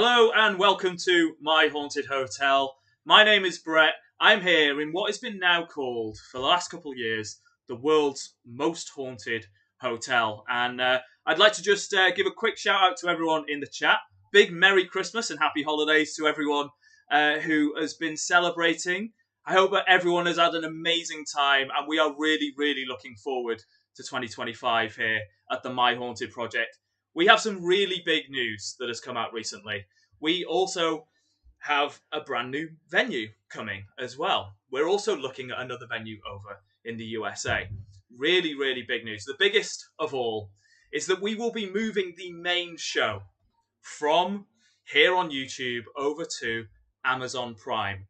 Hello and welcome to My Haunted Hotel. My name is Brett. I'm here in what has been now called, for the last couple of years, the world's most haunted hotel. And I'd like to just give a quick shout out to everyone in the chat. Big Merry Christmas and Happy Holidays to everyone who has been celebrating. I hope that everyone has had an amazing time and we are really, really looking forward to 2025 here at the My Haunted Project. We have some really big news that has come out recently. We also have a brand new venue coming as well. We're also looking at another venue over in the USA. Really, really big news. The biggest of all is that we will be moving the main show from here on YouTube over to Amazon Prime.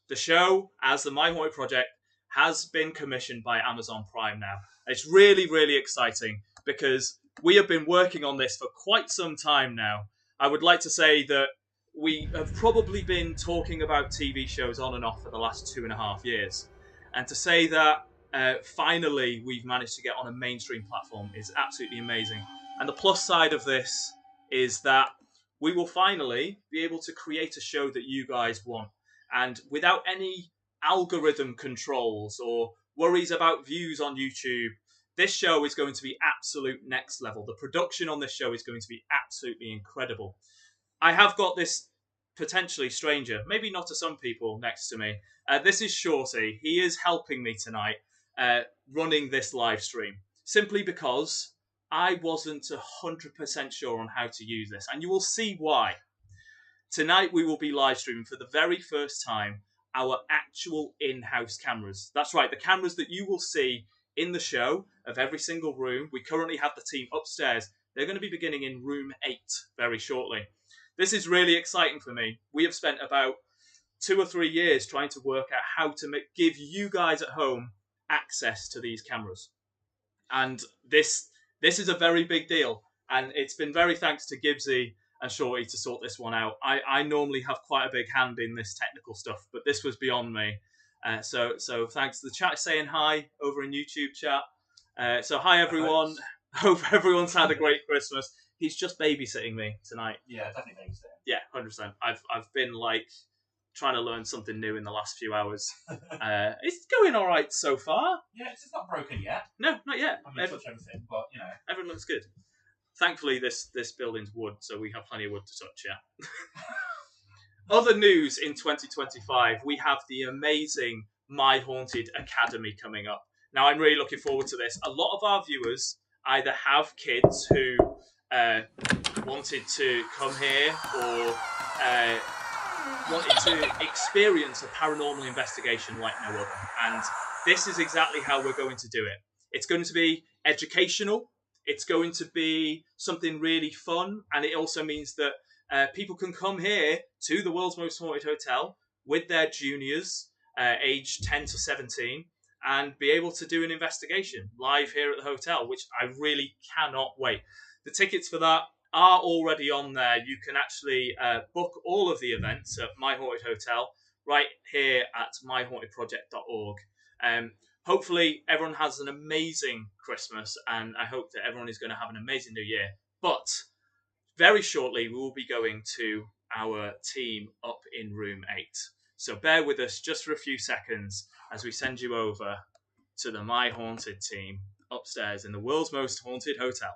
The show, as the My Haunted Project, has been commissioned by Amazon Prime now. It's really, really exciting because we have been working on this for quite some time now. I would like to say that we have probably been talking about TV shows on and off for the last 2.5 years. And to say that finally we've managed to get on a mainstream platform is absolutely amazing. And the plus side of this is that we will finally be able to create a show that you guys want. And without any algorithm controls or worries about views on YouTube, this show is going to be absolute next level. The production on this show is going to be absolutely incredible. I have got this potentially stranger, maybe not to some people, next to me. This is Shorty. He is helping me tonight running this live stream, simply because I wasn't 100% sure on how to use this. And you will see why. Tonight we will be live streaming for the very first time our actual in-house cameras. That's right, the cameras that you will see in the show of every single room. We currently have the team upstairs. They're going to be beginning in room 8 very shortly. This is really exciting for me. We have spent about 2 or 3 years trying to work out how to give you guys at home access to these cameras. And this is a very big deal. And it's been very thanks to Gibbsy and Shorty to sort this one out. I normally have quite a big hand in this technical stuff, but this was beyond me. So thanks to the chat saying hi over in YouTube chat. So hi everyone. Hope everyone's had a great Christmas. He's just babysitting me tonight. Yeah, definitely babysitting. Yeah, 100%. I've been like trying to learn something new in the last few hours. It's going all right so far. Yeah, it's not broken yet. No, not yet. I mean, touch everything, but you know, everything looks good. Thankfully, this building's wood, so we have plenty of wood to touch. Yeah. Other news in 2025, we have the amazing My Haunted Academy coming up. Now, I'm really looking forward to this. A lot of our viewers either have kids who wanted to come here or wanted to experience a paranormal investigation like no other. And this is exactly how we're going to do it. It's going to be educational. It's going to be something really fun. And it also means that people can come here to the world's most haunted hotel with their juniors, aged 10 to 17, and be able to do an investigation live here at the hotel, which I really cannot wait. The tickets for that are already on there. You can actually book all of the events at My Haunted Hotel right here at myhauntedproject.org. Hopefully everyone has an amazing Christmas, and I hope that everyone is going to have an amazing New Year. But very shortly, we will be going to our team up in room 8. So bear with us just for a few seconds as we send you over to the My Haunted team upstairs in the world's most haunted hotel.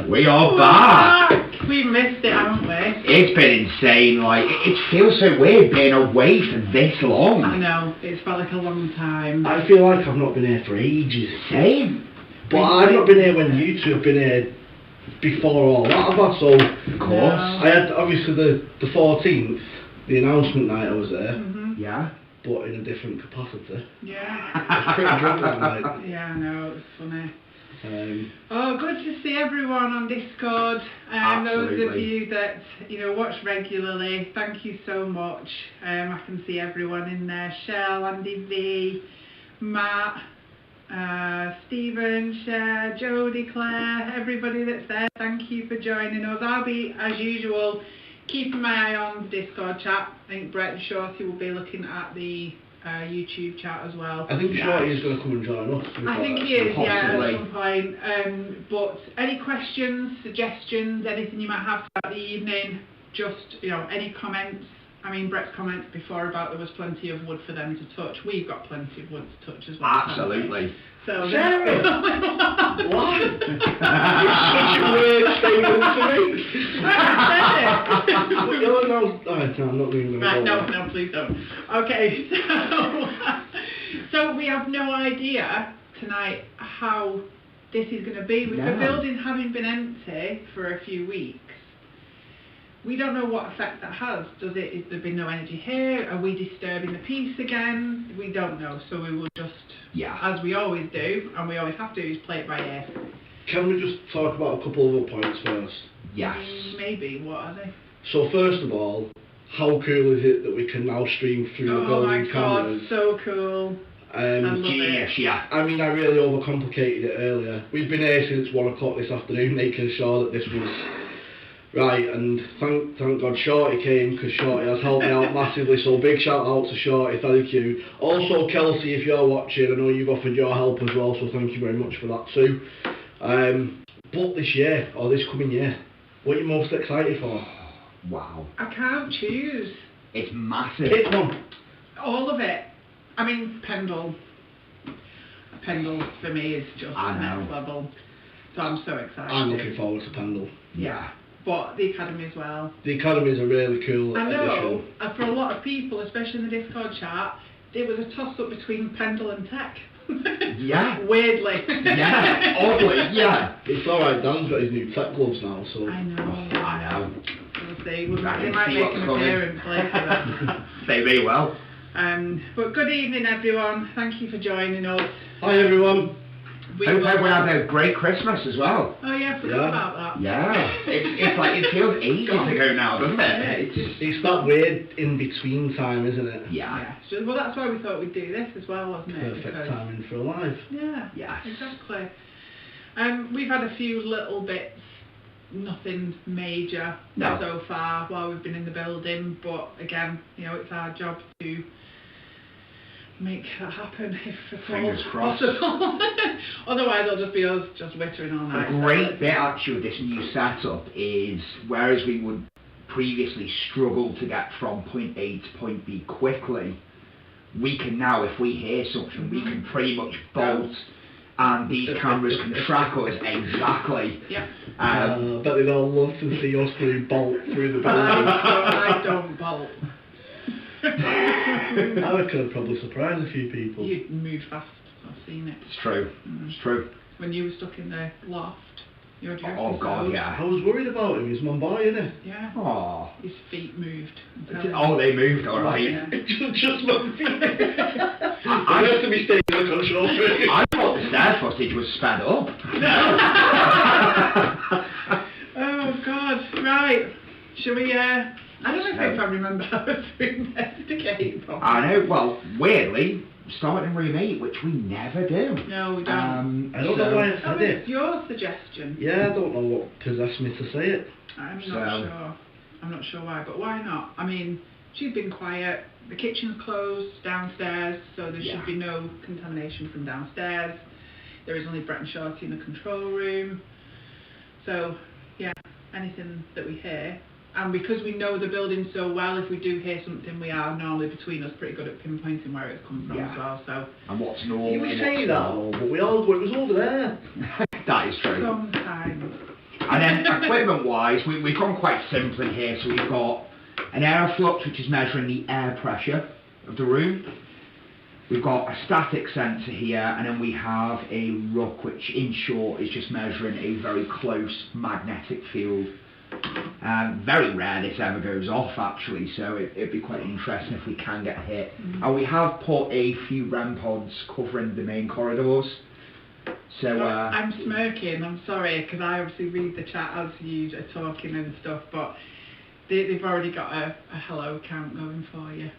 We are back! We missed it, haven't we? It's been insane, like, it feels so weird being away for this long. I know, it's felt like a long time. I feel like I've not been here for ages. Same. But I've not been here when you two have been here before all that of us, so... Of course. I had, obviously, the 14th, the announcement night I was there. Mm-hmm. Yeah. But in a different capacity. Yeah. I was pretty drunk that night. Yeah, I know, it's funny. Oh, good to see everyone on Discord. Those of Absolutely. you that watch regularly, thank you so much. I can see everyone in there: Shell, Andy V, Matt, Stephen, Cher, Jodie, Claire, everybody that's there. Thank you for joining us. I'll be, as usual, keeping my eye on the Discord chat. I think Brett and Shorty will be looking at the YouTube chat as well. I think Shorty is going to come and join us. I think he is, yeah, Possibly. at some point. But any questions, suggestions, anything you might have throughout the evening, just, any comments. I mean, Brett's comments before about there was plenty of wood for them to touch. We've got plenty of wood to touch as well. Absolutely. So Sarah! What? It's such a weird statement to make. No, I'm not even going to Right, go no, please don't. Okay, so we have no idea tonight how this is going to be. With the building having been empty for a few weeks, we don't know what effect that has. Is there been no energy here? Are we disturbing the peace again? We don't know, so we will just, as we always do, and we always have to, is play it by ear. Can we just talk about a couple of other points first? Yes. Maybe, what are they? So first of all, how cool is it that we can now stream through the Oh my building god, cameras? so cool. I love Genius, it. yeah. I mean, I really overcomplicated it earlier. We've been here since 1 o'clock this afternoon, making sure that this was right, and thank God Shorty came, because Shorty has helped me out massively, so big shout out to Shorty, thank you. Also Kelsey, if you're watching, I know you've offered your help as well, so thank you very much for that too. But this year, or this coming year, what are you most excited for? Wow. I can't choose. It's massive. Pick one. All of it. I mean, Pendle for me is just the next level. So I'm so excited. I'm looking forward to Pendle. Yeah. But the Academy as well. The Academy is a really cool I know, addition. and for a lot of people, especially in the Discord chat, it was a toss-up between Pendle and Tech. Yeah. Weirdly. Yeah. Oddly, yeah. It's alright, Dan's got his new tech gloves now, so... I know. I know. We'll see. They can might see make what's an coming. appearance later. They may well. But good evening, everyone. Thank you for joining us. Hi everyone. We Hope will- everyone had a great Christmas as well. Oh yeah, I forgot about that. Yeah. It's like, it feels ages ago now, doesn't it? It's that weird in-between time, isn't it? Yeah. So, well, that's why we thought we'd do this as well, wasn't it? Perfect Because- timing for a live. Yeah, Yes. exactly. We've had a few little bits, nothing major so far while we've been in the building, but again, it's our job to make that happen if at all Fingers crossed. possible. Otherwise it'll just be us just wittering all night. A great bit actually with this new setup is, whereas we would previously struggle to get from point A to point B quickly, we can now, if we hear something, we can pretty much bolt, and these cameras can track us exactly. Yeah. I bet they'd all love to see us three bolt through the building. I don't bolt. I reckon I'd probably surprise a few people. You move fast. I've seen it. It's true. It's true. When you were stuck in the loft, you had your Oh God, episode. yeah. I was worried about him, he's my boy, isn't it? Yeah. Oh. His feet moved. Oh, they moved, alright. Yeah. Just my feet. I have to be staying in the control room. I thought the stair footage was sped up. Oh God, right. Shall we, I don't know if I remember how to investigate them. I know, well, weirdly, starting room 8, which we never do. No, we don't. I don't know why I That said was it. your suggestion. Yeah, I don't know what possessed me to say it. I'm not So- sure. I'm not sure why, but why not? I mean, she's been quiet. The kitchen's closed downstairs, so there should be no contamination from downstairs. There is only Brett and Shorty in the control room. So, yeah, anything that we hear. And because we know the building so well, if we do hear something, we are normally between us pretty good at pinpointing where it's come from as well. So And what's normal? You what's say that, not. but we all, it was over there. That is true. sometimes. And then equipment-wise, we've gone quite simply here. So we've got an airflux, which is measuring the air pressure of the room. We've got a static sensor here, and then we have a ruck, which in short is just measuring a very close magnetic field. Very rare this ever goes off actually, so it'd be quite interesting if we can get hit. And we have put a few REM pods covering the main corridors. So, I'm smirking, I'm sorry, because I obviously read the chat as you are talking and stuff, but they've already got a hello count going for you.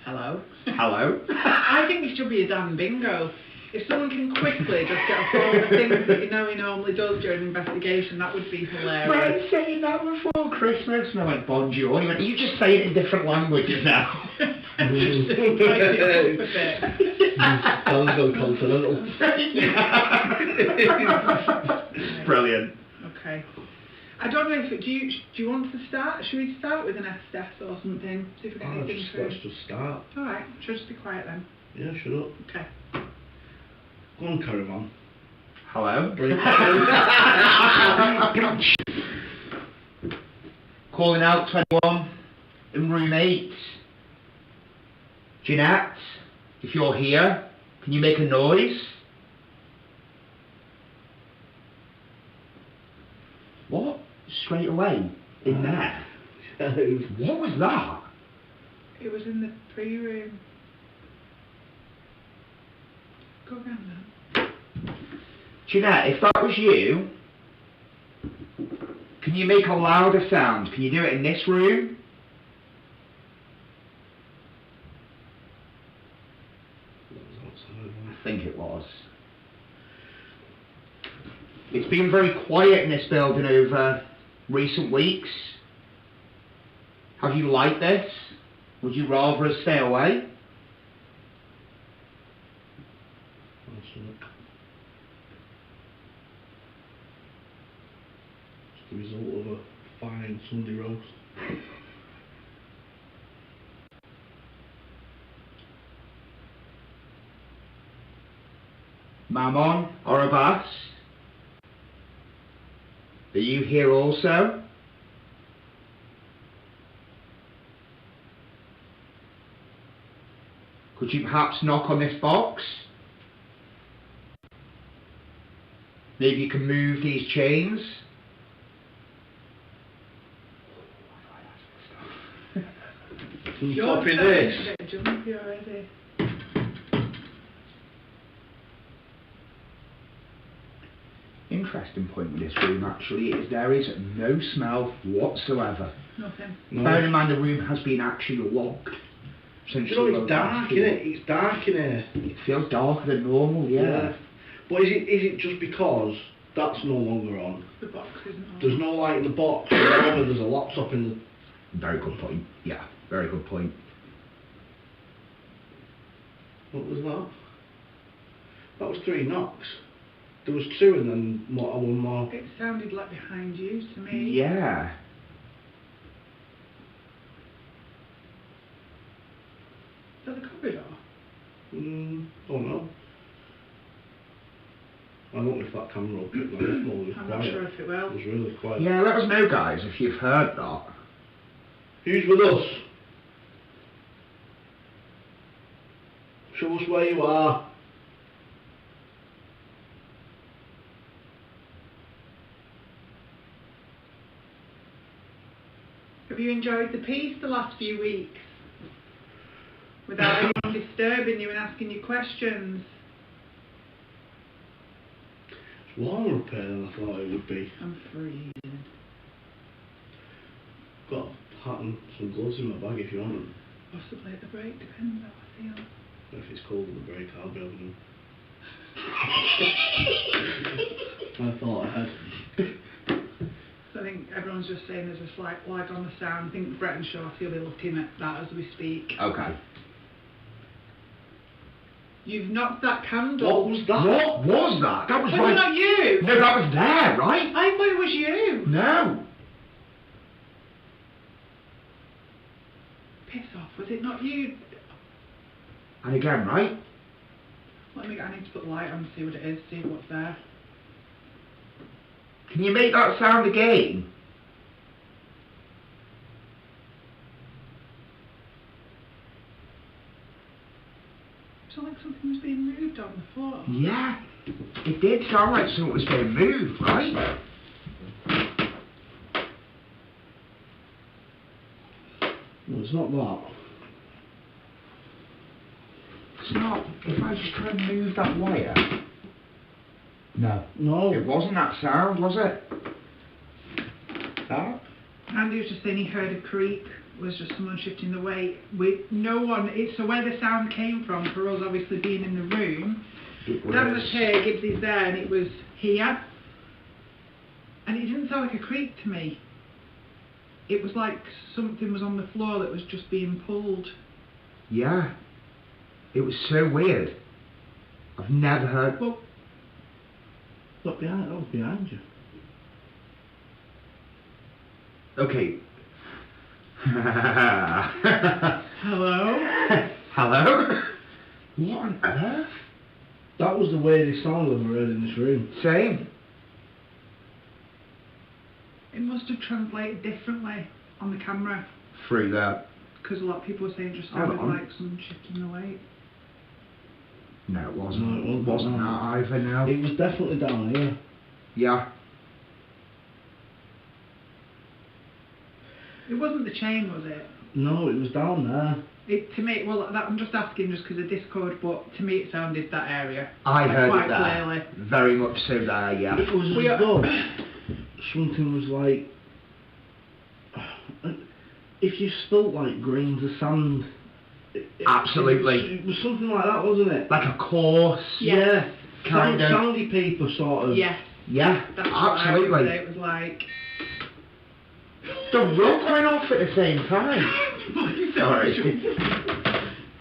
Hello? hello? I think it should be a damn bingo. If someone can quickly just get a form of things that you know he normally does during an investigation, that would be hilarious. Brett saying that before Christmas, and I went, bonjour. He went, you just say it in different languages now. Just spice it up a bit. Sounds so continental. Brilliant. Okay. I don't know if do you want to start? Should we start with an Estes or something? See if we get anything through. Let's just start. All right. Should I just be quiet then? Yeah, shut up. Okay. Go on, caravan. Hello? Break Calling out 21 in room 8. Jeanette, if you're here, can you make a noise? What? Straight away? In there? What was that? It was in the pre-room. Go around now. Jeanette, if that was you, can you make a louder sound? Can you do it in this room? I think it was. It's been very quiet in this building over recent weeks. Have you liked this? Would you rather us stay away? It's the result of a fine Sunday roast. Mammon or Abbas? Are you here also? Could you perhaps knock on this box? Maybe you can move these chains? Can you copy this? A bit jumpy already. Interesting point with this room actually is there is no smell whatsoever. Nothing. No. Bearing in mind the room has been actually locked since Do you know the it's dark, location. innit? It's dark in here. It feels darker than normal, yeah. But is it just because that's no longer on? The box isn't on. There's no light in the box, however there's a laptop in the... Very good point. Yeah, very good point. What was that? That was 3 knocks. There was 2 and then one more. It sounded like behind you to me. Yeah. Is that the corridor? Don't know. I don't know if that camera will pick that up. No, it was I'm quiet. not sure if it will. It was really quiet. Yeah, let us know guys if you've heard that. Who's with us? Show us where you are. Have you enjoyed the piece the last few weeks? Without anyone disturbing you and asking you questions? It's warmer up here than I thought it would be. I'm freezing. Got a hat and some gloves in my bag if you want them. Possibly at the break, depends how I feel. If it's cold in the break, I'll be having them. I thought I had. So I think everyone's just saying there's a slight lag on the sound. I think Brett and Shorty will be looking at that as we speak. Okay. You've knocked that candle. What was that? What was that? That was Was right. it not you? No, that was there, right? I thought it was you. No. Piss off. Was it not you? And again, right? I need to put the light on to see what it is, see what's there. Can you make that sound again? It sounded like something was being moved on the floor. Yeah. It did sound like something was being moved, right? No, it's not that. It's not. If I just try and move that wire. No. No. It wasn't that sound, was it? That? Andy was just saying he heard a creak, was just someone shifting the weight. No one, so where the sound came from, for us obviously being in the room, Dan was here, Gibbsy's there, and it was here. And it didn't sound like a creak to me. It was like something was on the floor that was just being pulled. Yeah. It was so weird. I've never heard. Well, Look behind. That was behind you. Okay. hello? Hello? What on earth? That was the weirdest sound I've ever heard in this room. Same. It must have translated differently on the camera. Through that. Because a lot of people were saying it just Hold sounded on. like someone shifting the weight. No, it wasn't. No, it wasn't. Wasn't that either, no. It was definitely down here. Yeah. It wasn't the chain, was it? No, it was down there. To me, well, I'm just asking just because of Discord, but to me it sounded that area. I heard quite it there. clearly. Very much so there, yeah. It was We as are- though something was like, if you spilt like grains of sand. Absolutely. It was something like that, wasn't it? Like a course. Yeah. Kind of. Sandy paper sort of. Yes, Yeah, that's what I would absolutely. say. It was like... The roof went off at the same time. Sorry.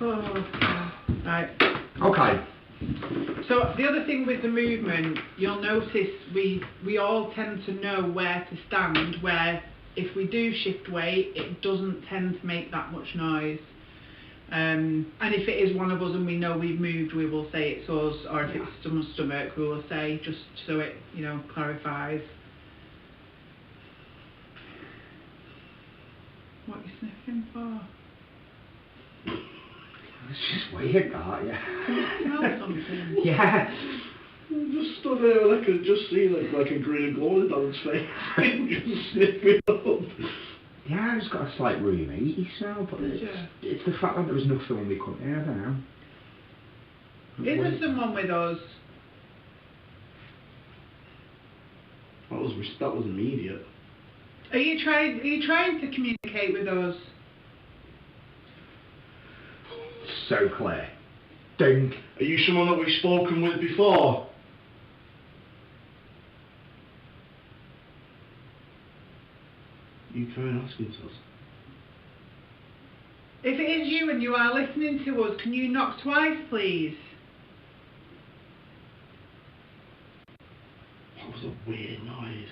Oh, right. Okay. So the other thing with the movement, you'll notice we all tend to know where to stand, where if we do shift weight, it doesn't tend to make that much noise. And if it is one of us and we know we've moved, we will say it's us, or if it's someone's stomach, we will say, just so it, clarifies. What are you sniffing for? It's just weird, that, yeah. Can you smell something? Yeah. I just stood there and I could just see like a green glow down his face. Just sniffing up. Yeah, it's got a slight room eaty smell, but Yeah. it's the fact that there was nothing when we come here, I don't know. Is there someone with us? That was immediate. Are you trying to communicate with us? So clear. Ding. Are you someone that we've spoken with before? You trying asking us? If it is you and you are listening to us, can you knock twice, please? That was a weird noise.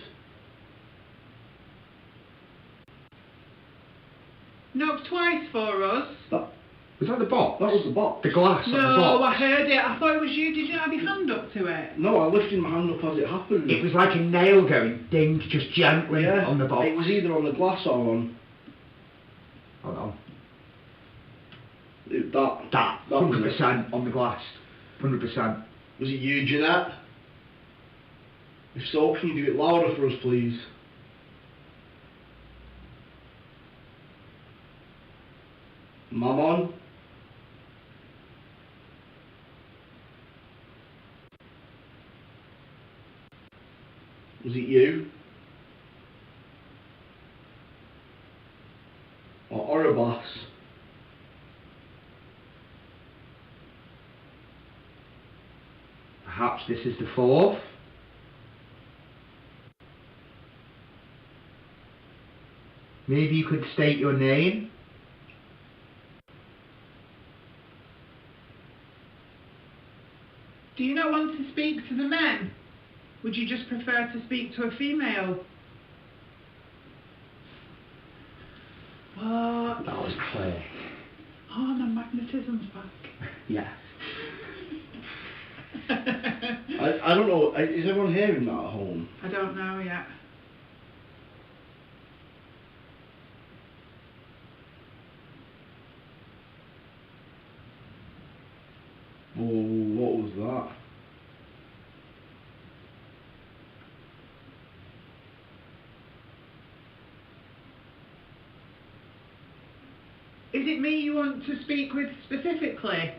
Knock twice for us. Was that the box? That was the box. The glass on the No, box? I heard it. I thought it was you. Did you have your hand up to it? No, I lifted my hand up as it happened. It was like a nail going ding, just gently on the box. It was either on the glass or on Hold on. that. That 100% on the glass. 100%. Was it you, Jeanette? If so, can you do it louder for us, please? Mammon? Was it you? Or Oribas? Perhaps this is the fourth. Maybe you could state your name. Do you not want to speak to the men? Would you just prefer to speak to a female? What? That was clear. Oh, my magnetism's back. Yeah. I don't know. Is everyone hearing that at home? I don't know yet. Oh, what was that? Is it me you want to speak with specifically?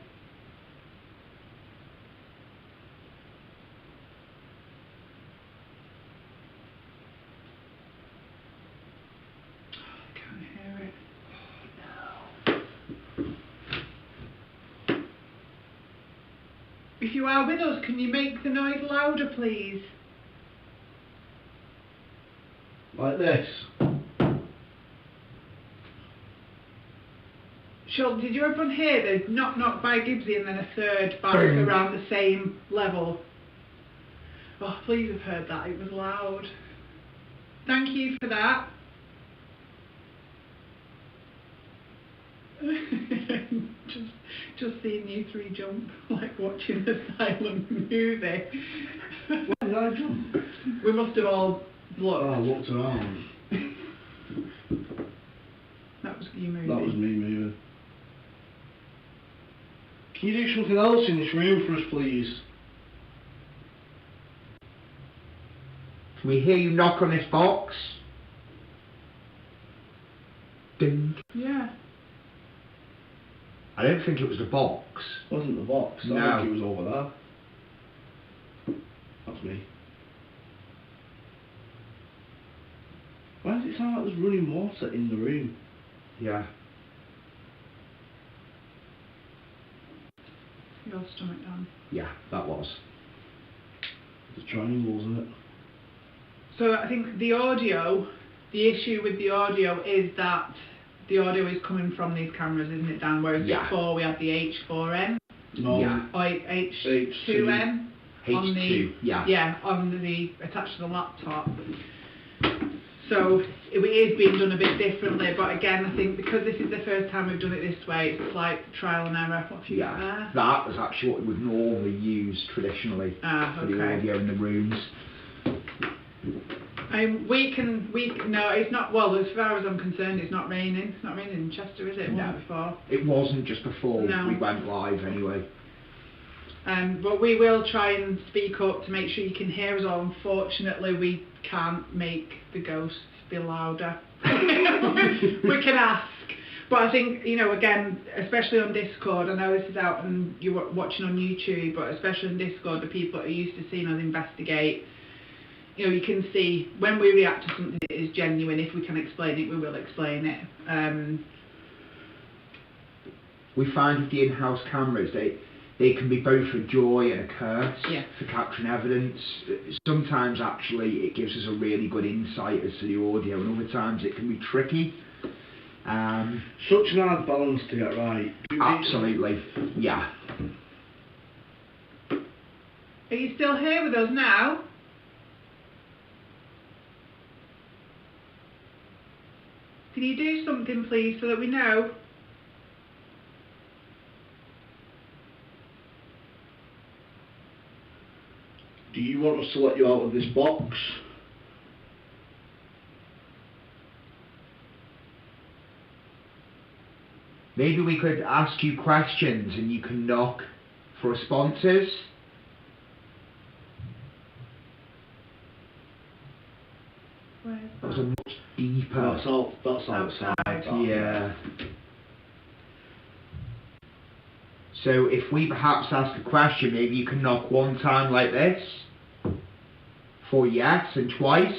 If you are with us, can you make the noise louder, please? Like this. Sean, did you everyone hear the knock knock by Gibbsy and then a third back Boom. around the same level? Oh, please have heard that. It was loud. Thank you for that. just seeing you three jump, like watching a silent movie. Why did I jump? We must have all looked. Oh, I looked around. That was you moving. That was me moving. Can you do something else in this room for us, please? Can we hear you knock on this box? Ding. Yeah. I don't think it was the box. It wasn't the box. No. I think it was over there. That's me. Why does it sound like there's running water in the room? Yeah. Your stomach down. Yeah, that was. It's a triangle, isn't it? So I think the audio, the issue with the audio is that the audio is coming from these cameras, isn't it, Dan? Whereas Yeah. before we had the H4n No. Yeah. or H2n on the H2, yeah. on the attached to the laptop. So it is being done a bit differently, but again, I think because this is the first time we've done it this way, it's like trial and error. What have you got Yeah, there? that was actually what we would normally use traditionally for the Okay. audio in the rooms. We can, no, it's not, well, as far as I'm concerned, it's not raining. It's not raining in Chester, is it? It No. wasn't before. It wasn't just before No. we went live anyway. But we will try and speak up to make sure you can hear us all. Unfortunately, we can't make the ghosts be louder. We can ask. But I think, you know, again, especially on Discord, I know this is out and you're watching on YouTube, but especially on Discord, the people that are used to seeing us investigate, you know, you can see when we react to something that is genuine, if we can explain it, we will explain it. We find with the in-house cameras, they can be both a joy and a curse Yeah. for capturing evidence. Sometimes actually it gives us a really good insight as to the audio, and other times it can be tricky. Such an hard balance to get right. Absolutely, yeah. Are you still here with us now? Can you do something, please, so that we know? Do you want us to let you out of this box? Maybe we could ask you questions and you can knock for responses. Where's That was a much deeper. That's outside. that. Yeah. So if we perhaps ask a question, maybe you can knock one time like this for yes and twice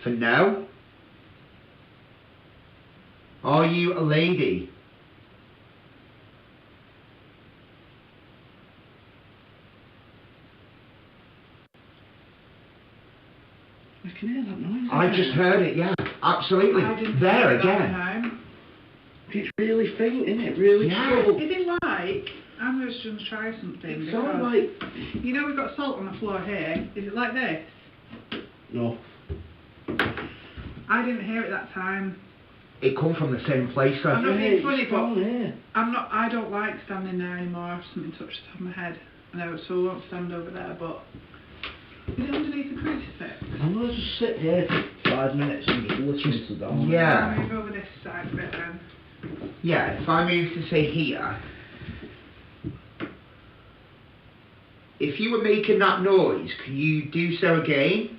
for no. Are you a lady? I can hear that noise. I just heard it, yeah, absolutely. I didn't There hear that again. time. It's really faint, isn't it? Really Yeah. subtle. Is it like, I'm just going to try something. It sounds because- like... You know we've got salt on the floor here. Is it like this? No. I didn't hear it that time. It come from the same place, I'm though. not being funny, it's but down here. I don't like standing there anymore. I have something touched the top of my head. I know, so I won't stand over there, but... Is it underneath the crucifix? I'm going to just sit here for 5 minutes and just listen to that. Yeah. I'll move over this side a bit then. Yeah, if I move to say here, if you were making that noise, can you do so again?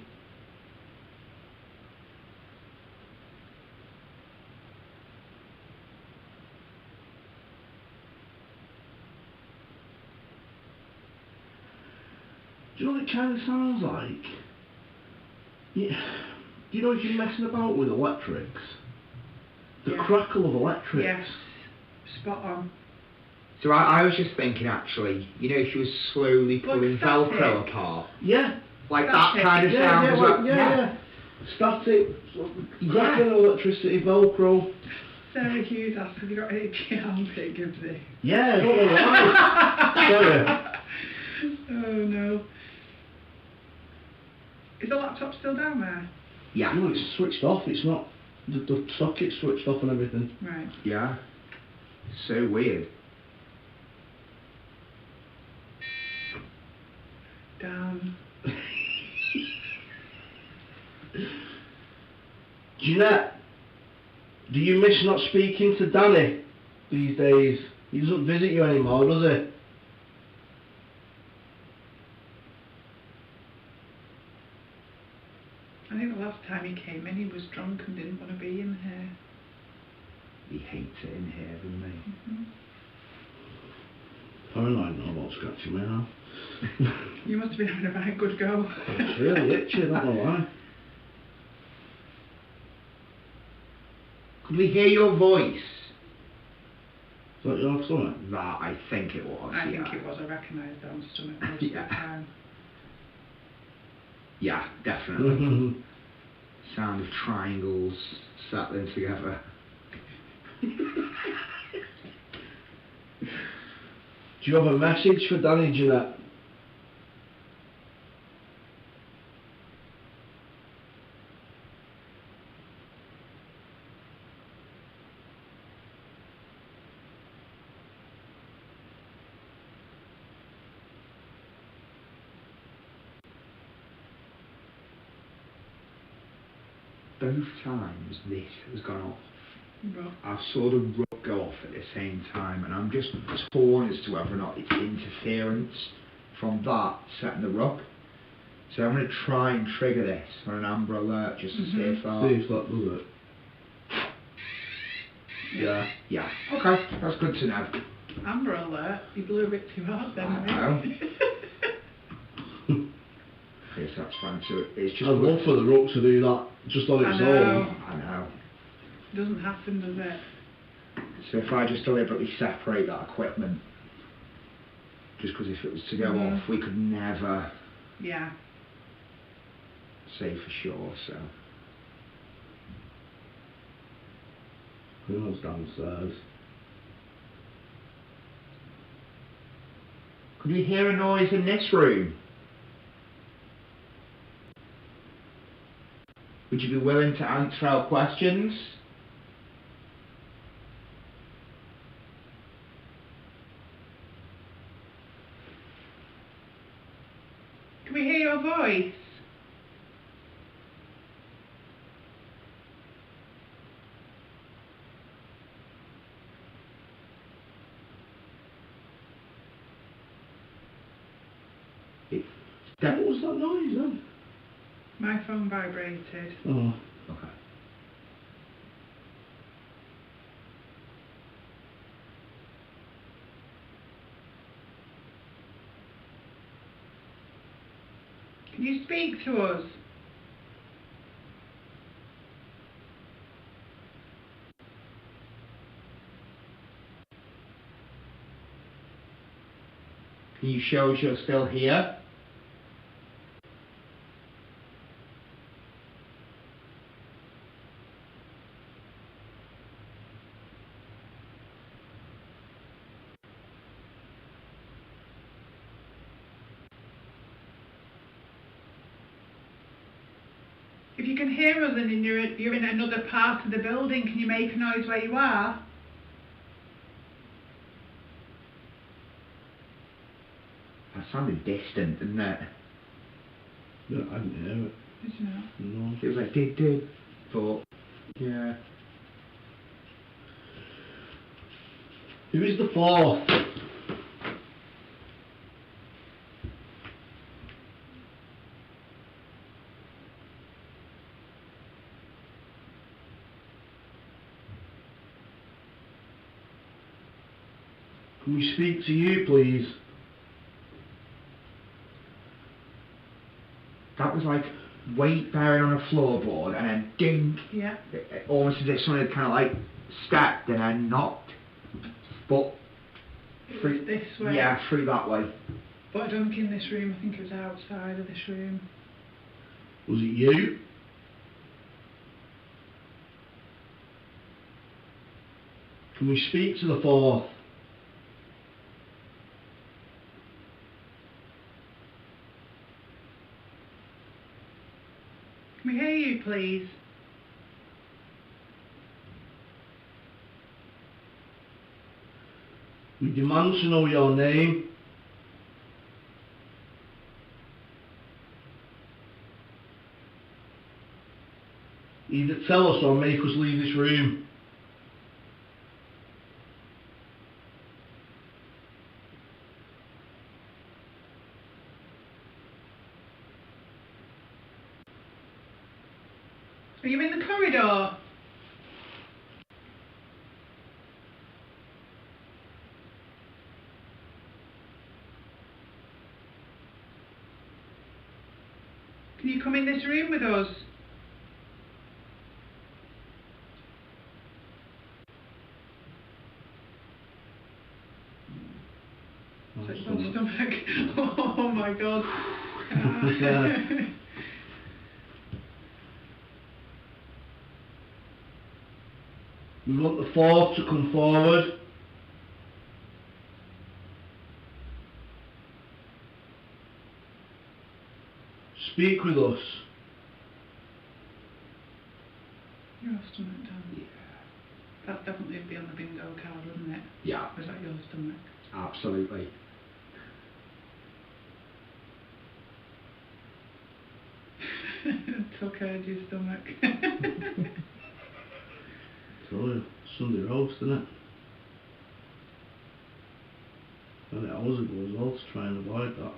Do you know what it kind of sounds like? Yeah. You know if you're messing about with electrics? The Yeah. crackle of electrics. Yes. Spot on. So I was just thinking, actually, you know, if you was slowly pulling static. Velcro apart, Yeah. like Static. that kind of sound as well. Yeah. Static, cracking electricity, Velcro. Sarah Hughes asked, have you got any piano that gives it? Yeah, I don't know why. Sorry. Oh no. Is the laptop still down there? Yeah. No, it's switched off. It's not. The socket's switched off and everything. Right. Yeah. So weird. Down. Jeanette, do you miss not speaking to Danny these days? He doesn't visit you anymore, does he? I think the last time he came in, he was drunk and didn't want to be in here. He hates it in here, doesn't he? Mm-hmm. Paranoid know about scratching me now. You must have been having a very good go. It's really itchy, I don't know why. Could we hear your voice? Is that your stomach? That, I think it was. I yeah. think it was. I recognised Don's stomach most of Yeah. the time. Yeah, definitely. Sound of triangles settling together. Do you have a message for Danny, Jeanette? Both times this has gone off, But I've saw the rug go off at the same time, and I'm just torn as to whether or not it's interference from that setting the rug. So I'm going to try and trigger this on an Amber Alert just to see if See if that does it. Yeah. Yeah. Okay, that's good to know. Amber Alert, he blew a bit too hard then. I know. Yes, that's fine. So it's just. I'd love for the rook to do that just on I its know. own. I know. Doesn't happen, does it? So if I just deliberately separate that equipment, just because if it was to go off, we could never Yeah. say for sure. So. Who knows downstairs? Could we hear a noise in this room? Would you be willing to answer our questions? Can we hear your voice? What was that noise then? My phone vibrated. Oh. Okay. Can you speak to us? Can you show us you're still here? If you can hear us and you're in another part of the building, can you make a noise where you are? That sounded distant, didn't it? Yeah, I didn't hear it. Did you know? No. It was like did, but yeah. Who is the fourth? Can we speak to you, please? That was like weight bearing on a floorboard and then ding. Yeah. Almost as if someone had kind of like stepped and then knocked. But It Through- was this way. Yeah, through that way. But I don't think in this room. I think it was outside of this room. Was it you? Can we speak to the fourth? Can we hear you, please? We demand to know your name. Either tell us or make us leave this room. Are you in the corridor? Can you come in this room with us? So it's on stomach. Oh my god. We want the fourth to come forward. Speak with us. Your stomach, Dan. That'd definitely be on the bingo card, wouldn't it? Yeah, Was that your stomach? absolutely. Tuckered your stomach. Told you, Sunday roast, isn't it? Done it hours ago as well to try and avoid that.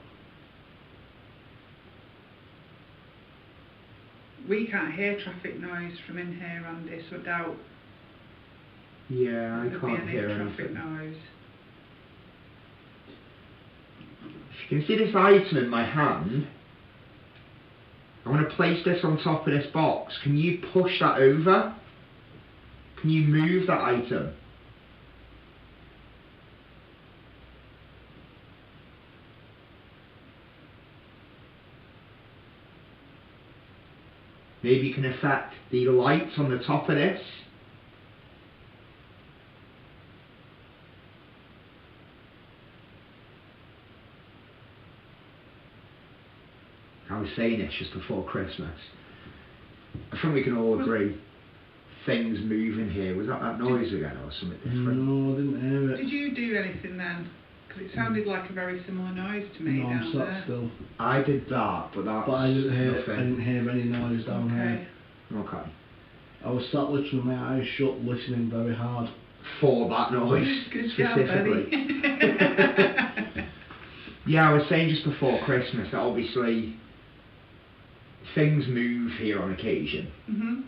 We can't hear traffic noise from in here, Andy, so I doubt Yeah, I there would be can't any hear traffic anything. noise. You can see this item in my hand. I want to place this on top of this box. Can you push that over? Can you move that item? Maybe you can affect the lights on the top of this. I was saying this just before Christmas. I think we can all agree things moving here. Was that noise again or something different? No, I didn't hear it. Did you do anything then? Because it sounded like a very similar noise to me No, I'm down sat there. still. I did that, but that's But I didn't hear nothing. any noise down Okay. here. Okay. I was sat literally with my eyes shut, listening very hard. For that noise Good job, specifically. Eddie. Yeah, I was saying just before Christmas that obviously things move here on occasion. Mhm.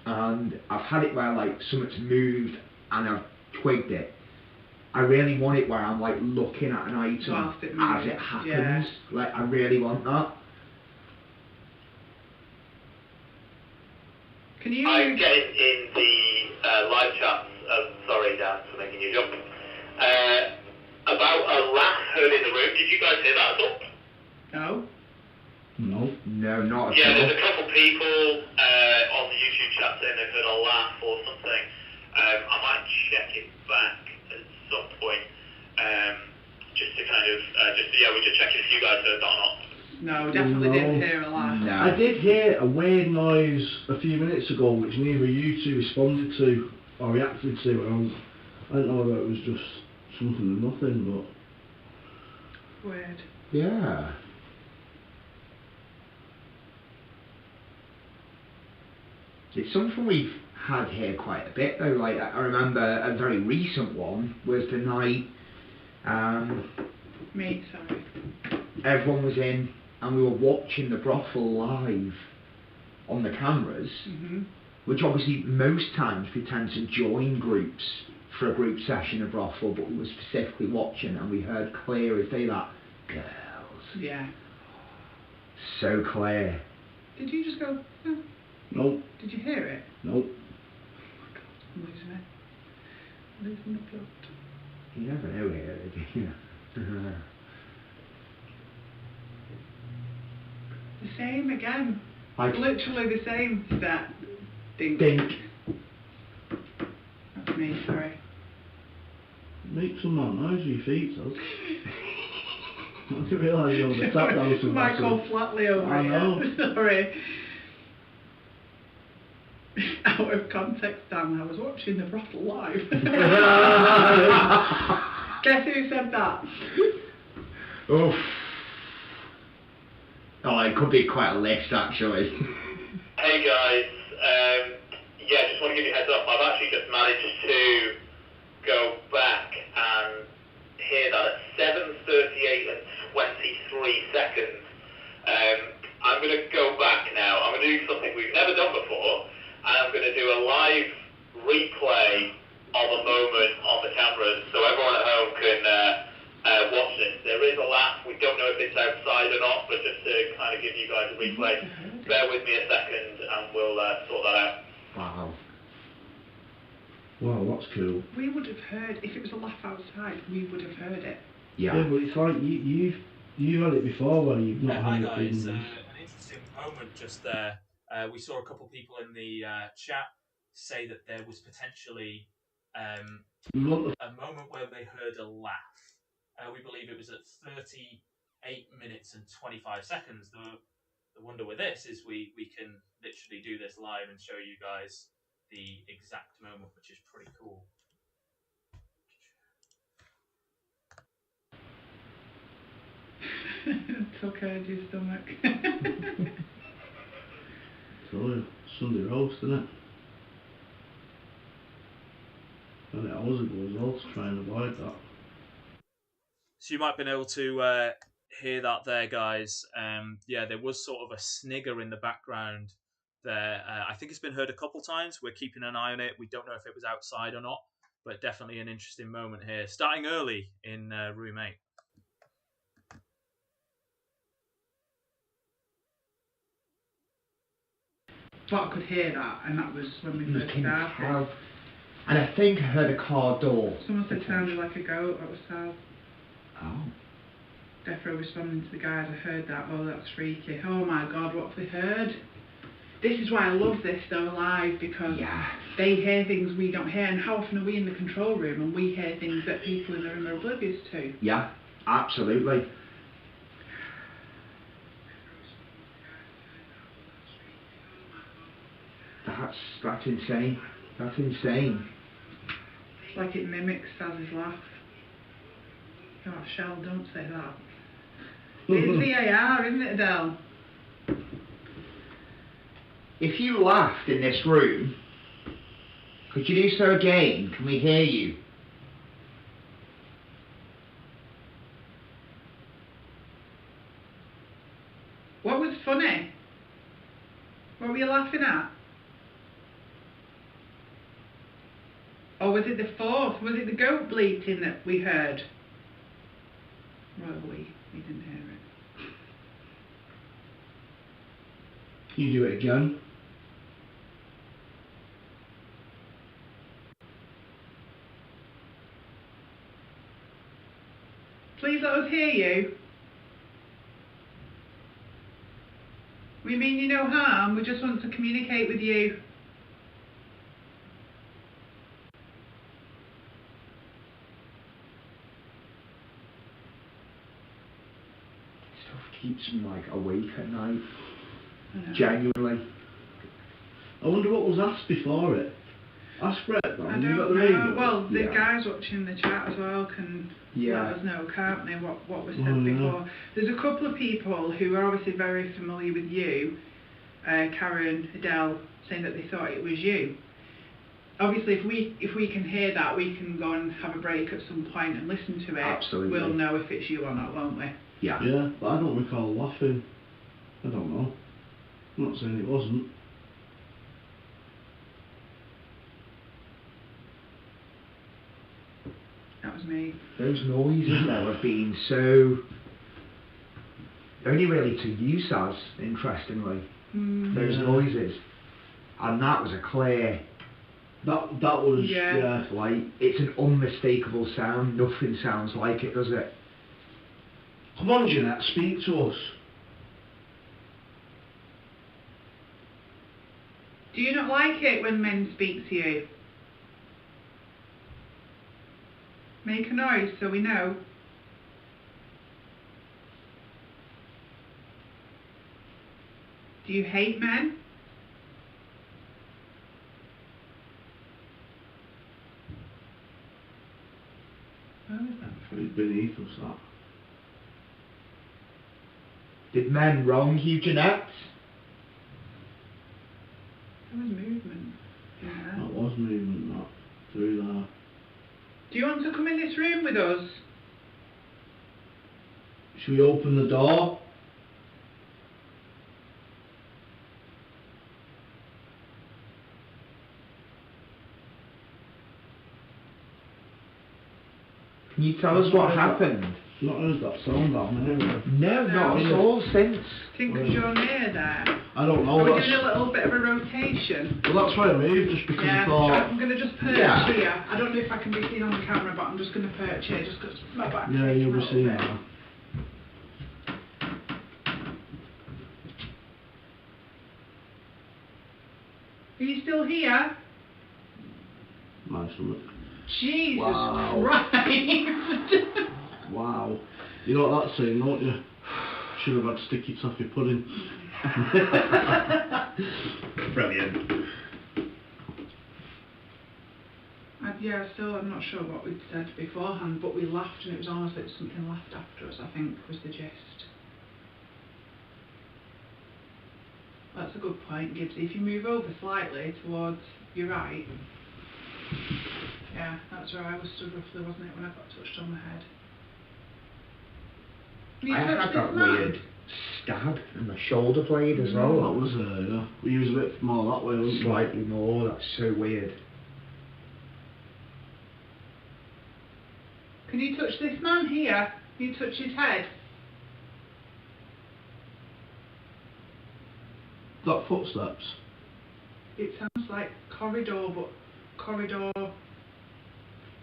And I've had it where like something's moved and I've twigged it. I really want it where I'm like looking at an item Whilst it as moves, it happens. yeah. Like I really want that. Can you? I'm getting in the live chat, sorry Dan for making you jump, about a laugh heard in the room. Did you guys hear that at all? No. No. No, not at Yeah, all. there's a couple people on the YouTube chat saying they've heard a laugh or something. I might check it back at some point, just to kind of, we're just checking if you guys heard that or not. No, definitely No. didn't hear a laugh. No. I did hear a weird noise a few minutes ago which neither you two responded to or reacted to. And I don't know whether it was just something or nothing, Weird. Yeah. It's something we've had here quite a bit though. Like I remember a very recent one was the night Me, sorry. everyone was in and we were watching the brothel live on the cameras, Mhm. which obviously most times we tend to join groups for a group session of brothel, but we were specifically watching and we heard clear as day that girls. Yeah. So clear. Did you just go? Oh. but nope, Did you hear it? nope. I'm losing it. Losing the plot. You never know here, do you? The same again. Like, Literally the same. That dink. dink. That's me, sorry. Make some more noise with your feet, Sus. I didn't realise you were on the tap dance with Michael us. Flatley over I know. here. Sorry. Out of context, Dan, I was watching the Brothel live. Guess who said that? Oof. Oh, it could be quite a list, actually. Hey guys, yeah, just want to give you a heads up. I've actually just managed to go back and hear that at 7:38 and 23 seconds. I'm going to go back now. I'm going to do something we've never done before, and I'm going to do a live replay of a moment on the cameras so everyone at home can watch this. There is a laugh. We don't know if it's outside or not, but just to kind of give you guys a replay. Bear with me a second and we'll sort that out. Wow. Wow, that's cool. We would have heard, if it was a laugh outside, we would have heard it. Yeah, Yeah. but it's like you've had it before where you've not Hi heard it guys, being an interesting moment just there. We saw a couple of people in the chat say that there was potentially we want the a moment where they heard a laugh. We believe it was at 38 minutes and 25 seconds. The wonder with this is we can literally do this live and show you guys the exact moment, which is pretty cool. Took her to your stomach. Sunday roast, isn't it? And hours ago as well to try and avoid that. So you might have been able to hear that there, guys. Yeah, there was sort of a snigger in the background there. I think it's been heard a couple times. We're keeping an eye on it. We don't know if it was outside or not, but definitely an interesting moment here. Starting early in room 8. But I could hear that, and that was when we You first can started. tell. And I think I heard a car door. Someone said it sounded like a goat. That was Sal. Oh. Defro responding to the guys. I heard that. Oh, that's freaky. Oh my God, what have they heard? This is why I love this though live, because Yeah. they hear things we don't hear, and how often are we in the control room and we hear things that people in the room are oblivious to? Yeah, absolutely. That's insane. That's insane. It's like it mimics Saz's laugh. Oh, Shell, don't say that. It's VAR, isn't it, Adele? If you laughed in this room, could you do so again? Can we hear you? What was funny? What were you laughing at? Or was it the fourth? Was it the goat bleating that we heard? Well, we didn't hear it. You do it again. Please let us hear you. We mean you no harm, we just want to communicate with you. Stuff keeps me like awake at night. I know. Genuinely. I wonder what was asked before it. Ask Brett, I man. You got don't the know. radio? Well, the Yeah. guys watching the chat as well can Yeah. let us know, can't they, what was said Oh, yeah. before. There's a couple of people who are obviously very familiar with you, Karen, Adele, saying that they thought it was you. Obviously, if we can hear that, we can go and have a break at some point and listen to it. Absolutely. We'll know if it's you or not, won't we? Yeah. Yeah, but I don't recall laughing. I don't know. I'm not saying it wasn't. That was me. Those noises though have been so only really to you, Saz, interestingly. Mm. Those Yeah. noises. And that was a clear That was Yeah. Like, it's an unmistakable sound. Nothing sounds like it, does it? Come on, Jeanette, speak to us. Do you not like it when men speak to you? Make a noise so we know. Do you hate men? Where was that from? It's beneath us, that. Did men wrong you, Jeanette? There was movement in there. That was movement, that. Through there. Do you want to come in this room with us? Should we open the door? Can you tell us what happened? Not heard that sound out anyway. No, not at No. all since. Think because you're near there. I don't know. Are we That's, doing a little bit of a rotation? well, that's why I moved, just because I thought. I'm going to just perch Yeah. here. I don't know if I can be seen on the camera, but I'm just going to perch here just because my back. Yeah, you'll be seeing that. Are you still here? Nice one. Jesus Wow. Christ! Wow. You know what that's saying, don't you? Should have had sticky toffee pudding. Brilliant. I'm not sure what we'd said beforehand, but we laughed and it was almost like something laughed after us, I think, was the gist. That's a good point, Gibbsy. If you move over slightly towards your right. Yeah, that's where I was stood roughly, wasn't it, when I got touched on the head. Can you I touch had this that man? weird stab in my shoulder blade as well. That was, yeah. We use a bit more that way, don't we? Slightly more, that's so weird. Can you touch this man here? Can you touch his head? That footsteps. It sounds like corridor, but corridor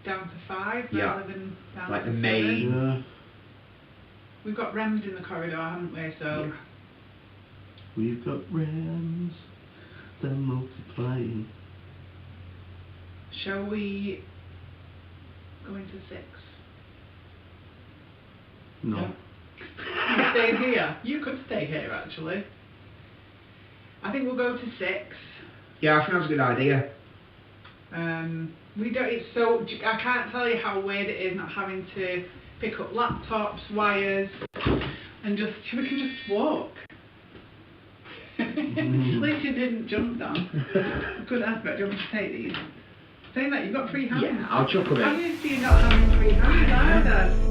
down to 5 Yeah. rather than down Like to the 7. main- Yeah. We've got REMs in the corridor, haven't we? So Yeah. We've got REMs. They're multiplying. shall we go into 6? No. You stay here. You could stay here actually. I think we'll go to 6. Yeah, I think that's a good idea. We don't. It's so. I can't tell you how weird it is not having to pick up laptops, wires, and just we can just walk. At least you didn't jump down. Good effort. Do you want me to take these? Saying that you've got 3 hands. Yeah, I'll chuck them How in. do you see you not having 3 hands either?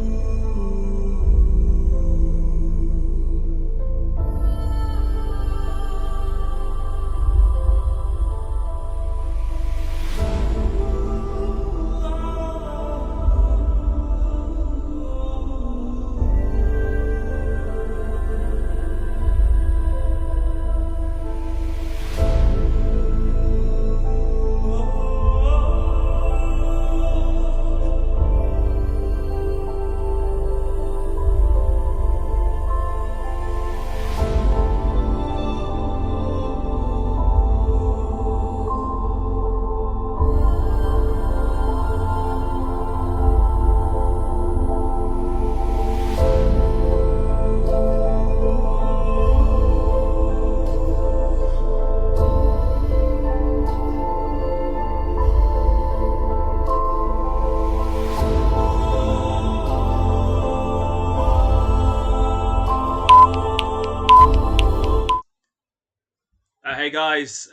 Hey guys,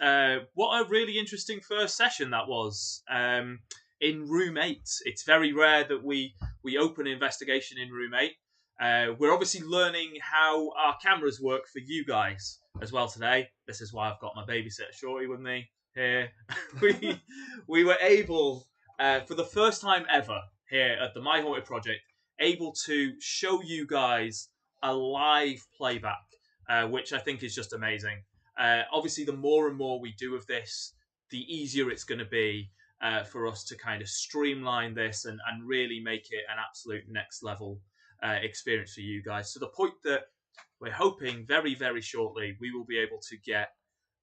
what a really interesting first session that was. In room 8, it's very rare that we open an investigation in room 8. We're obviously learning how our cameras work for you guys as well today. This is why I've got my babysitter Shorty with me here. we were able, for the first time ever here at the My Haunted Project, able to show you guys a live playback, which I think is just amazing. Obviously, the more and more we do of this, the easier it's going to be for us to kind of streamline this and really make it an absolute next level experience for you guys, to the point that we're hoping very, very shortly we will be able to get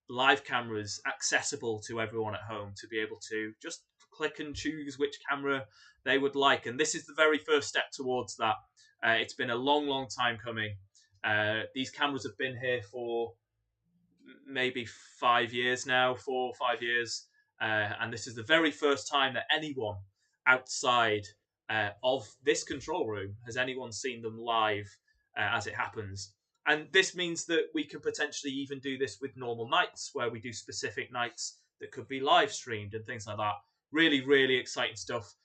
live cameras accessible to everyone at home, to be able to just click and choose which camera they would like. And this is the very first step towards that. It's been a long, long time coming. These cameras have been here for maybe 5 years now, 4 or 5 years. And this is the very first time that anyone outside of this control room has anyone seen them live as it happens. And this means that we can potentially even do this with normal nights, where we do specific nights that could be live streamed and things like that. Really, really exciting stuff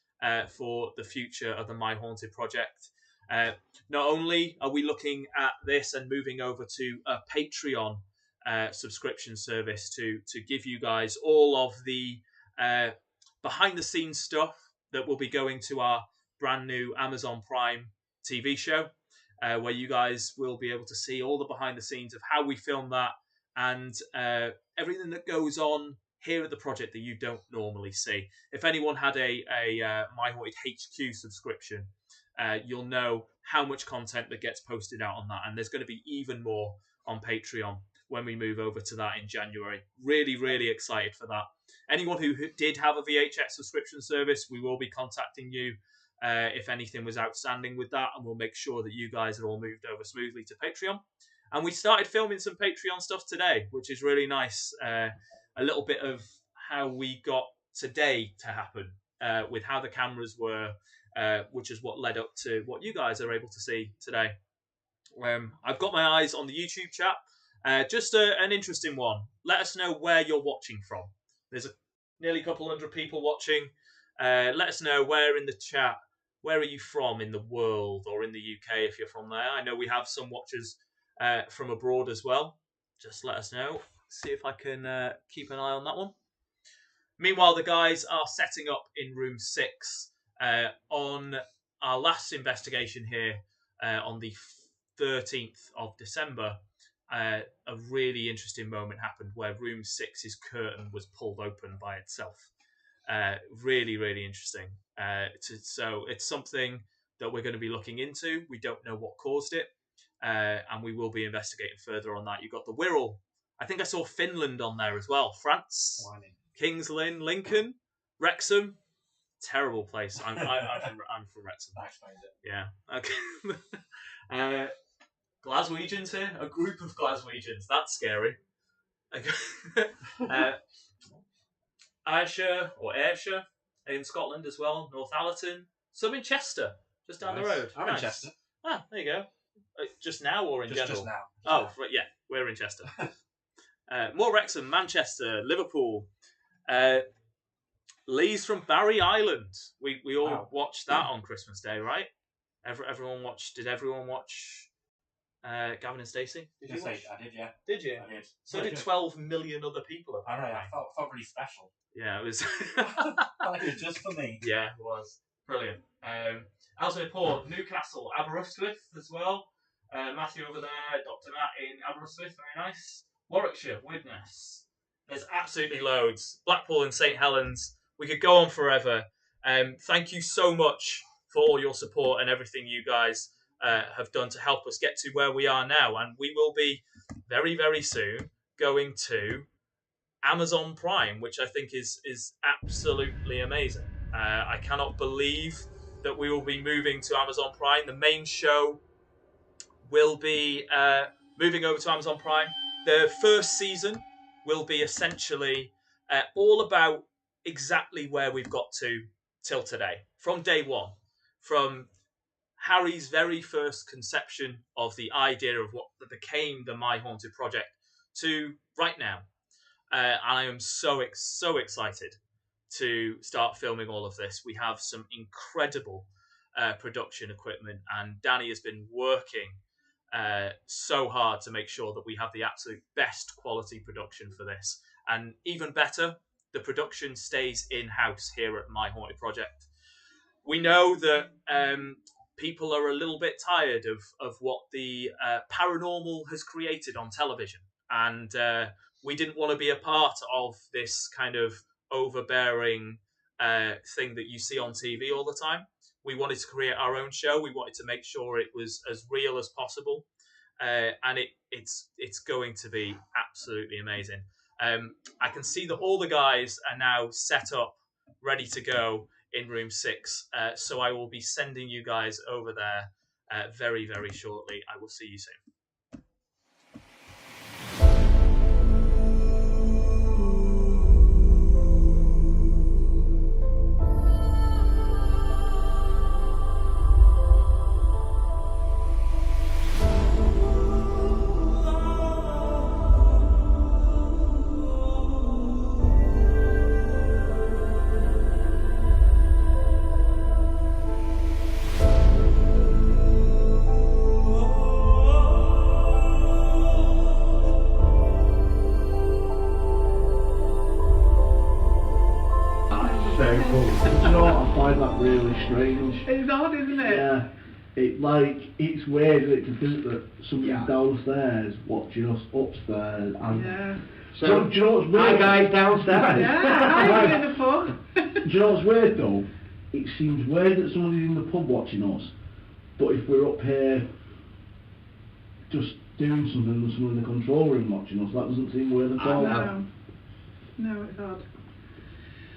for the future of the My Haunted project. Not only are we looking at this and moving over to a Patreon subscription service to give you guys all of the behind the scenes stuff that will be going to our brand new Amazon Prime TV show, where you guys will be able to see all the behind the scenes of how we film that, and everything that goes on here at the project that you don't normally see. If anyone had a My Haunted HQ subscription, you'll know how much content that gets posted out on that, and there's going to be even more on Patreon when we move over to that in January. Really, really excited for that. Anyone who did have a VHS subscription service, we will be contacting you if anything was outstanding with that, and we'll make sure that you guys are all moved over smoothly to Patreon. And we started filming some Patreon stuff today, which is really nice. A little bit of how we got today to happen with how the cameras were, which is what led up to what you guys are able to see today. I've got my eyes on the YouTube chat. Just an interesting one. Let us know where you're watching from. There's nearly a couple hundred people watching. Let us know where in the chat, where are you from in the world, or in the UK if you're from there. I know we have some watchers from abroad as well. Just let us know. See if I can keep an eye on that one. Meanwhile, the guys are setting up in room 6 on our last investigation here on the 13th of December. A really interesting moment happened where room 6's curtain was pulled open by itself. Really, really interesting. So it's something that we're going to be looking into. We don't know what caused it, and we will be investigating further on that. You've got the Wirral. I think I saw Finland on there as well. France, Kings Lynn, Lincoln, Wrexham. Terrible place. I'm from Wrexham. Yeah. Okay. Glaswegians here. A group of Glaswegians. That's scary. Ayrshire or Ayrshire in Scotland as well. Northallerton. Some in Chester, just down the road. I'm in Chester. Ah, there you go. Just now or in general? Just now. Oh, right, yeah, we're in Chester. More Wrexham, Manchester, Liverpool. Lee's from Barry Island. We all watched that on Christmas Day, right? Everyone watched. Did everyone watch Gavin and Stacey? Did you watch? I did, yeah. Did you? I did. So did 12 million other people. I know. I felt really special. Yeah, it was. Like it was just for me. Yeah, it was brilliant. Ellesmere Port, Newcastle, Aberystwyth as well. Matthew over there, Dr. Matt in Aberystwyth, very nice. Warwickshire, Widnes. There's absolutely loads. Blackpool and St Helens. We could go on forever. Thank you so much for all your support and everything you guys have done to help us get to where we are now. And we will be very, very soon going to Amazon Prime, which I think is absolutely amazing. I cannot believe that we will be moving to Amazon Prime. The main show will be moving over to Amazon Prime. The first season will be essentially all about exactly where we've got to till today, from day one, from Harry's very first conception of the idea of what became the My Haunted project to right now. I am so excited to start filming all of this. We have some incredible production equipment, and Danny has been working so hard to make sure that we have the absolute best quality production for this. And even better, the production stays in-house here at My Haunted Project. We know that people are a little bit tired of what the paranormal has created on television. And we didn't want to be a part of this kind of overbearing thing that you see on TV all the time. We wanted to create our own show. We wanted to make sure it was as real as possible, and it's going to be absolutely amazing. I can see that all the guys are now set up, ready to go in room 6. So I will be sending you guys over there very, very shortly. I will see you soon. Really strange. It's odd, isn't it? Yeah. It's weird that to think that somebody's downstairs watching us upstairs. And Yeah. So, do you know what's weird? hi guys downstairs. Yeah, I'm in the pub. Do you know what's weird though? It seems weird that somebody's in the pub watching us, but if we're up here just doing something and someone in the control room watching us, that doesn't seem weird at all. No, it's odd.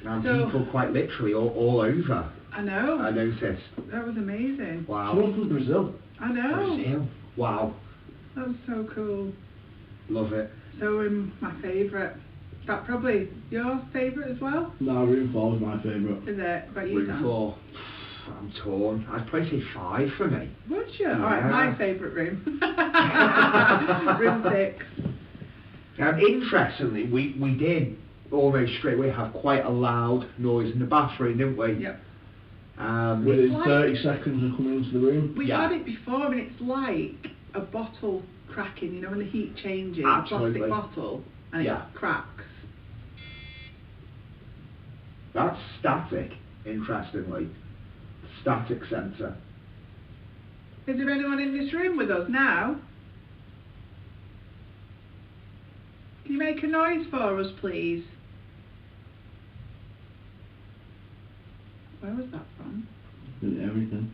And So- people quite literally all over. I know. I noticed. That was amazing. Wow. Someone from Brazil. I know. Brazil. Wow. That was so cool. Love it. So, my favourite. Is that probably your favourite as well? No, room 4 was my favourite. Is it? About you, Room Dan? 4. I'm torn. I'd probably say 5 for me. Would you? Alright, Yeah. my favourite room. Room 6. Interestingly, we did almost straight away have quite a loud noise in the bathroom, didn't we? Yep. Within like- 30 seconds of coming into the room. We've Yeah. had it before, and it's like a bottle cracking, you know, when the heat changes, Absolutely. a plastic bottle, and Yeah. it cracks. That's static, interestingly. Static sensor. Is there anyone in this room with us now? Can you make a noise for us, please? Where was that from? Did everything.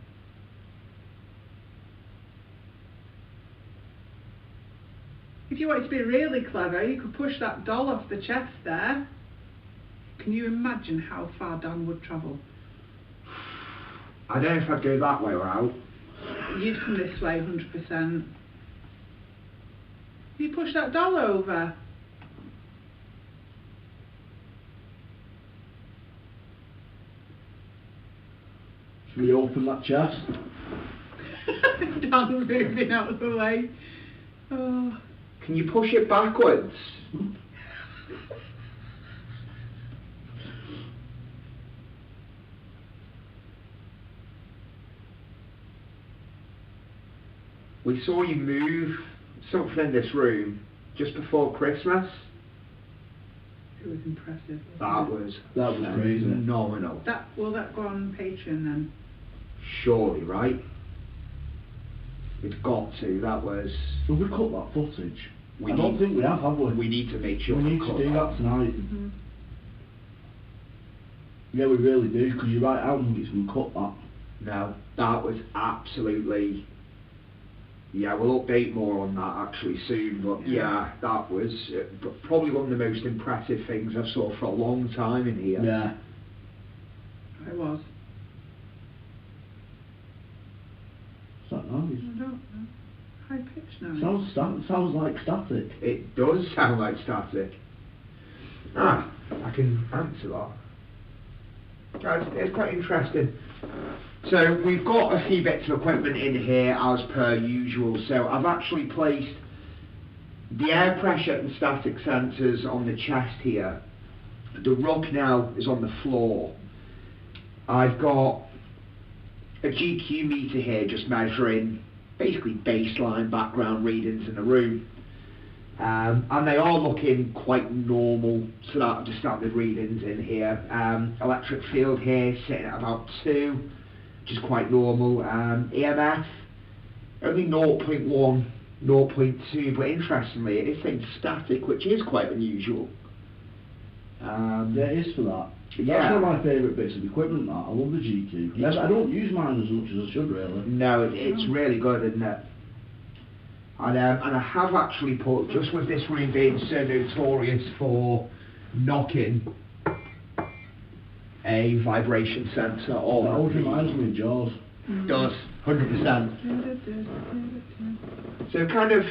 If you wanted to be really clever, you could push that doll off the chest there. Can you imagine how far Dan would travel? I don't know if I'd go that way or out. You'd come this way, 100%. You push that doll over. Should we open that chest? Dan moving out of the way. Oh. Can you push it backwards? We saw you move something in this room just before Christmas. It was impressive. That wasn't was crazy. phenomenal. it? Will that go on Patreon then? Surely, right? It's got to. That was. Have we cut that footage? We I don't need- think we have we? We need to make sure We need cut to do that tonight. Mm-hmm. Yeah, we really do, because you're right, I don't think it's been cut that. No, that was absolutely. Yeah, we'll update more on that actually soon. But yeah, that was probably one of the most impressive things I've saw for a long time in here. Yeah. It was. What's that I noise? don't know. High pitch now. Sounds like static. It does sound like static. Ah, I can answer that. It's quite interesting. So we've got a few bits of equipment in here as per usual. So I've actually placed the air pressure and static sensors on the chest here. The rug now is on the floor. I've got a GQ meter here just measuring basically baseline background readings in the room. And they are looking quite normal, so that the standard readings in here. Electric field here sitting at about 2, which is quite normal. EMF, only 0.1 zero point 0.2, but interestingly, it is saying static, which is quite unusual. Yeah, it is for that. Yeah. That's one of my favourite bits of equipment, that. I love the GQ. I don't use mine as much as I should, really. No, it's really good, isn't it? And I have actually put, just with this room being so notorious for knocking, a vibration sensor on. That always reminds me of Jaws. Does, 100%. So kind of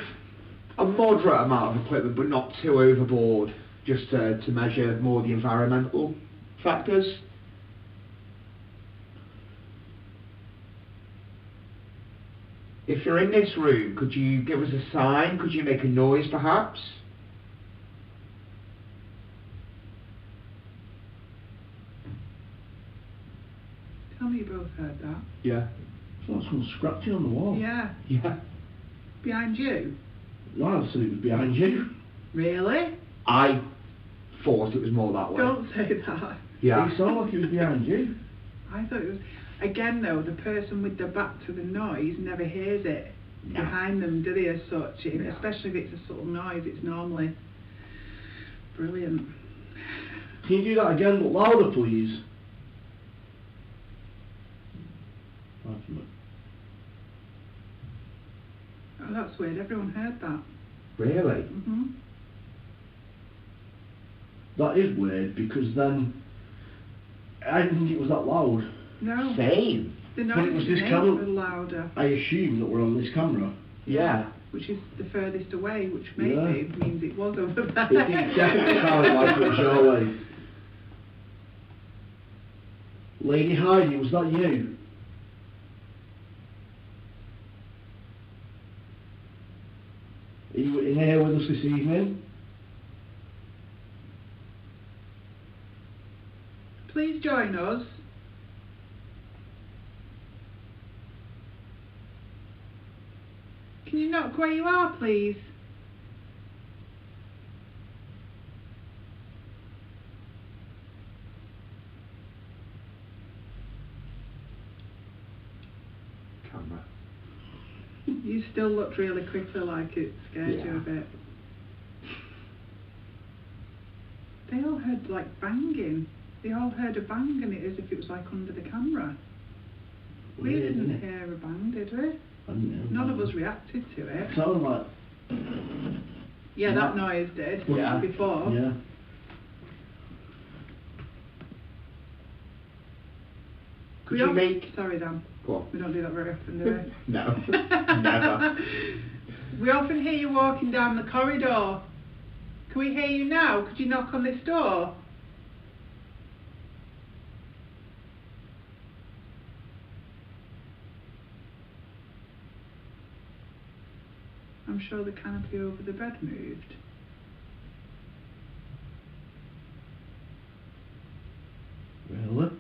a moderate amount of equipment, but not too overboard, just to measure more the environmental factors. If you're in this room, could you give us a sign? Could you make a noise, perhaps? Tell me you both heard that. Yeah. It's like someone scratching on the wall. Yeah. Yeah. Behind you? No, I said it was behind you. Really? I thought it was more that way. Don't say that. Yeah. It sounded like it was behind you. I thought it was. Again, though, the person with their back to the noise never hears it No. behind them, do they, as such? No. Especially if it's a subtle noise, it's normally brilliant. Can you do that again, but louder, please? Oh, that's weird. Everyone heard that. Really? hmm That is weird, because then I didn't think it was that loud. No. Same. The But it noise was was this camera- louder. I assume that we're on this camera. Yeah. Which is the furthest away, which maybe Yeah. means it was over there. It definitely sounded like it was your way. Lady Heidi, was that you? Are you in here with us this evening? Please join us. Can you knock where you are, please? Camera. You still looked really quickly like it scared you Yeah. a bit. They all heard like banging. They all heard a bang and it as if it was like under the camera. We Weird, didn't isn't it? hear a bang, did we? I didn't know. None of us reacted to it. It sounded like... Yeah, that noise did Yeah. before. Yeah. Could you make... Sorry, Dan. Go on. We don't do that very often, do we? No. Never. We often hear you walking down the corridor. Can we hear you now? Could you knock on this door? I'm sure the canopy over the bed moved. Really?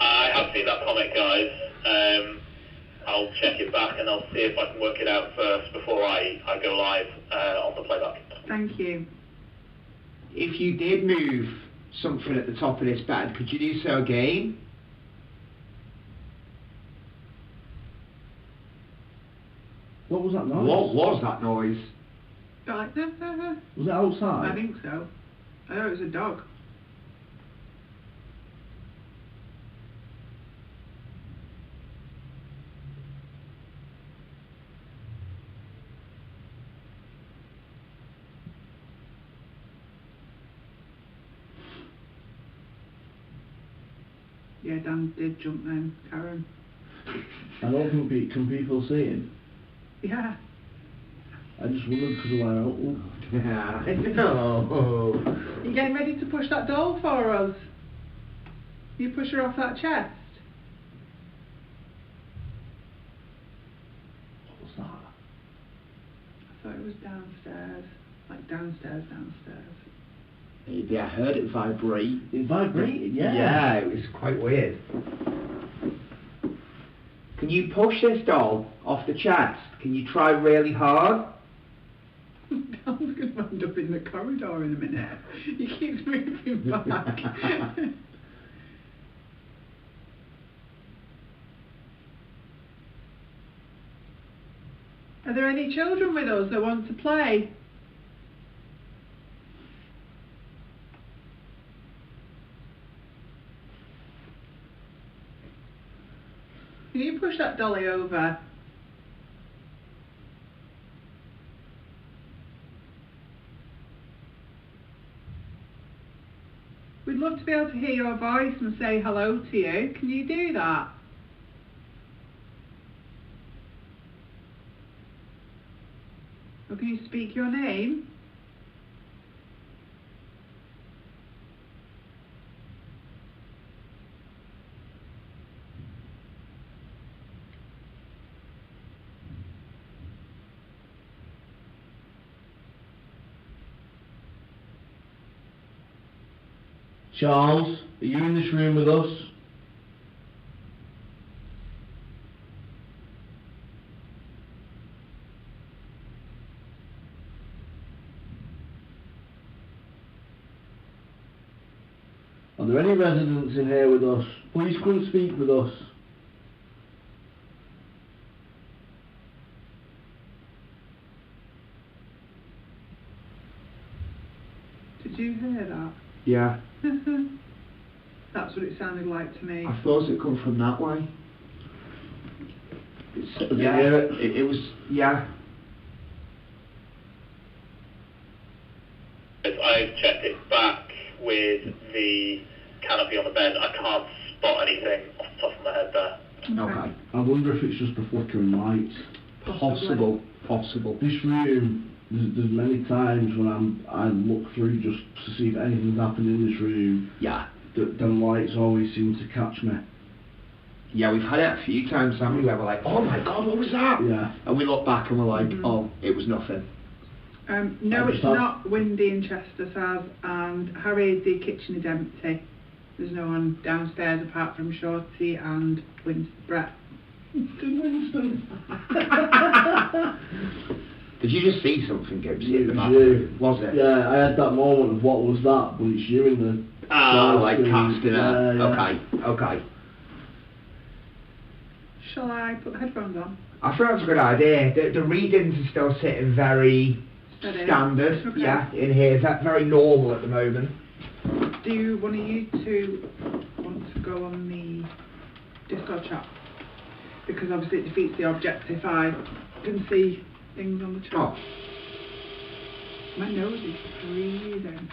I have seen that comic, guys. I'll check it back and I'll see if I can work it out first before I go live on the playback. Thank you. If you did move something at the top of this bed, could you do so again? What was that noise? What was that noise? Like, Was it outside? I think so. I thought it was a dog. Yeah, Dan did jump then, Karen. I don't think can people see him? Yeah. I just wondered because of my outlook. Yeah, I know. You getting ready to push that doll for us? You push her off that chest? What was that? I thought it was downstairs. Like downstairs. Maybe I heard it vibrate. It vibrated, yeah. Yeah, it was quite weird. Can you push this doll off the chest? Can you try really hard? Dan's going to end up in the corridor in a minute. He keeps moving back. Are there any children with us that want to play? Can you push that dolly over? We'd love to be able to hear your voice and say hello to you. Can you do that? Or can you speak your name? Charles, are you in this room with us? Are there any residents in here with us? Please come and speak with us. Did you hear that? Yeah. That's what it sounded like to me. I thought it come from that way. Did you hear it? It was, yeah. I've checked it back with the canopy on the bed. I can't spot anything off the top of my head there. Okay. I wonder if it's just the flickering lights. Possible. This room, there's many times when I look through just to see if anything's happened in this room. Yeah. Them lights always seem to catch me. Yeah, we've had it a few times, haven't we, where we're like, oh my god, what was that? Yeah. And we look back and we're like, oh, it was nothing. No, it's not windy in Chester, Saz, and Harry, the kitchen is empty. There's no one downstairs apart from Shorty and Brett. Winston. Did you just see something, Gibbsy, in the It was bathroom? you. Was it? Yeah, I had that moment of what was that, but it's you in the... Like casting her. Yeah. Okay. Shall I put the headphones on? I think that's a good idea. The readings are still sitting very Steady. standard, Okay. yeah, in here. That's very normal at the moment. Do one of you two want to go on the Discord chat? Because obviously it defeats the object if I can see things on the chat. Oh. My nose is freezing.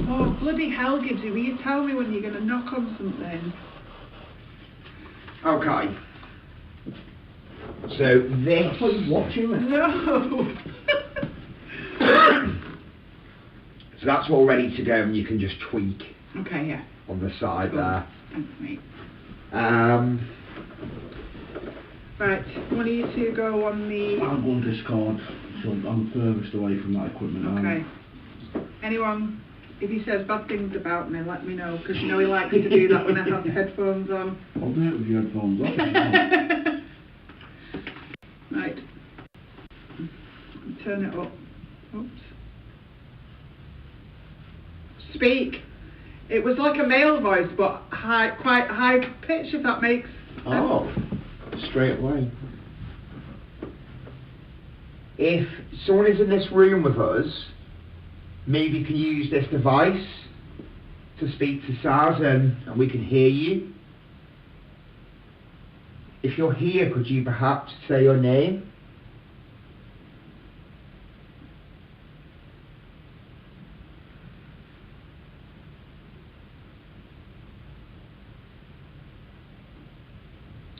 Oh, bloody hell, Gibbsy, will you tell me when you're going to knock on something? Okay. So this... I thought you were watching me. No! So that's all ready to go and you can just tweak Okay, yeah. on the side Cool. there. Thanks, mate. Right, one of you two go on the... I'll go on Discord, so I'm furthest away from that equipment now. Okay. Anyone, if he says bad things about me, let me know, because you know he likes to do that when I have the headphones on. I'll do it with your headphones on. Right. Turn it up. Oops. Speak. It was like a male voice, but quite high pitch, if that makes sense. Oh, straight away. If someone is in this room with us, maybe can use this device to speak to Saz and we can hear you. If you're here, could you perhaps say your name?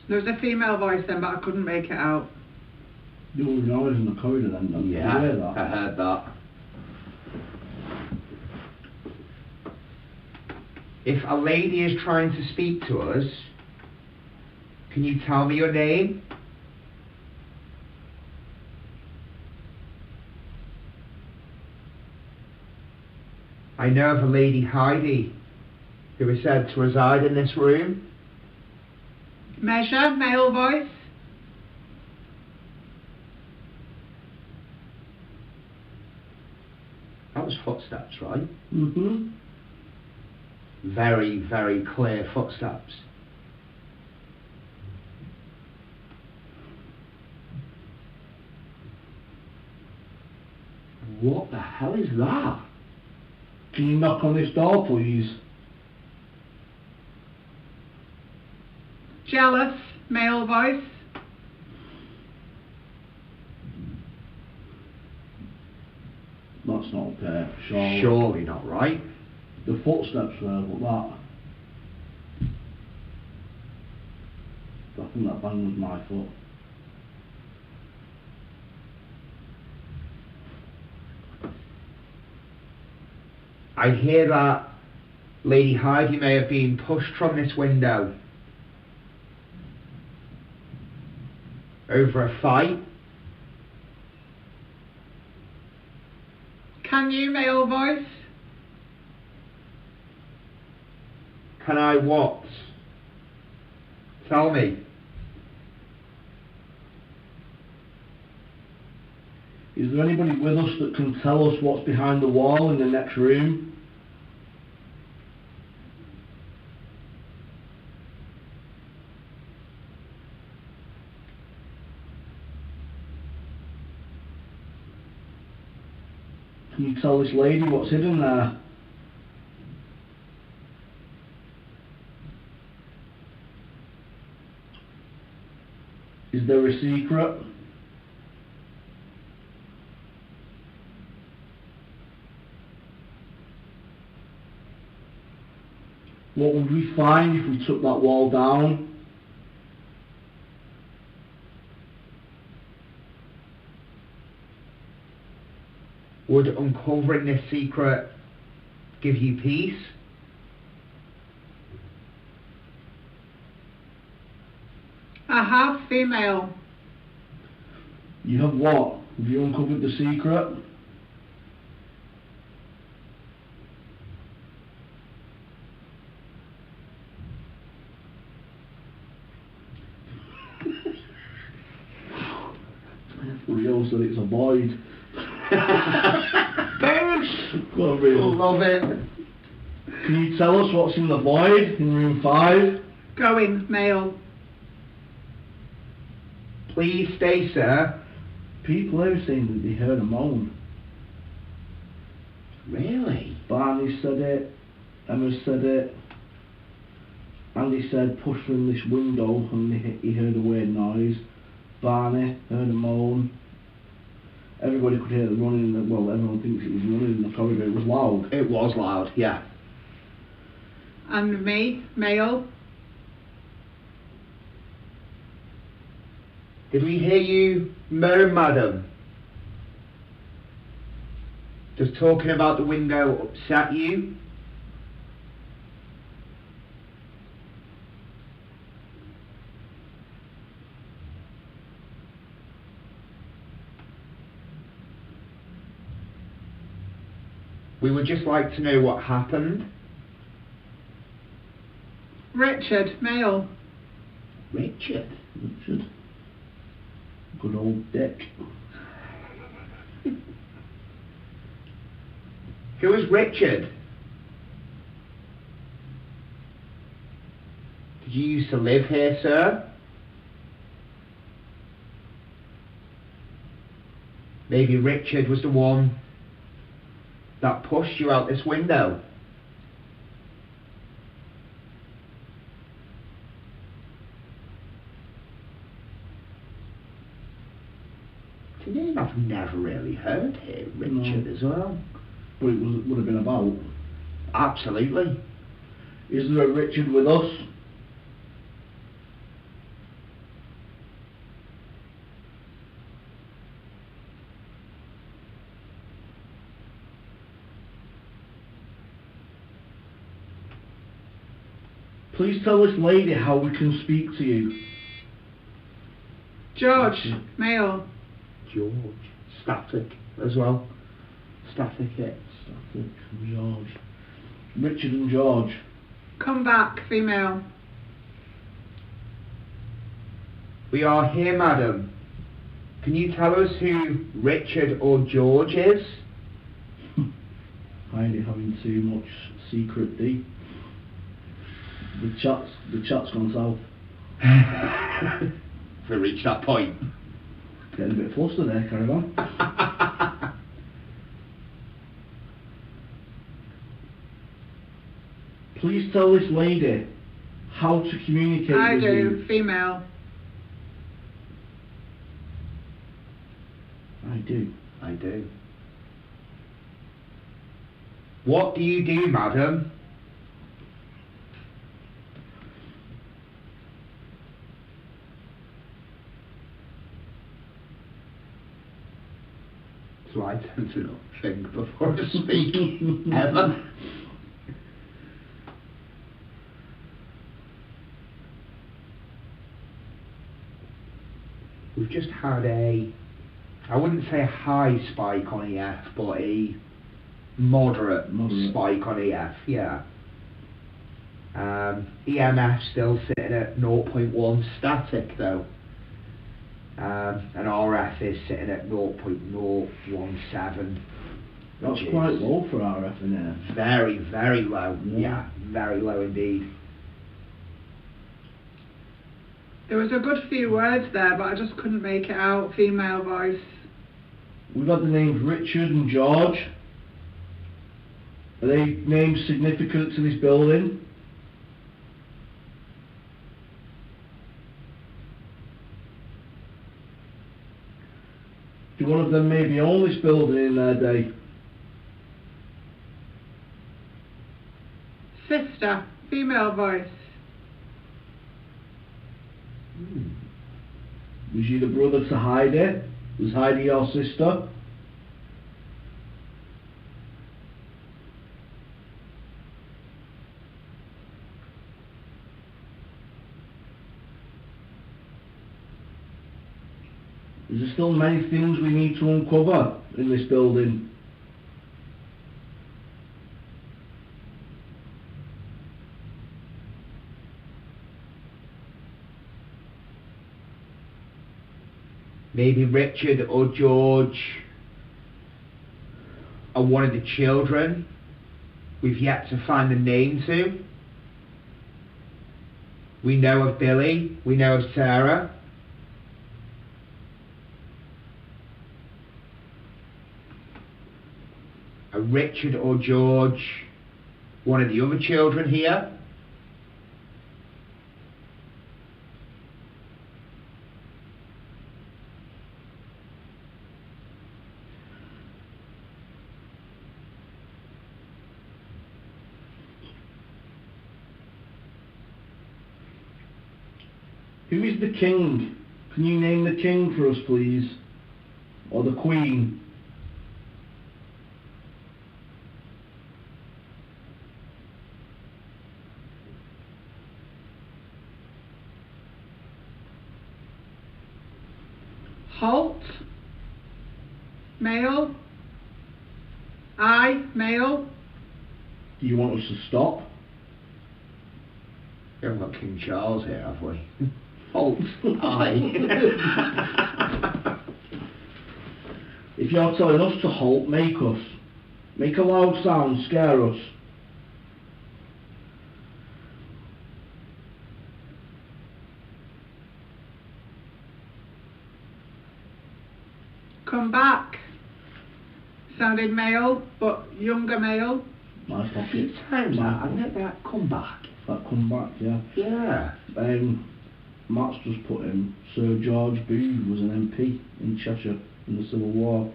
There was a female voice then, but I couldn't make it out. You were noise in the corridor then, did you hear that? I heard that. If a lady is trying to speak to us, can you tell me your name? I know of a lady, Heidi, who is said to reside in this room. Measure, male voice. That was footsteps, right? Mm-hmm. Very, very clear footsteps. What the hell is that? Can you knock on this door, please? Jealous, male voice. That's not okay, surely. Surely not right. The footsteps there, but that... I think that bang was my foot. I hear that Lady Heidi may have been pushed from this window. Over a fight. Can you, male voice? Can I what? Tell me. Is there anybody with us that can tell us what's behind the wall in the next room? Can you tell this lady what's hidden there? Is there a secret? What would we find if we took that wall down? Would uncovering this secret give you peace? I have, female. You have what? Have you uncovered the secret? Rio said it's a void. Go on, Rio. Love it. Can you tell us what's in the void in room 5? Going, male. Please stay, sir. People are saying that they heard a moan. Really? Barney said it, Emma said it, Andy said push from this window and he heard a weird noise. Barney heard a moan. Everybody could hear the running in the, well, everyone thinks it was running in the corridor. It was loud. It was loud, yeah. And me, male. Did we hear you moan, madam? Does talking about the window upset you? We would just like to know what happened. Richard, male. Richard? Richard. Good old Dick. Who is Richard? Did you used to live here, sir? Maybe Richard was the one that pushed you out this window. It's a name I've never really heard here, Richard, as well. But it would have been about. Absolutely. Is there a Richard with us? Please tell this lady how we can speak to you. George, male. George. Static as well. Static it. Static, George. Richard and George. Come back, female. We are here, madam. Can you tell us who Richard or George is? Heidi having too much secret D. The chat's gone south. If we reach that point. Getting a bit flustered there, carry on. Please tell this lady how to communicate I with do, you. female. I do. I do. What do you do, madam? So I tend to not think before I speak, ever. We've just had I wouldn't say a high spike on EF, but a moderate spike on EF, yeah. EMF still sitting at 0.1 static though. And RF is sitting at 0.017. That's quite low for RF in there. Very, very low. Yeah, very low indeed. There was a good few words there, but I just couldn't make it out. Female voice. We've had the names Richard and George. Are they names significant to this building? Do one of them maybe own this building in their day? Sister. Female voice. Was you the brother to Heidi? Was Heidi your sister? Is there still many things we need to uncover in this building? Maybe Richard or George are one of the children we've yet to find the name to. We know of Billy, we know of Sarah. Are Richard or George one of the other children here? Who is the king? Can you name the king for us, please? Or the queen? Halt. Male. I. Male. Do you want us to stop? We haven't got King Charles here, have we? Halt. Aye. If you're telling us to halt, make us. Make a loud sound, scare us. Come back. Sounded male, but younger male. Nice A few pocket. times I let that come back. That come back, yeah. Yeah. Matt's just put in, Sir George Booth was an MP in Cheshire in the Civil War.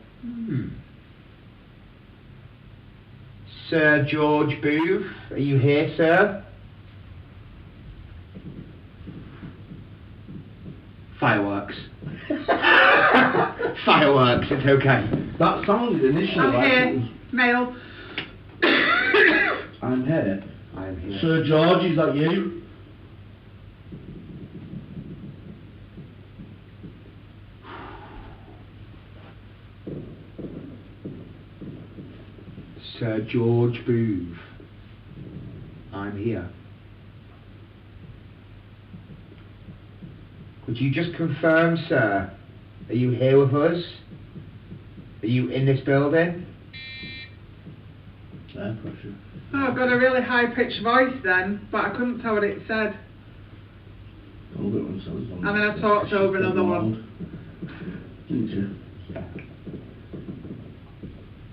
Sir George Booth, are you here, sir? Fireworks. Fireworks, it's okay. That sounded initially I'm like here. it was, Male. I'm here. I'm here. Sir George, is that you? Sir George Booth, I'm here. Could you just confirm, sir? Are you here with us? Are you in this building? Air pressure. Oh, I've got a really high-pitched voice then, but I couldn't tell what it said. A little bit when it sounds And then I talked over another one. Didn't you?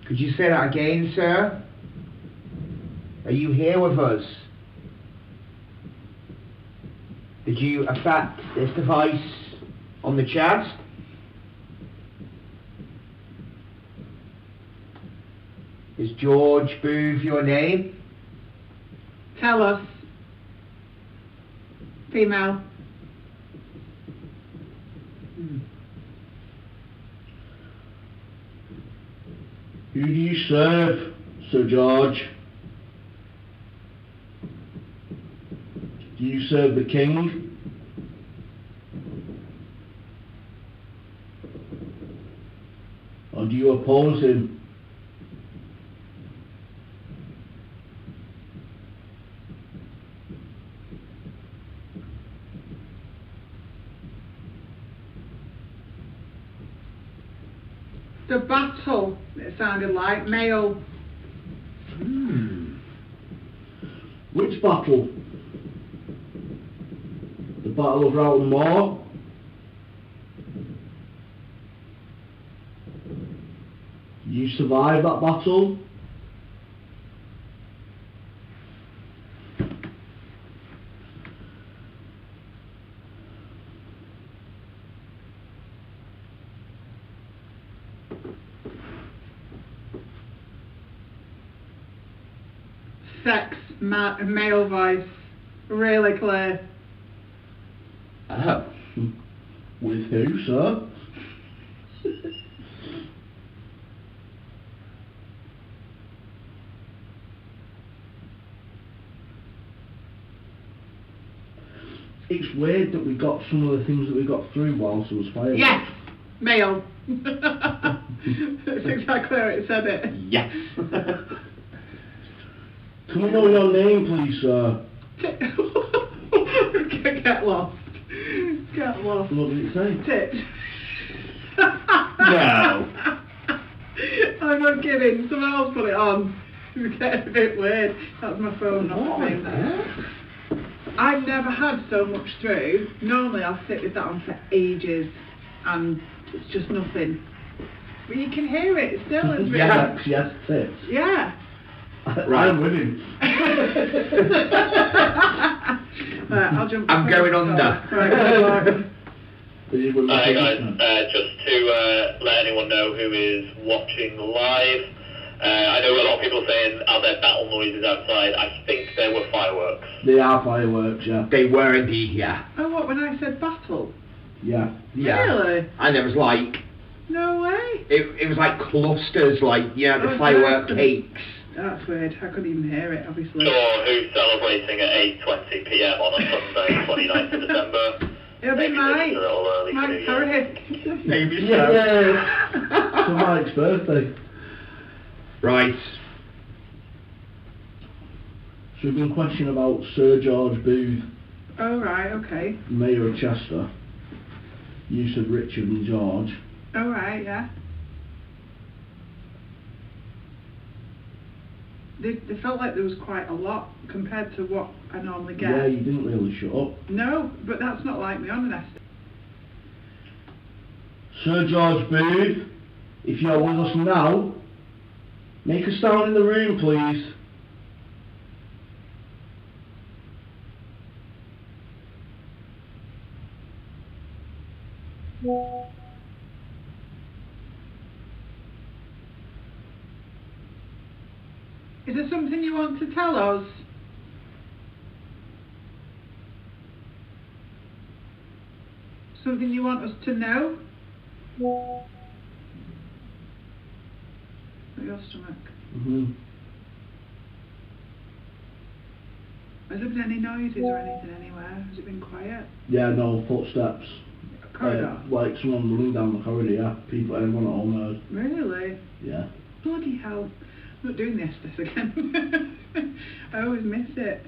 Could you say that again, sir? Are you here with us? Did you affect this device on the chest? Is George Booth your name? Tell us. Female. Who do you serve, Sir George? Do you serve the king? Or do you oppose him? The battle, it sounded like. Male. Which battle? The Battle of Roughton Moor? Did you survive that battle? Sex, male voice. Really clear. Oh. With who, sir? It's weird that we got some of the things that we got through whilst it was firing. Yes! Male. That's exactly how it said it. Yes. Can we know your name, please, sir? Get lost. Get lost. What did it say? Tits. No. I'm not kidding. Someone else put it on. It's getting a bit weird. That's my phone, not me. I've never had so much through. Normally I'll sit with that on for ages and it's just nothing. But you can hear it still. It's really... Yes, tits. Yeah. Right. I'm with him. Right, I'll jump. I'm going under. Right, Hi guys, just to let anyone know who is watching live, I know a lot of people saying, are there battle noises outside? I think there were fireworks. They are fireworks, yeah. They were indeed, yeah. oh, what, when I said battle? Yeah. Yeah. Really? And there was like, No way. it was like clusters, like, you know, the Oh, firework that's- cakes. That's weird. I couldn't even hear it, obviously. Sure, who's celebrating at 8:20 PM on a Sunday, 29th of December? It'll be Maybe this Mike. is a little early for Mike you. Parrish. Maybe so. Yeah. For Mike's birthday. Right. So we've been questioning about Sir George Booth, Oh, right, okay. Mayor of Chester. You said Richard and George. Oh, right, yeah. They felt like there was quite a lot compared to what I normally get. Yeah, you didn't really shut up. No, but that's not like me on an estate. Sir George Booth, if you're with us now, make a sound in the room, please. Is there something you want to tell us? Something you want us to know? At your stomach. Mm-hmm. Has there been any noises or anything anywhere? Has it been quiet? Yeah, no, footsteps. Corridor? Like someone running down the corridor, yeah. People, everyone at home heard. Really? Yeah. Bloody hell. I'm not doing this again. I always miss it.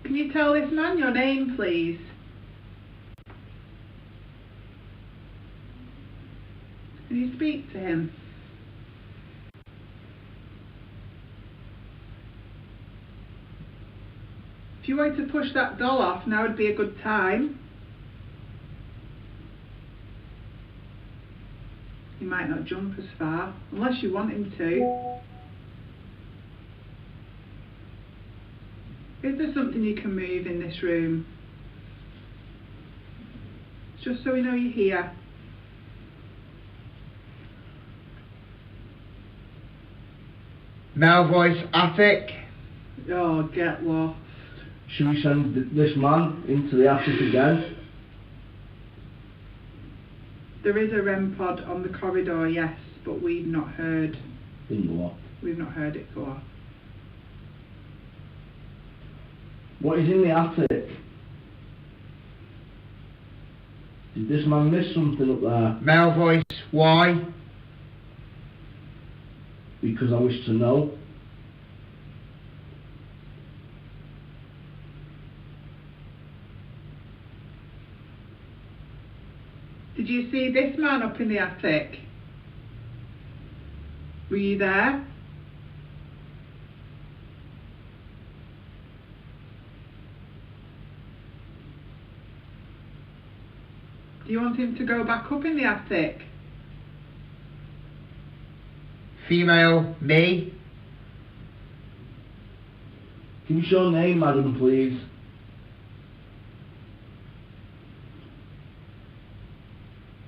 Can you tell this man your name, please? Can you speak to him? If you wanted to push that doll off, now would be a good time. He might not jump as far, unless you want him to. Is there something you can move in this room? Just so we know you're here. Male voice, attic. Oh, get lost. Should we send this man into the attic again? There is a REM pod on the corridor, yes, but we've not heard. Didn't go off. We've not heard it go off. What is in the attic? Did this man miss something up there? Male voice, why? Because I wish to know. Did you see this man up in the attic? Were you there? Do you want him to go back up in the attic? Female, me. Can you show name, madam, please?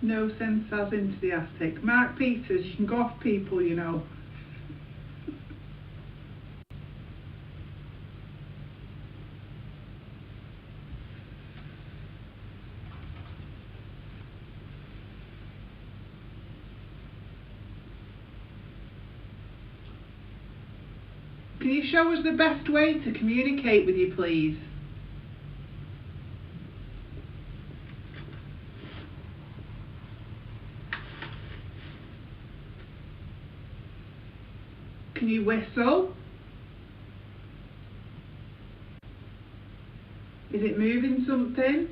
No sense as into the attic. Mark Peters, you can go off people, you know. Can you show us the best way to communicate with you, please? Can you whistle? Is it moving something?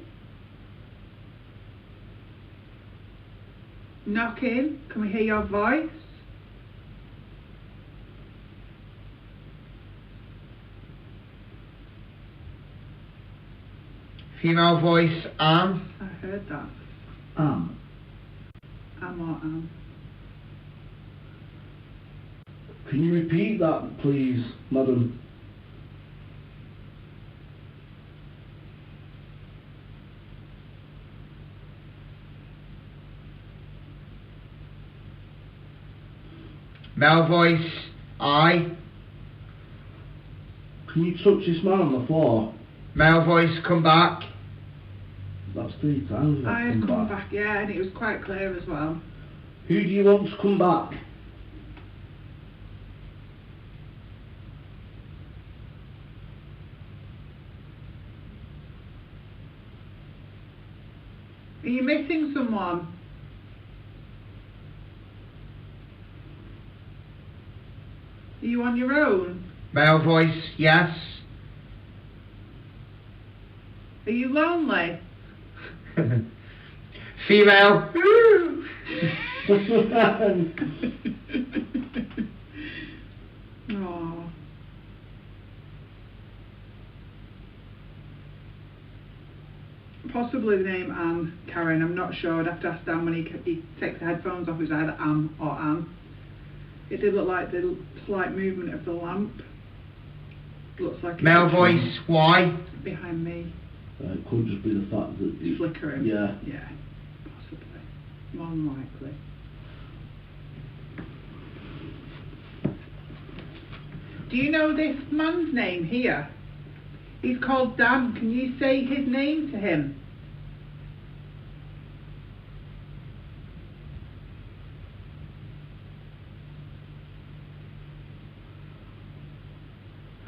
Knocking? Can we hear your voice? Female voice, I heard that. Am. Am or am? Can you repeat that, please, madam? Male voice, I. Can you touch this man on the floor? Male voice, come back. That's 3 times. I had come back, yeah, and it was quite clear as well. Who do you want to come back? Are you missing someone? Are you on your own? Male voice, yes. Are you lonely? Female, Oh. Possibly the name Anne, Karen, I'm not sure. I'd have to ask Dan when he takes the headphones off. It was either Anne or Anne. It did look like the slight movement of the lamp. Looks like male it's voice, why? behind me. It could just be the fact that It's flickering. Yeah. Yeah, possibly. More than likely. Do you know this man's name here? He's called Dan. Can you say his name to him?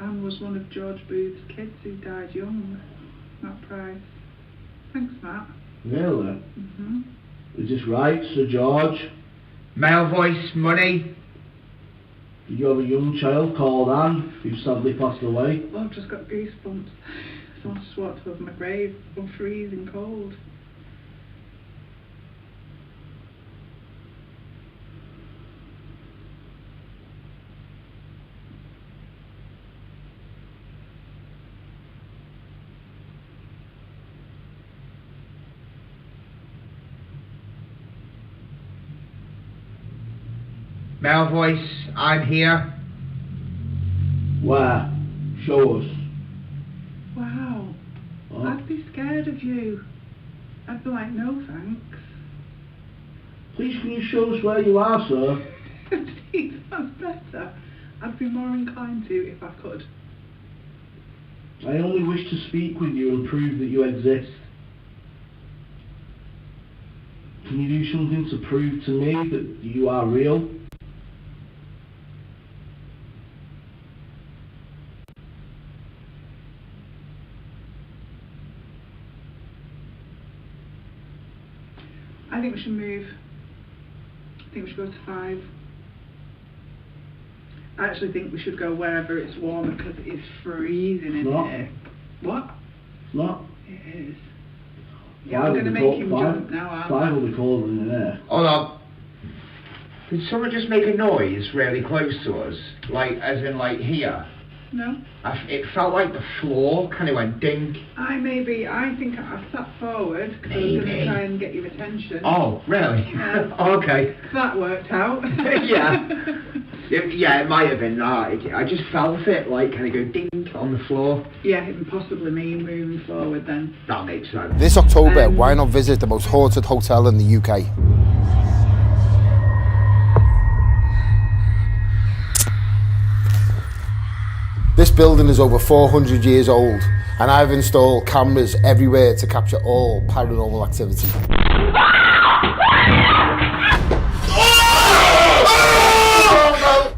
Anne was one of George Booth's kids who died young. Matt Price. Thanks, Matt. Really? Mhm. Is this right, Sir George? Male voice, money. Did you have a young child called Anne who sadly passed away? Oh, I've just got goosebumps. Someone just walked over my grave. I'm freezing cold. Male voice, I'm here. Where? Show us. I'd be scared of you. I'd be like, no thanks. Please can you show us where you are, sir? See, that's better. I'd be more inclined to if I could. I only wish to speak with you and prove that you exist. Can you do something to prove to me that you are real? I think we should move. I think we should go to 5. I actually think we should go wherever it's warmer because it's freezing in What? here. What? It's not. It is. Yeah, I'm going to make him jump now, aren't I? 5 will be colder than there. Hold on. Did someone just make a noise really close to us? Like, as in like here? No. It felt like the floor kind of went ding. I think I sat forward because I was going to try and get your attention. Oh, really? Yeah. Okay. That worked out. Yeah. Yeah, it might have been that. I just felt it like kind of go ding on the floor. Yeah, and possibly me moving forward then. That makes sense. This October, why not visit the most haunted hotel in the UK? This building is over 400 years old, and I've installed cameras everywhere to capture all paranormal activity.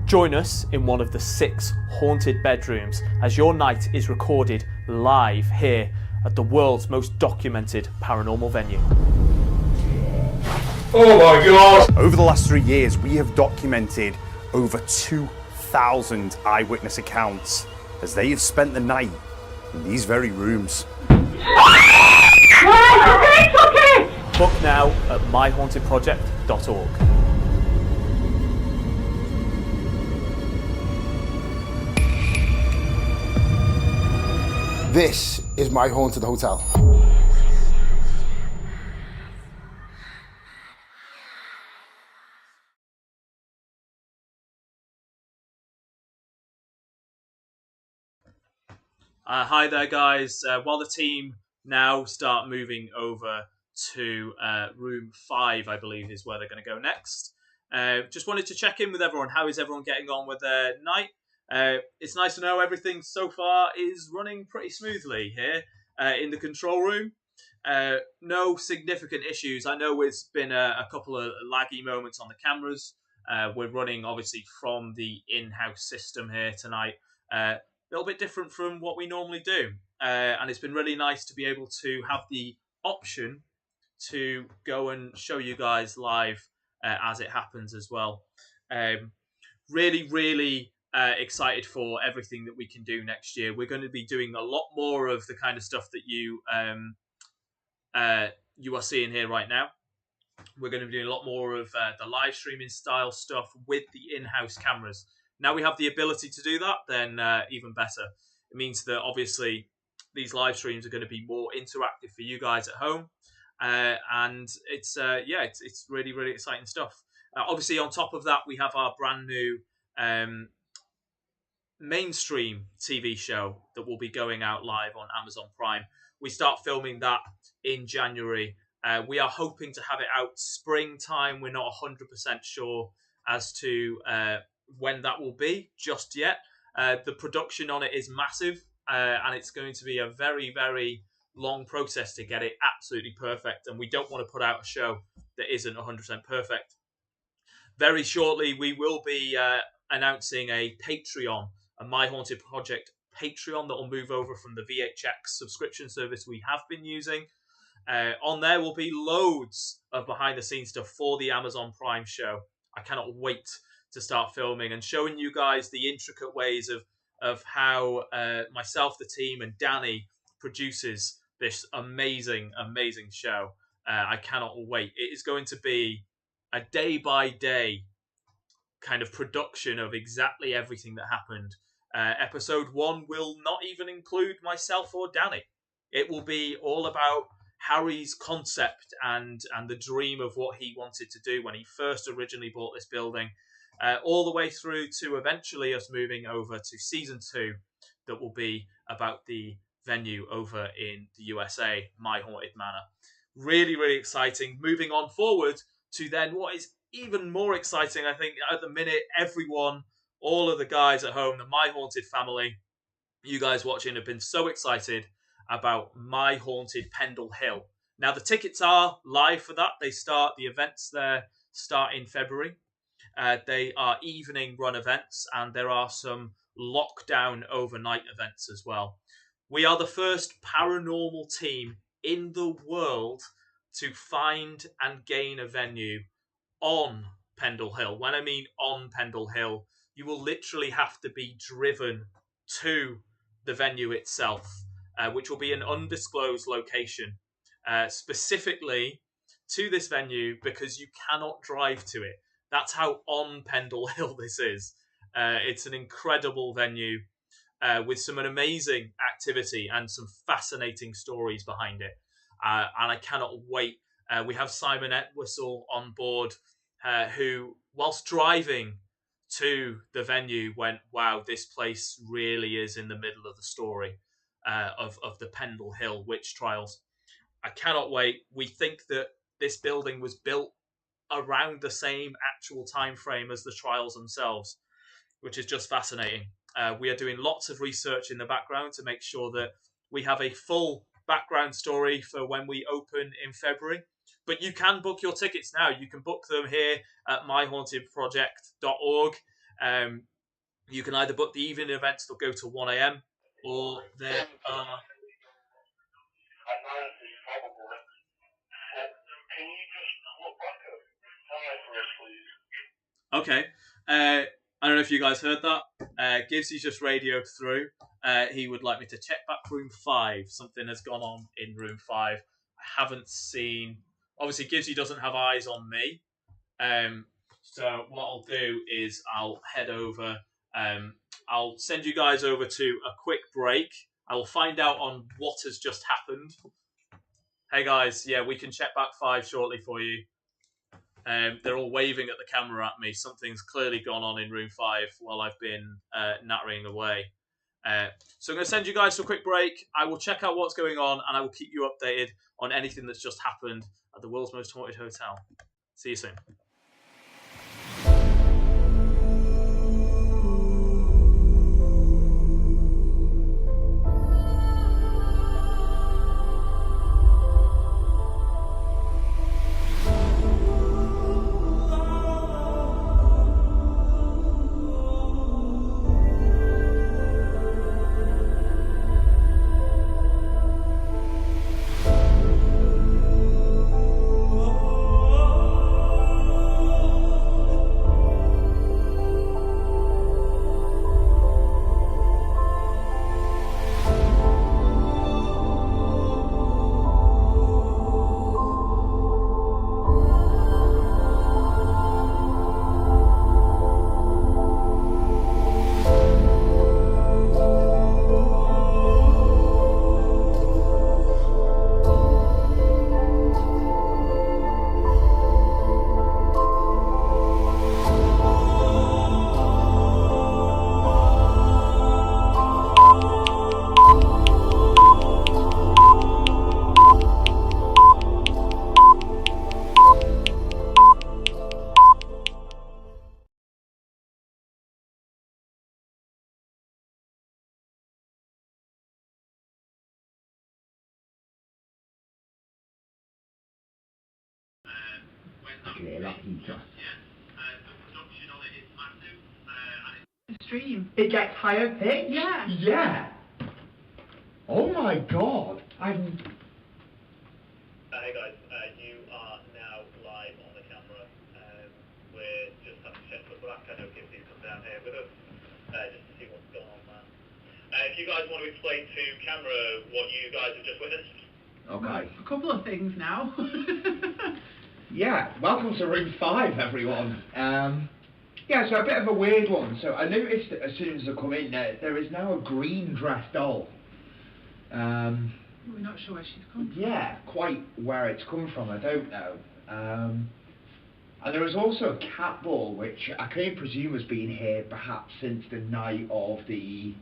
Join us in one of the 6 haunted bedrooms as your night is recorded live here at the world's most documented paranormal venue. Oh my god! Over the last 3 years, we have documented over 2,000 eyewitness accounts as they have spent the night in these very rooms. Book now at myhauntedproject.org. This is my haunted hotel. Hi there, guys. While the team now start moving over to room 5, I believe is where they're going to go next. Just wanted to check in with everyone. How is everyone getting on with their night? It's nice to know everything so far is running pretty smoothly here in the control room. No significant issues. I know it's been a couple of laggy moments on the cameras. We're running obviously from the in-house system here tonight. A little bit different from what we normally do. And it's been really nice to be able to have the option to go and show you guys live as it happens as well. Really excited for everything that we can do next year. We're going to be doing a lot more of the kind of stuff that you are seeing here right now. We're going to be doing a lot more of the live streaming style stuff with the in-house cameras. Now we have the ability to do that, then even better. It means that obviously these live streams are going to be more interactive for you guys at home, and it's really exciting stuff. Obviously, on top of that, we have our brand new mainstream TV show that will be going out live on Amazon Prime. We start filming that in January. We are hoping to have it out springtime. We're not 100% sure as to when that will be just yet. The production on it is massive, and it's going to be a very long process to get it absolutely perfect, and we don't want to put out a show that isn't 100% perfect. Very shortly, we will be announcing a Patreon, a My Haunted Project Patreon that will move over from the VHX subscription service we have been using. On there will be loads of behind-the-scenes stuff for the Amazon Prime show. I cannot wait to start filming and showing you guys the intricate ways of how myself, the team, and Danny produces this amazing show. I cannot wait. It is going to be a day-by-day kind of production of exactly everything that happened. Episode 1 will not even include myself or Danny. It will be all about Harry's concept and the dream of what he wanted to do when he first originally bought this building, all the way through to eventually us moving over to season 2 that will be about the venue over in the USA, My Haunted Manor. Really, really exciting. Moving on forward to then what is even more exciting, I think, at the minute, everyone, all of the guys at home, the My Haunted family, you guys watching have been so excited about My Haunted Pendle Hill. Now, the tickets are live for that. The events there start in February. They are evening run events, and there are some lockdown overnight events as well. We are the first paranormal team in the world to find and gain a venue on Pendle Hill. When I mean on Pendle Hill, you will literally have to be driven to the venue itself, which will be an undisclosed location, specifically to this venue because you cannot drive to it. That's how on Pendle Hill this is. It's an incredible venue with some amazing activity and some fascinating stories behind it. And I cannot wait. We have Simon Etwhistle on board, who, whilst driving to the venue, went, wow, this place really is in the middle of the story of the Pendle Hill witch trials. I cannot wait. We think that this building was built around the same actual time frame as the trials themselves, which is just fascinating. We are doing lots of research in the background to make sure that we have a full background story for when we open in February. But you can book your tickets now. You can book them here at myhauntedproject.org. You can either book the evening events that go to 1 a.m. or there are... Okay. I don't know if you guys heard that. Gibbsy just radioed through. He would like me to check back room 5. Something has gone on in room 5. I haven't seen... Obviously, Gibbsy doesn't have eyes on me. So what I'll do is I'll head over. I'll send you guys over to a quick break. I will find out on what has just happened. Hey guys, yeah, we can check back 5 shortly for you. They're all waving at the camera at me. Something's clearly gone on in room 5 while I've been nattering away. So I'm going to send you guys to a quick break. I will check out what's going on, and I will keep you updated on anything that's just happened at the world's most haunted hotel. See you soon. Stream. It gets higher pitch? Yeah. Yeah. Oh my god. Hey guys, you are now live on the camera. We're just having to check the black. I know Gibbsy's come down here with us just to see what's going on there. If you guys want to explain to camera what you guys have just witnessed. Okay. A couple of things now. Yeah, welcome to room 5, everyone. Yeah, so a bit of a weird one. So I noticed that as soon as I come in, there is now a green dress doll. We're not sure where she's come from. Yeah, quite where it's come from, I don't know. And there is also a cat ball, which I can presume has been here perhaps since the night of the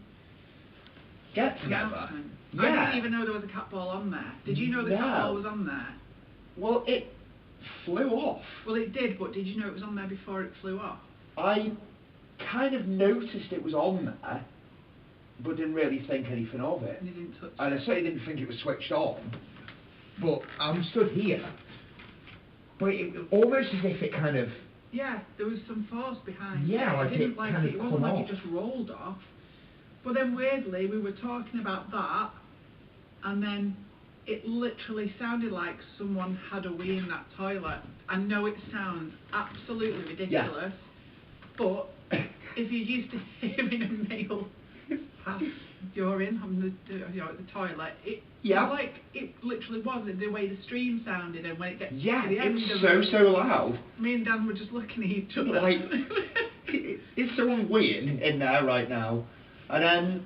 get together. announcement. Yeah. I didn't even know there was a cat ball on there. Did you know the cat ball was on there? Well, it flew off. Well, it did, but did you know it was on there before it flew off? I kind of noticed it was on there, but didn't really think anything of it. And you didn't touch And I certainly didn't think it was switched on. But I'm stood here. But it almost as if it kind of... Yeah, there was some force behind it. Yeah, like I didn't it like kind it. of It wasn't come like off. it just rolled off. But then weirdly, we were talking about that, and then it literally sounded like someone had a wee in that toilet. I know it sounds absolutely ridiculous, but if you're used to hearing a male have urine on the toilet, it like it literally was the way the stream sounded, and when it gets to the end it of was it, so loud. me and Dan were just looking at each other. Like, is someone weeing in there right now? And then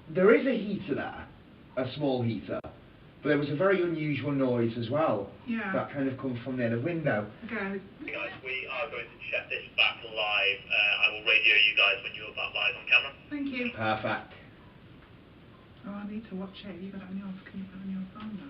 there is a heater there, a small heater, but there was a very unusual noise as well. Yeah. That kind of comes from near the window. Okay. Hey guys, we are going to check this back live. I will radio you guys when you're back live on camera. Thank you. Perfect. Oh, I need to watch it. Have you got it on your, can you put it on your phone now?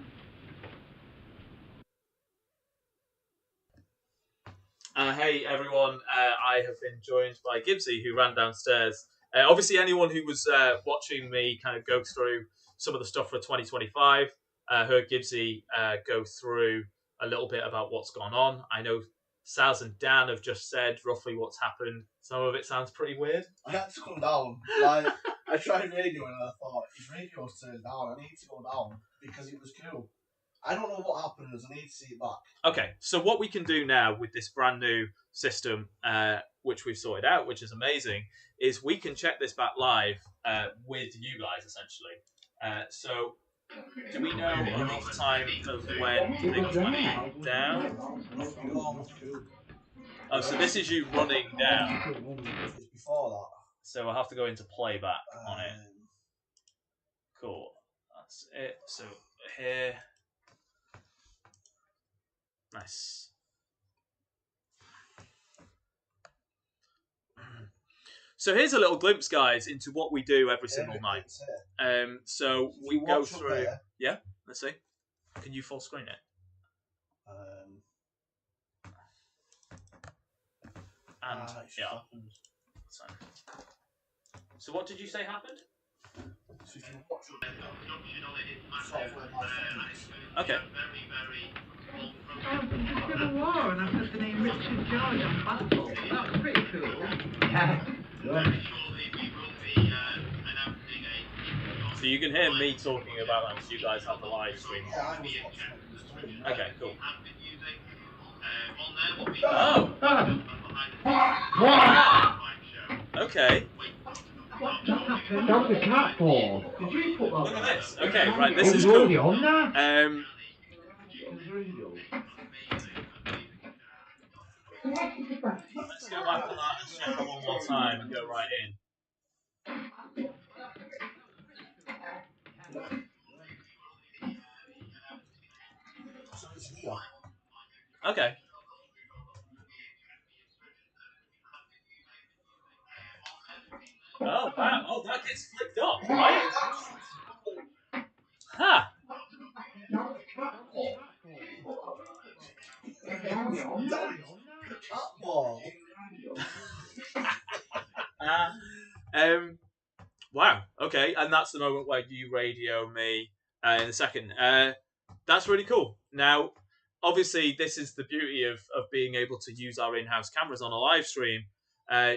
Hey everyone, I have been joined by Gibbsy, who ran downstairs. Obviously, anyone who was watching me kind of go through some of the stuff for 2025 heard Gibbsy go through a little bit about what's gone on. I know Saz and Dan have just said roughly what's happened. Some of it sounds pretty weird. I had to come down. Like, I tried radio and I thought, his radio's turned down. I need to go down because it was cool. I don't know what happened, I need to see it back. Okay, so what we can do now with this brand new system, which we've sorted out, which is amazing, is we can check this back live with you guys, essentially. So, do we know a rough time of when things went down? Oh, so this is you running down. It's before that. So I'll have to go into playback on it. Cool. That's it. So here. Nice. So here's a little glimpse, guys, into what we do every single night. So we go through. Yeah, let's see. Can you full screen it? And yeah. So what did you say happened? So you can watch Okay. Oh, just did a war and I put the name Richard George on Brothel. That was pretty cool. Yeah. So you can hear me talking about that because you guys have the live stream. Okay, cool. Oh! Okay. What just happened? That was a cat ball. Did you put that? Look at this. Okay, right, this It is was already cool. on there. Let's go back on that and check it one more time and go right in. Okay. Oh, wow. Oh, that gets flicked up, right? Huh. Wow. Okay, and that's the moment where you radio me in a second. That's really cool. Now, obviously, this is the beauty of being able to use our in-house cameras on a live stream.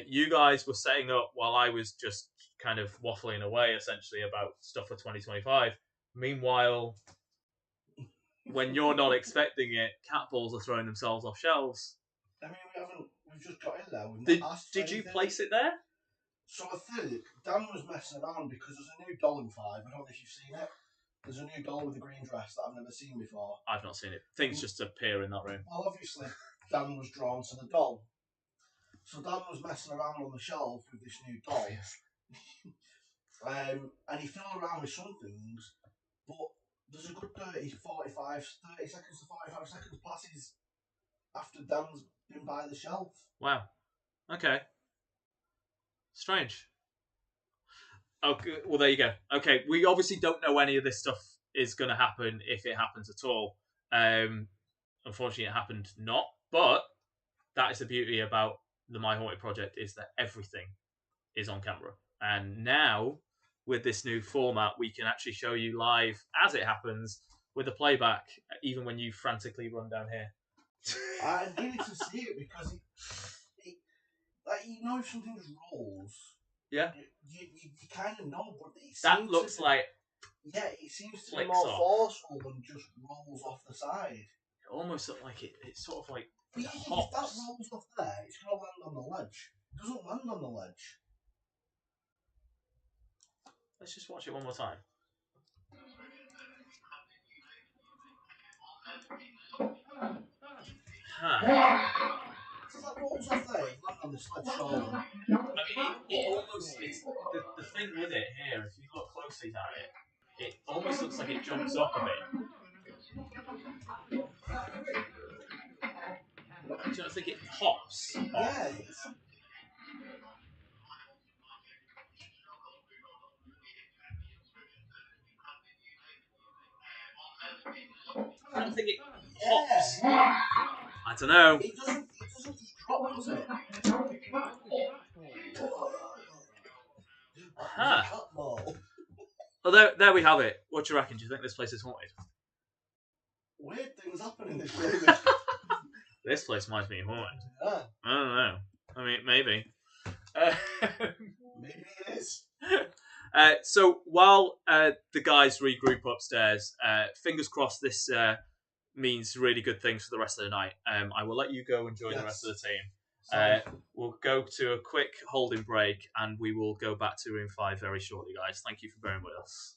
You guys were setting up while I was just kind of waffling away, essentially, about stuff for 2025. Meanwhile, when you're not expecting it, cat balls are throwing themselves off shelves. I mean, we've just got in there. We've not asked for Did you anything. place it there? So I think Dan was messing around because there's a new doll in 5. I don't know if you've seen it. There's a new doll with a green dress that I've never seen before. I've not seen it. Things just appear in that room. Well, obviously, Dan was drawn to the doll. So Dan was messing around on the shelf with this new doll. And he fell around with some things, but there's a good 30 seconds to 45 seconds passes after Dan's been by the shelf. Wow. Okay. Strange. Okay, well, there you go. Okay, we obviously don't know any of this stuff is going to happen if it happens at all. Unfortunately, it happened not. But that is the beauty about the My Haunted project, is that everything is on camera. And now, with this new format, we can actually show you live as it happens with a playback, even when you frantically run down here. I needed to see it because it like, you know, if something just rolls. Yeah. You kind of know, but it That looks like. Yeah, it seems to be flicks more off. forceful than just rolls off the side. It almost looked like it's sort of like. But if that rolls off there, it's going to land on the ledge. It doesn't land on the ledge. Let's just watch it one more time. So that rolls off there, it lands on the sledge shoulder. I mean, it almost. It's the thing with it here. If you look closely at it, it almost looks like it jumps up a bit. Do you not think it hops? Yeah. I don't think it hops. I don't know. It doesn't just drop, does it? Huh. Well, there we have it. What do you reckon? Do you think this place is haunted? Weird things happen in this place. This place might be haunted. Yeah. I don't know. I mean, maybe. Maybe it is. So while the guys regroup upstairs, fingers crossed this means really good things for the rest of the night. I will let you go and join the rest of the team. We'll go to a quick holding break and we will go back to room 5 very shortly, guys. Thank you for bearing with us.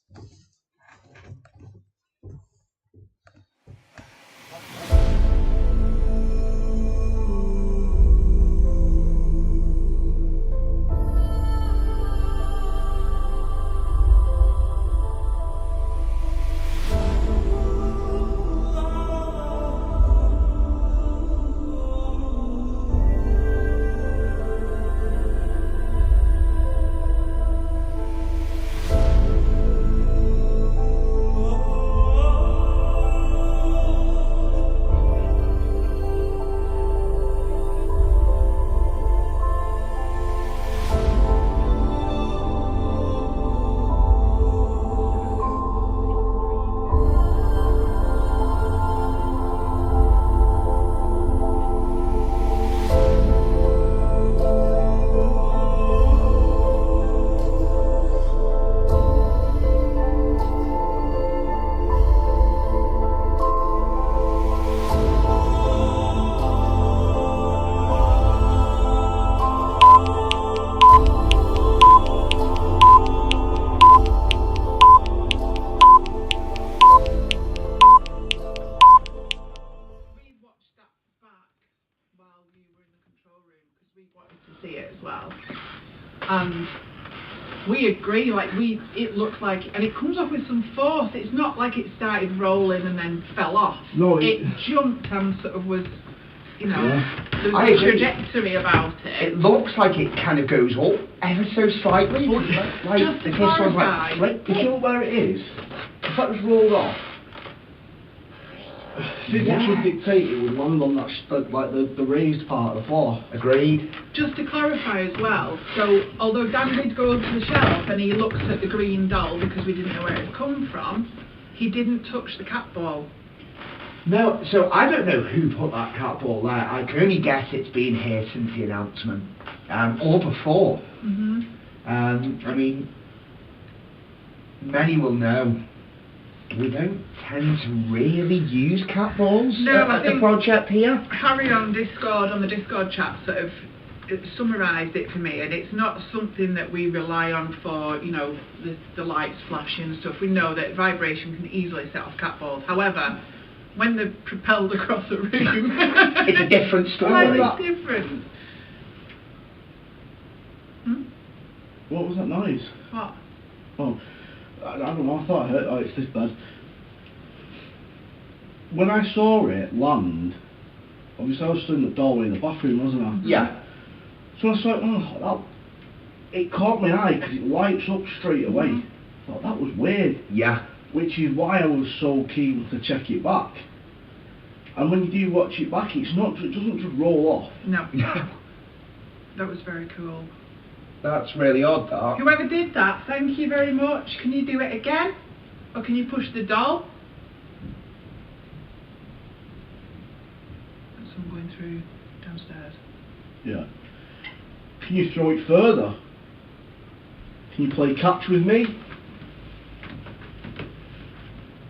And we agree, it looks like, and it comes off with some force. It's not like it started rolling and then fell off. No, it jumped and sort of was, there's a trajectory about it. It looks like it kind of goes up ever so slightly. Like just to this one's clarify, like, you know where it is? If that was rolled off. Physics would dictate it would land on that, like the raised part of the floor. Agreed. Just to clarify as well, so although Dan did go up to the shelf and he looks at the green doll because we didn't know where it had come from, he didn't touch the cat ball. No, so I don't know who put that cat ball there. I can only guess it's been here since the announcement, or before. Mm-hmm. I mean, many will know. We don't tend to really use cat balls at the project here. Harry on the Discord chat sort of summarised it for me, and it's not something that we rely on for, the lights flashing and stuff. We know that vibration can easily set off cat balls. However, when they're propelled across a room, it's a different story. It's different. What was that noise? What? Oh, I don't know, I thought I heard, it's this bad. When I saw it land, obviously I was stood in the doorway in the bathroom, wasn't I? Yeah. So I saw it, it caught my eye because it lights up straight away. I thought that was weird. Yeah. Which is why I was so keen to check it back. And when you do watch it back, it doesn't just roll off. No. That was very cool. That's really odd, that. Whoever did that, thank you very much. Can you do it again? Or can you push the doll? That's someone going through downstairs. Yeah. Can you throw it further? Can you play catch with me?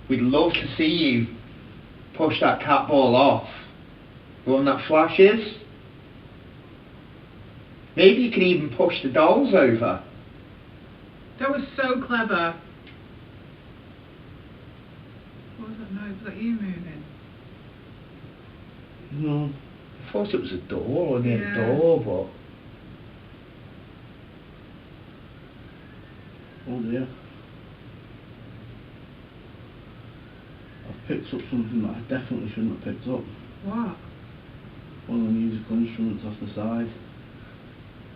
We'd love to see you push that cat ball off. The one that flashes. Maybe you can even push the dolls over. That was so clever. What was that noise? Was that you moving? No. I thought it was a door or near Yeah. the door, but... Oh dear. I've picked up something that I definitely shouldn't have picked up. What? One of the musical instruments off the side.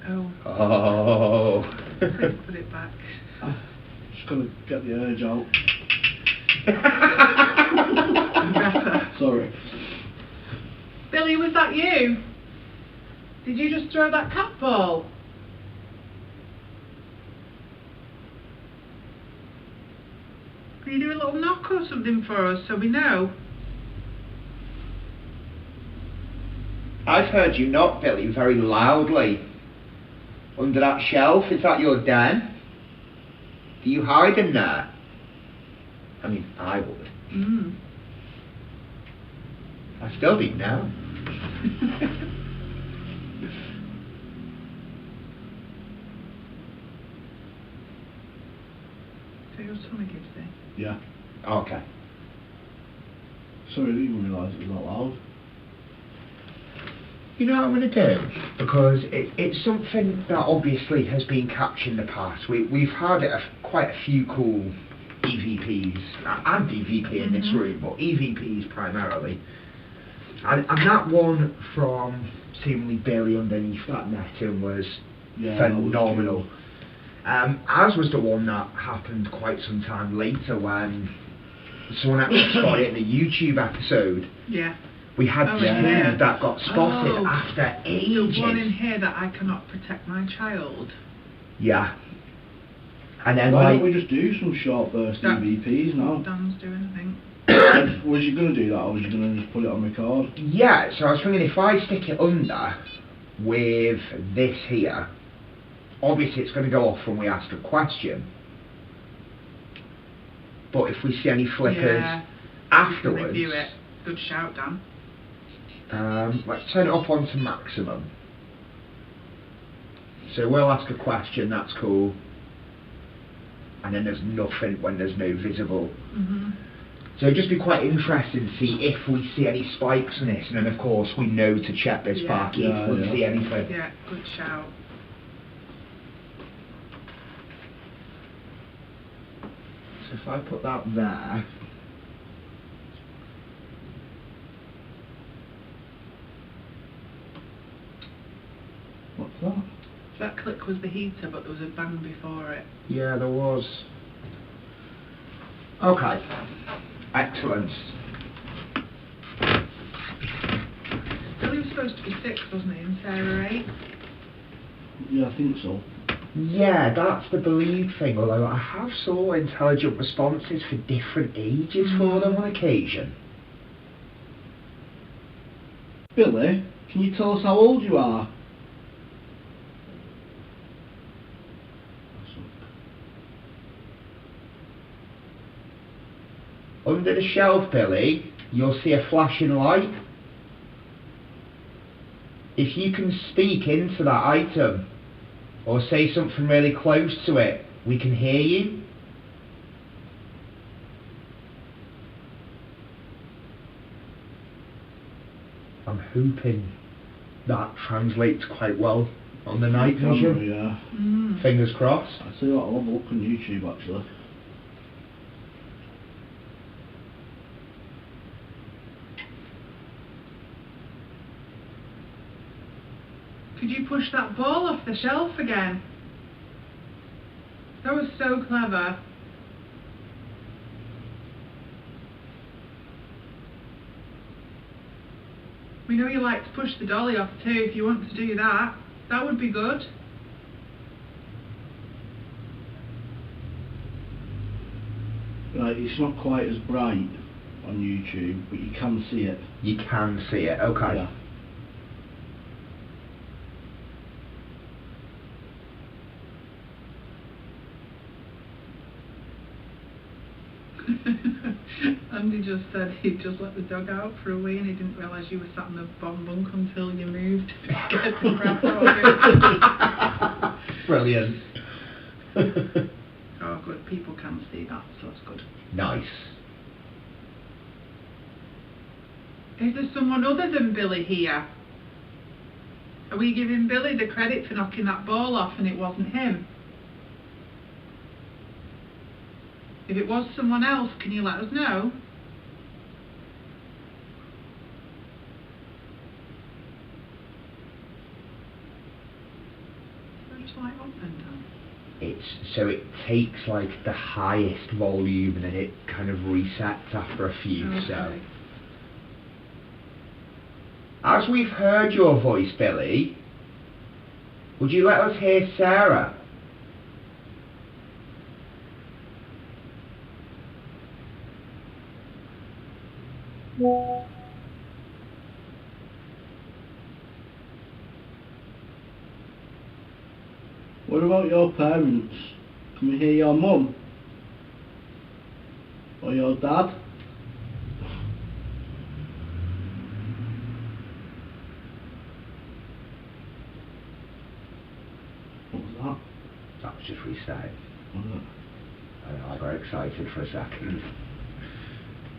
Oh. Oh. Please put it back. Just gotta get the urge out. Better. Sorry. Billy, was that you? Did you just throw that cat ball? Can you do a little knock or something for us so we know? I've heard you knock, Billy, very loudly. Under that shelf, is that your den? Do you hide in there? I mean, I would. Mm. I still do now. So your stomach is there? Yeah. Okay. Sorry, I didn't even realise it was that loud. You know what I'm going to do? Because it's something that obviously has been captured in the past. We've had quite a few cool EVPs and DVP in this room, but EVPs primarily. And that one from seemingly Billy underneath that netting was phenomenal. As was the one that happened quite some time later when someone actually spotted it in a YouTube episode. Yeah. We had two yeah. that got spotted after ages. The one in here that I cannot protect my child. Yeah. And then why don't we just do some short burst EVPs now? Dan's doing, I think. Was you going to do that, or was you going to just put it on record? Yeah, so I was thinking if I stick it under with this here, obviously it's going to go off when we ask a question. But if we see any flickers afterwards... Review it. Good shout, Dan. Let's turn it up onto maximum. So we'll ask a question, that's cool. And then there's nothing when there's no visible. So it'd just be quite interesting to see if we see any spikes in this, and then of course we know to check this back if we see anything. Yeah, good shout. So if I put that there... What's that? That click was the heater, but there was a bang before it. Yeah, there was. Okay. Excellent. Billy was supposed to be 6, wasn't he, and Sarah 8? Yeah, I think so. Yeah, that's the believed thing, although I have saw intelligent responses for different ages for them on occasion. Billy, can you tell us how old you are? Under the shelf, Billy, you'll see a flashing light. If you can speak into that item, or say something really close to it, we can hear you. I'm hoping that translates quite well on the night vision. Yeah. Fingers crossed. I see what, I'll have a look on YouTube actually. Could you push that ball off the shelf again? That was so clever. We know you like to push the dolly off too. If you want to do that, that would be good. Right, it's not quite as bright on YouTube, but you can see it. You can see it, okay. Yeah. Andy just said he just let the dog out for a wee and he didn't realise you were sat in the bottom bunk until you moved to get the crap out of it. Brilliant. Oh good, people can see that, so it's good. Nice. Is there someone other than Billy here? Are we giving Billy the credit for knocking that ball off and it wasn't him? If it was someone else, can you let us know? Just like up and down. So it takes like the highest volume and then it kind of resets after a few. Okay. So as we've heard your voice, Billy, would you let us hear Sarah? What about your parents? Can we hear your mum? Or your dad? What was that? That was just restarted. Was it? I know, I got excited for a second.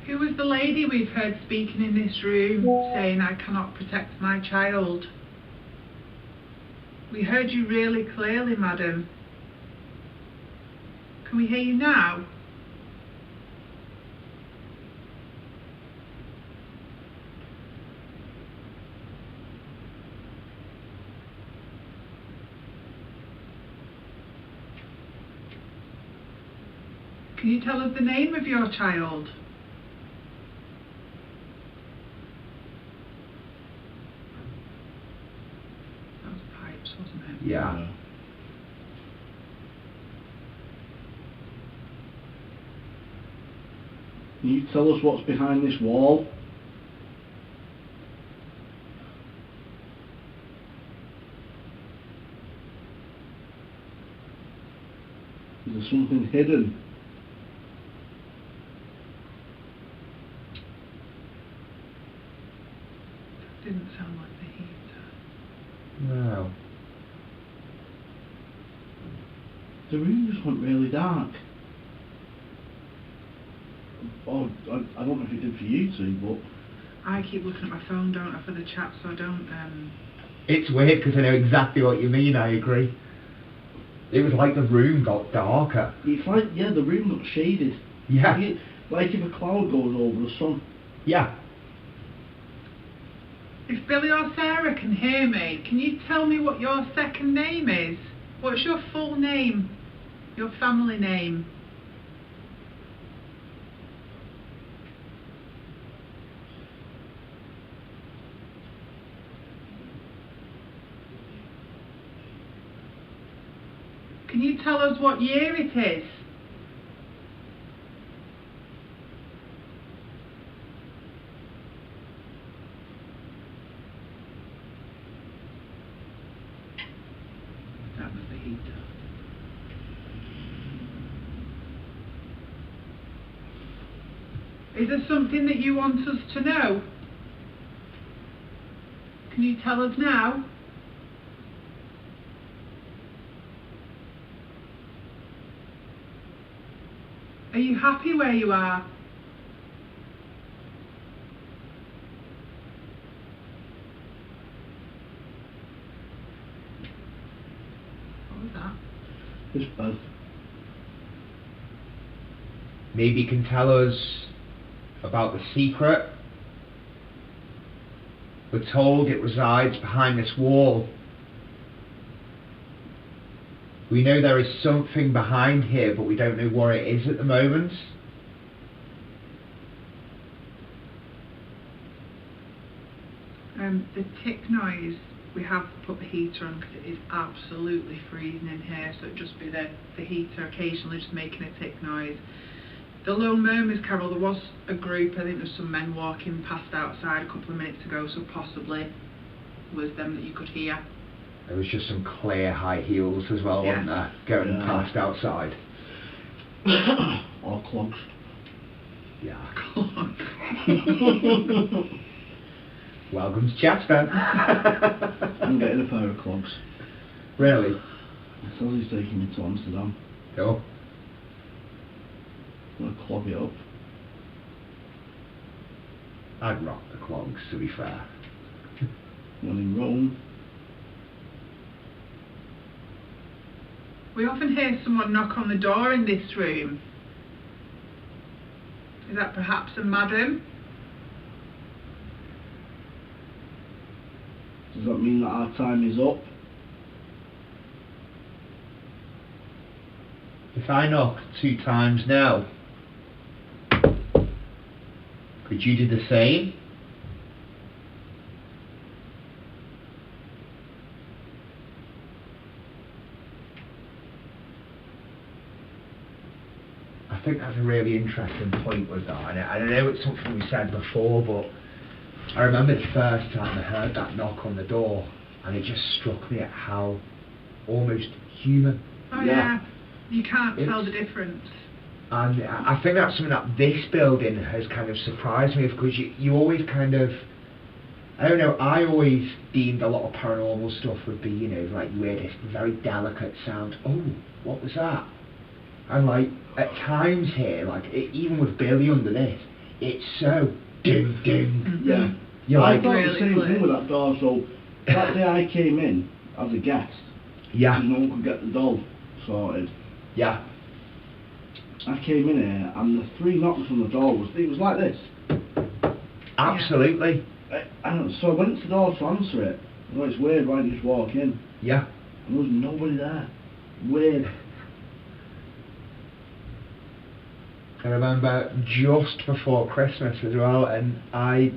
Who was the lady we've heard speaking in this room saying I cannot protect my child? We heard you really clearly, madam. Can we hear you now? Can you tell us the name of your child? That was Pipes, wasn't it? Yeah. Can you tell us what's behind this wall? Is there something hidden? Didn't sound like the heater. No. The room just went really dark. Oh, I don't know if it did for you two, but... I keep looking at my phone, don't I, for the chat, so I don't, It's weird because I know exactly what you mean, I agree. It was like the room got darker. It's like, yeah, the room got shaded. Yeah. Like if a cloud goes over the sun. Yeah. If Billy or Sarah can hear me, can you tell me what your second name is? What's your full name? Your family name? Can you tell us what year it is? That was the heater. Is there something that you want us to know? Can you tell us now? Are you happy where you are? What was that? This bed. Maybe you can tell us about the secret. We're told it resides behind this wall. We know there is something behind here, but we don't know what it is at the moment. The tick noise, we have put the heater on because it is absolutely freezing in here, so it'd just be the heater occasionally just making a tick noise. The low murmurs, Carol, there was a group, I think there's some men walking past outside a couple of minutes ago, so possibly was them that you could hear. There was just some clear high heels as well, wasn't there, going past outside. Or clogs. Yeah. Clogs. Welcome to Chester. I'm getting a pair of clogs. Really? So he's taking me to Amsterdam. Cool. I'm going to clog it up. I'd rock the clogs, to be fair. When in Rome. We often hear someone knock on the door in this room. Is that perhaps a madam? Does that mean that our time is up? If I knock 2 times now, could you do the same? I think that's a really interesting point with that, and I know it's something we said before, but I remember the first time I heard that knock on the door, and it just struck me at how almost human. Oh yeah, you can't tell the difference. And I think that's something that this building has kind of surprised me, because you always kind of, I don't know, I always deemed a lot of paranormal stuff would be, you know, like you hear this very delicate sound, oh, what was that? And like, at times here, like, even with Billy under this, it's so ding ding. Mm-hmm. Yeah. You're I like, thought really the same thing with that door, so that day I came in as a guest, yeah, because no one could get the doll sorted. yeah, I came in here and the 3 knocks on the door it was like this. absolutely, And so I went to the door to answer it. I thought it's weird, why don't you just walk in? yeah. And there was nobody there. Weird. I remember just before Christmas as well, and I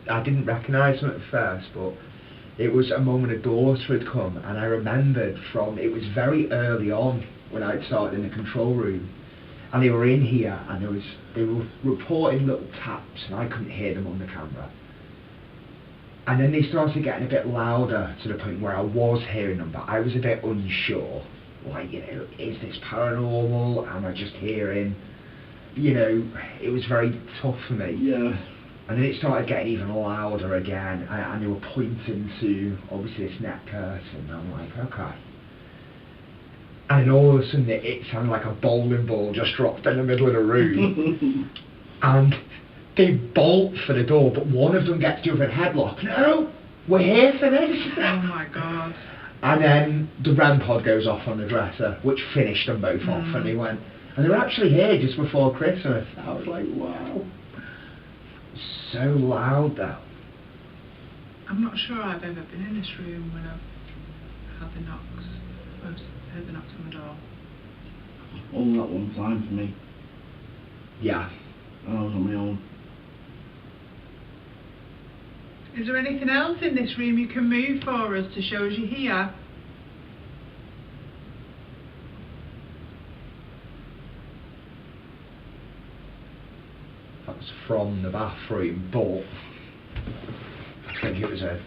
didn't recognise them at first, but it was a moment a daughter had come, and I remembered it was very early on when I'd started in the control room, and they were in here, and they were reporting little taps, and I couldn't hear them on the camera. And then they started getting a bit louder to the point where I was hearing them, but I was a bit unsure. Like, you know, is this paranormal? Am I just hearing? You know, it was very tough for me. Yeah. And then it started getting even louder again, and they were pointing to, obviously, this net curtain. I'm like, okay. And all of a sudden, it sounded like a bowling ball just dropped in the middle of the room. And they bolt for the door, but one of them gets the other headlock. No, we're here for this. Oh my God. And then the REM pod goes off on the dresser, which finished them both off, and they went, and they were actually here just before Christmas. I was like, wow. So loud though. I'm not sure I've ever been in this room when I've had the knocks. I've heard the knocks on the door. Only that one time for me. Yeah. And I was on my own. Is there anything else in this room you can move for us to show us you're here? That was from the bathroom, but I think it was a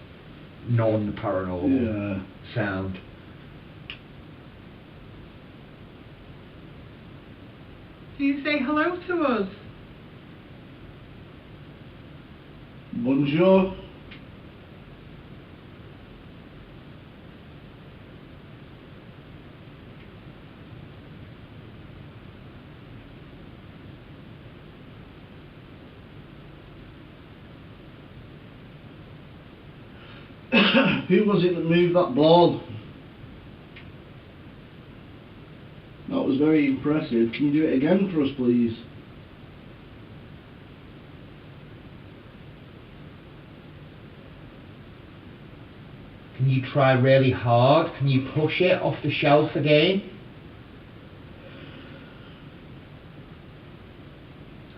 non-paranormal sound. Can you say hello to us? Bonjour. Who was it that moved that ball? That was very impressive. Can you do it again for us, please? Can you try really hard? Can you push it off the shelf again?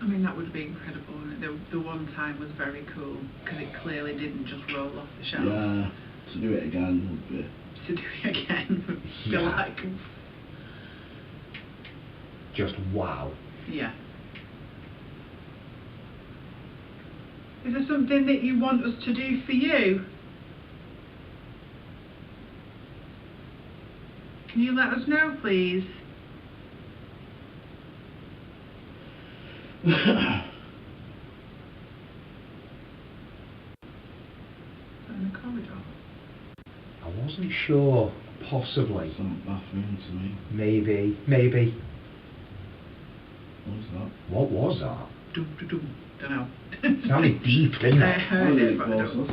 I mean, that would be incredible. And the one time was very cool because it clearly didn't just roll off the shelf. Yeah, to do it again would be... To do it again would feel like... Just wow. Yeah. Is there something that you want us to do for you? Can you let us know, please? In the corridor. I wasn't sure. Possibly. Some bathroom to me. Maybe. What was that? What was that? Dum, dum, dum. Don't know. Sounded deep, didn't I it? heard it, but I Close, don't.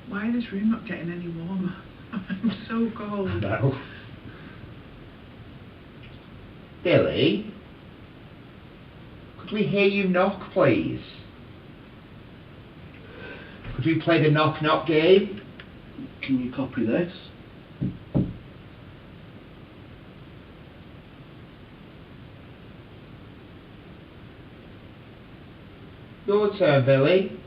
Why is this room not getting any warmer? I'm so cold. No. Billy? Could we hear you knock, please? Could we play the knock-knock game? Can you copy this? Your turn, Billy.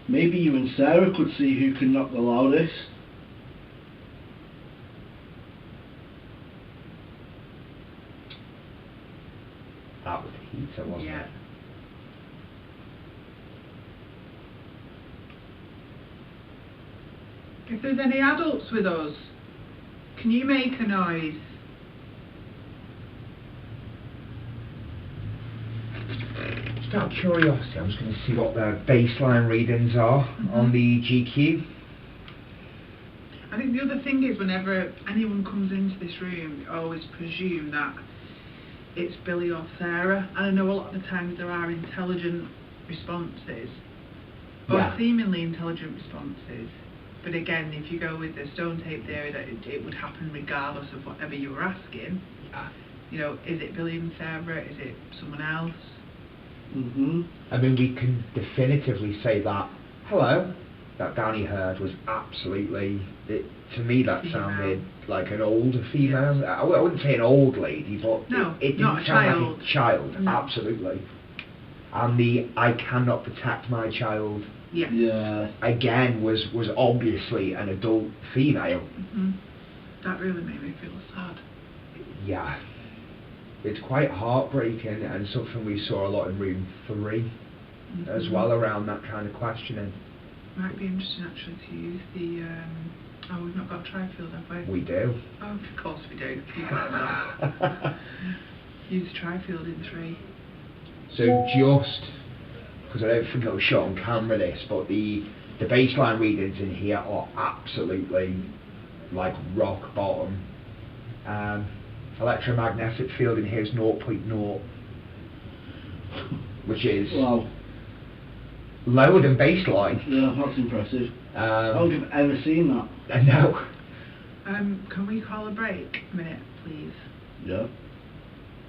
Maybe you and Sarah could see who can knock the loudest. That was the heater, wasn't Yeah. it? If there's any adults with us, can you make a noise? Just out of curiosity, I'm just going to see what the baseline readings are on the GQ. I think the other thing is whenever anyone comes into this room, I always presume that it's Billy or Sarah. And I know a lot of the times there are intelligent responses, or Yeah. seemingly intelligent responses. But again, if you go with the stone tape theory that it would happen regardless of whatever you were asking, you know, is it Billy and Sarah? Is it someone else? Mm-hmm. I mean, we can definitively say that hello that Danny heard was absolutely, to me that sounded like an older female. I wouldn't say an old lady, but No, it didn't not a sound child. like a child, No. absolutely. And the I cannot protect my child Yeah. Yeah. again was obviously an adult female. hmm That really made me feel sad. Yeah. It's quite heartbreaking and something we saw a lot in room 3 as well around that kind of questioning. Might be interesting actually to use the. Oh, we've not got Trifield, have we? We do. Oh, of course we do. You got that. Use Trifield in 3. So just, because I don't think it was shot on camera this, but the baseline readings in here are absolutely like rock bottom. Electromagnetic field in here is 0.0, which is Wow. lower than baseline. Yeah, that's impressive. I don't think I've ever seen that. No. Can we call a break a minute, please? Yeah.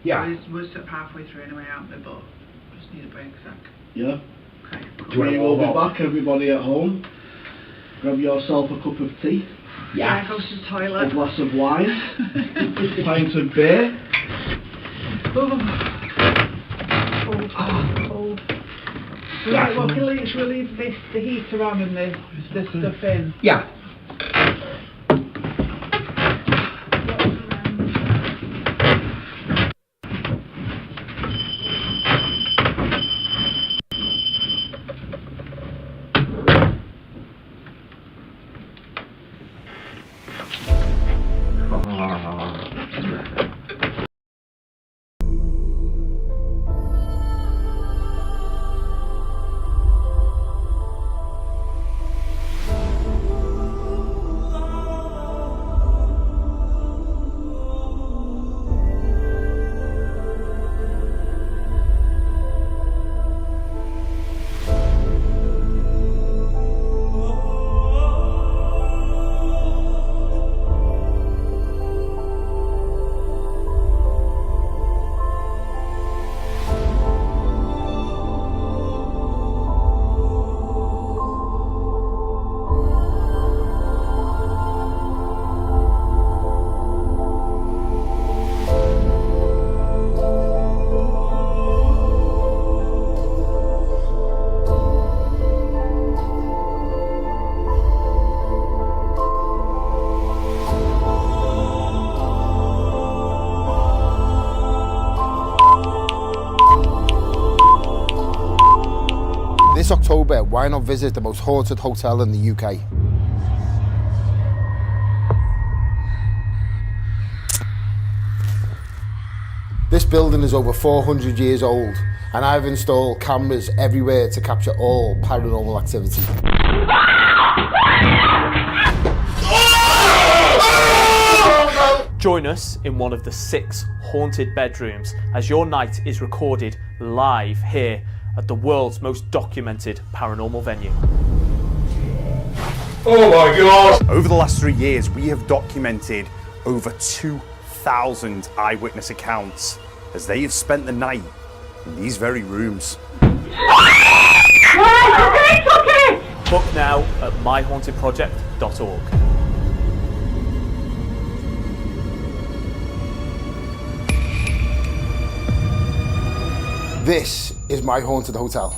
Yeah. We're sort of halfway through anyway, aren't we? But I just need a break, Zach. Yeah. Okay. Do you wanna We will be warm up? back, everybody at home. Grab yourself a cup of tea, Yeah, Yes. go to the a toilet. glass of wine, a pint of beer. Cold. Cold. Yeah. Right, well, shall we leave the heater on and the stuff in? Yeah. This October, why not visit the most haunted hotel in the UK? This building is over 400 years old, and I've installed cameras everywhere to capture all paranormal activity. Join us in one of the 6 haunted bedrooms as your night is recorded live here at the world's most documented paranormal venue. Oh my God! Over the last 3 years, we have documented over 2,000 eyewitness accounts as they have spent the night in these very rooms. Book now at myhauntedproject.org. This is my haunted hotel.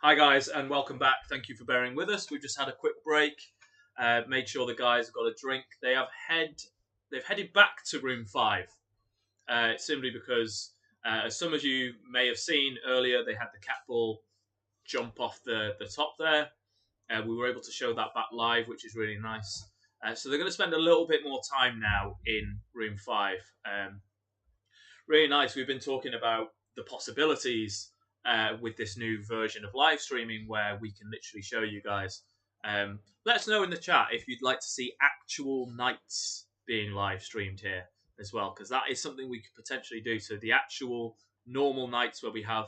Hi guys, and welcome back. Thank you for bearing with us. We've just had a quick break. Made sure the guys have got a drink. They've headed back to room 5. Simply because, as some of you may have seen earlier, they had the cat ball jump off the top there. We were able to show that back live, which is really nice. So they're going to spend a little bit more time now in room 5. Really nice. We've been talking about the possibilities with this new version of live streaming where we can literally show you guys. Let us know in the chat if you'd like to see actual nights being live streamed here as well, because that is something we could potentially do. So the actual normal nights where we have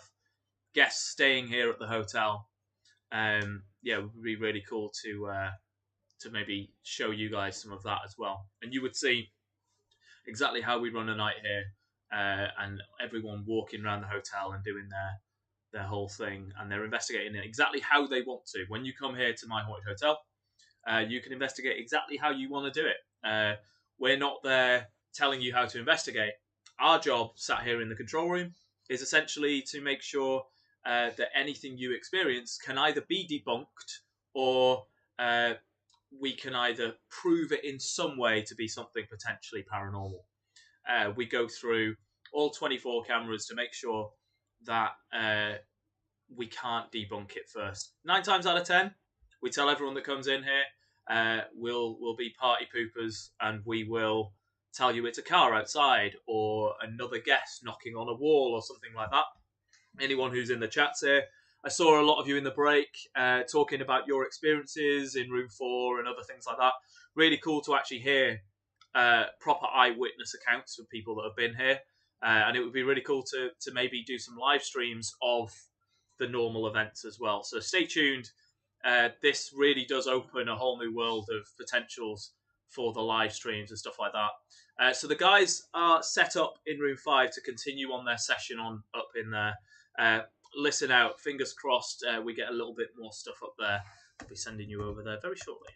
guests staying here at the hotel, yeah, it would be really cool to maybe show you guys some of that as well, and you would see exactly how we run a night here. And everyone walking around the hotel and doing their whole thing, and they're investigating it exactly how they want to. When you come here to My Haunted Hotel, you can investigate exactly how you want to do it. we're not there telling you how to investigate. Our job, sat here in the control room, is essentially to make sure that anything you experience can either be debunked or we can either prove it in some way to be something potentially paranormal. We go through all 24 cameras to make sure that we can't debunk it first. 9 times out of 10, we tell everyone that comes in here, we'll be party poopers, and we will tell you it's a car outside or another guest knocking on a wall or something like that. Anyone who's in the chats here, I saw a lot of you in the break talking about your experiences in room 4 and other things like that. Really cool to actually hear proper eyewitness accounts of people that have been here. And it would be really cool to maybe do some live streams of the normal events as well. So stay tuned. This really does open a whole new world of potentials for the live streams and stuff like that. So the guys are set up in room 5 to continue on their session on up in there. Listen out, fingers crossed we get a little bit more stuff up there. I'll be sending you over there very shortly.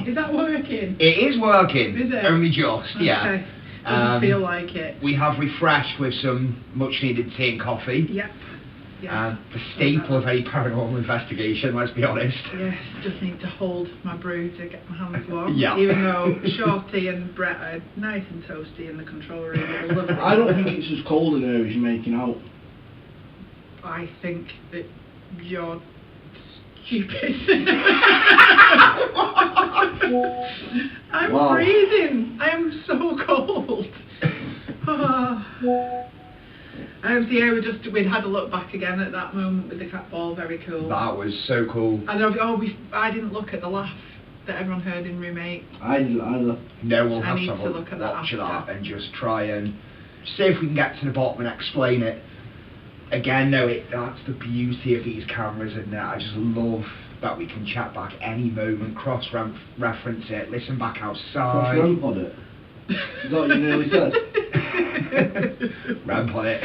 Is that working? It is working. Is it? Only just, Okay. yeah. Doesn't feel like it. We have refreshed with some much needed tea and coffee. Yep. Yeah. The staple of any paranormal investigation, let's be honest. Yes, just need to hold my brew to get my hands warm. Yeah. Even though Shorty and Brett are nice and toasty in the control room. Lovely. I don't think it's as cold in here as you're making out. I think that you're stupid. I'm Wow. freezing. I am so cold. We'd had a look back again at that moment with the cat ball. Very cool. That was so cool. And I didn't look at the laugh that everyone heard in room 8. I didn't either. No, we'll I have need to have to a look at that watch of after. that and just try and see if we can get to the bottom and explain it. Again, no, that's the beauty of these cameras, and I just love that we can chat back any moment, cross-reference it, listen back outside. Ramp on it. Is that what you nearly said? Ramp on it.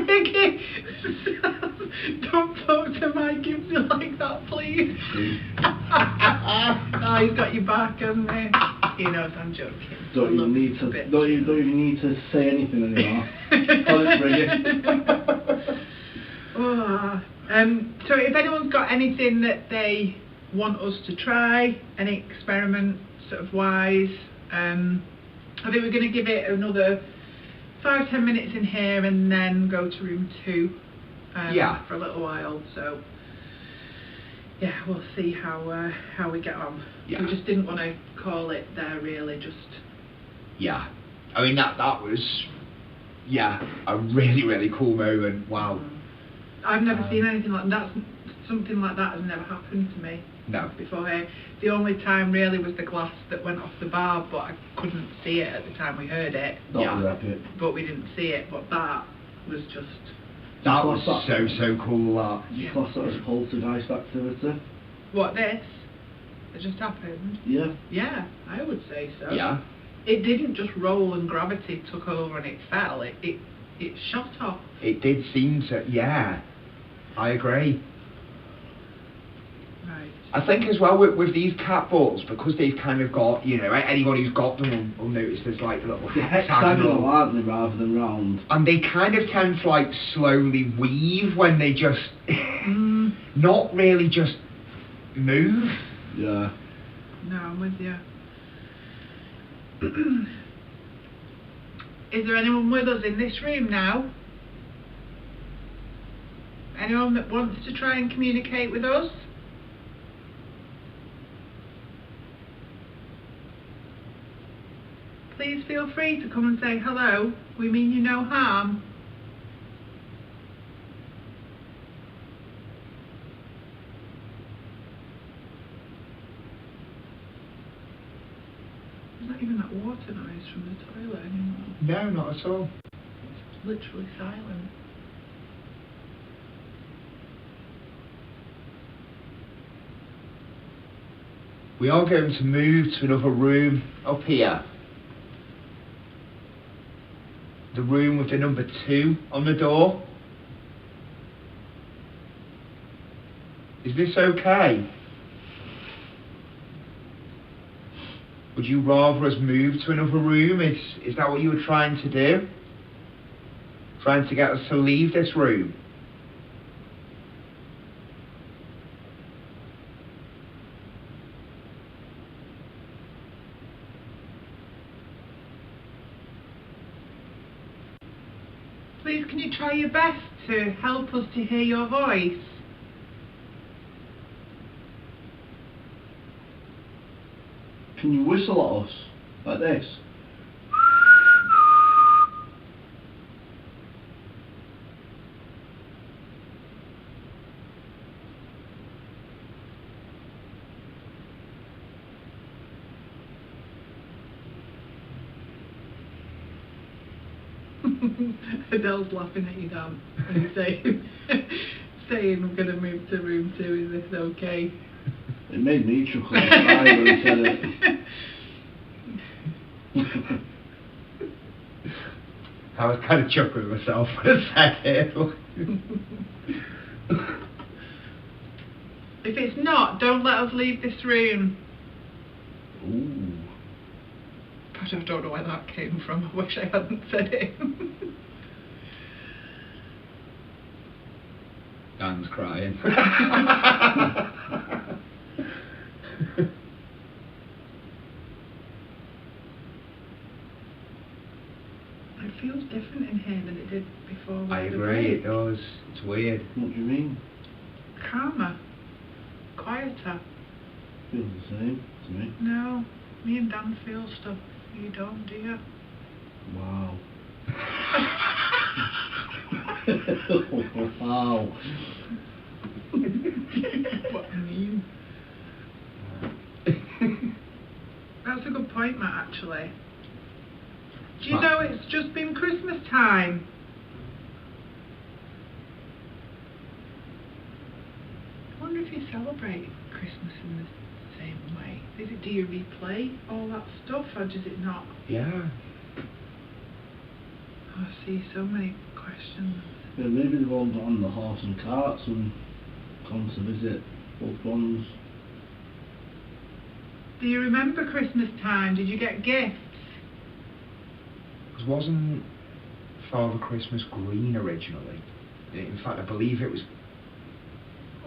Ricky, don't talk to my Gibson like that, please. Oh, he's got your back, hasn't he? He knows I'm joking. Don't even need to say anything anymore. Oh, it's Ricky. So if anyone's got anything that they want us to try, any experiment sort of wise, I think we're going to give it another 5-10 minutes in here and then go to room 2 for a little while. So yeah, we'll see how we get on. Yeah. We just didn't want to call it there really, just Yeah, I mean that was a really, really cool moment. Wow. I've never seen anything like that. Something like that has never happened to me. No. Before here. The only time really was the glass that went off the bar, but I couldn't see it at the time we heard it. That was epic. But we didn't see it. But that was just. That was so cool. That. You class that as poltergeist activity? What, this? It just happened. Yeah. Yeah, I would say so. Yeah. It didn't just roll and gravity took over and it fell. It shot off. It did seem to. Yeah. I agree. Right. I think as well with these cat balls, because they've kind of got, anyone who's got them will notice there's like a little hexagonal, aren't they, rather than round? And they kind of tend to like slowly weave when they just not really just move. Yeah. No, I'm with you. Is there anyone with us in this room now? Anyone that wants to try and communicate with us? Please feel free to come and say hello. We mean you no harm. not even that water noise from the toilet anymore. No, not at all. It's literally silent. We are going to move to another room up here. The room with the number 2 on the door. Is this okay? Would you rather us move to another room? Is that what you were trying to do? Trying to get us to leave this room? Please, can you try your best to help us to hear your voice? Can you whistle at us like this? Adele's laughing at you, Dan, when you're saying I'm going to move to room 2, is this okay? It made me chuckle outside when he said it. I was kind of chuckling myself for a second. If it's not, don't let us leave this room. Ooh. God, I don't know where that came from. I wish I hadn't said it. Dan's crying. It feels different in here than it did before. I agree, it does. It's weird. What do you mean? Calmer. Quieter. Feels the same to me. No, me and Dan feel stuff. You don't, do you? Wow. Wow. What I mean. That's a good point, Matt, actually. Do you know it's just been Christmas time? I wonder if you celebrate Christmas in the same way. Do you replay all that stuff, or does it not? Yeah. Oh, I see so many questions. Yeah, maybe they've all got on the horse and carts and gone to visit loved ones. Do you remember Christmas time? Did you get gifts? Wasn't Father Christmas green originally? In fact, I believe it was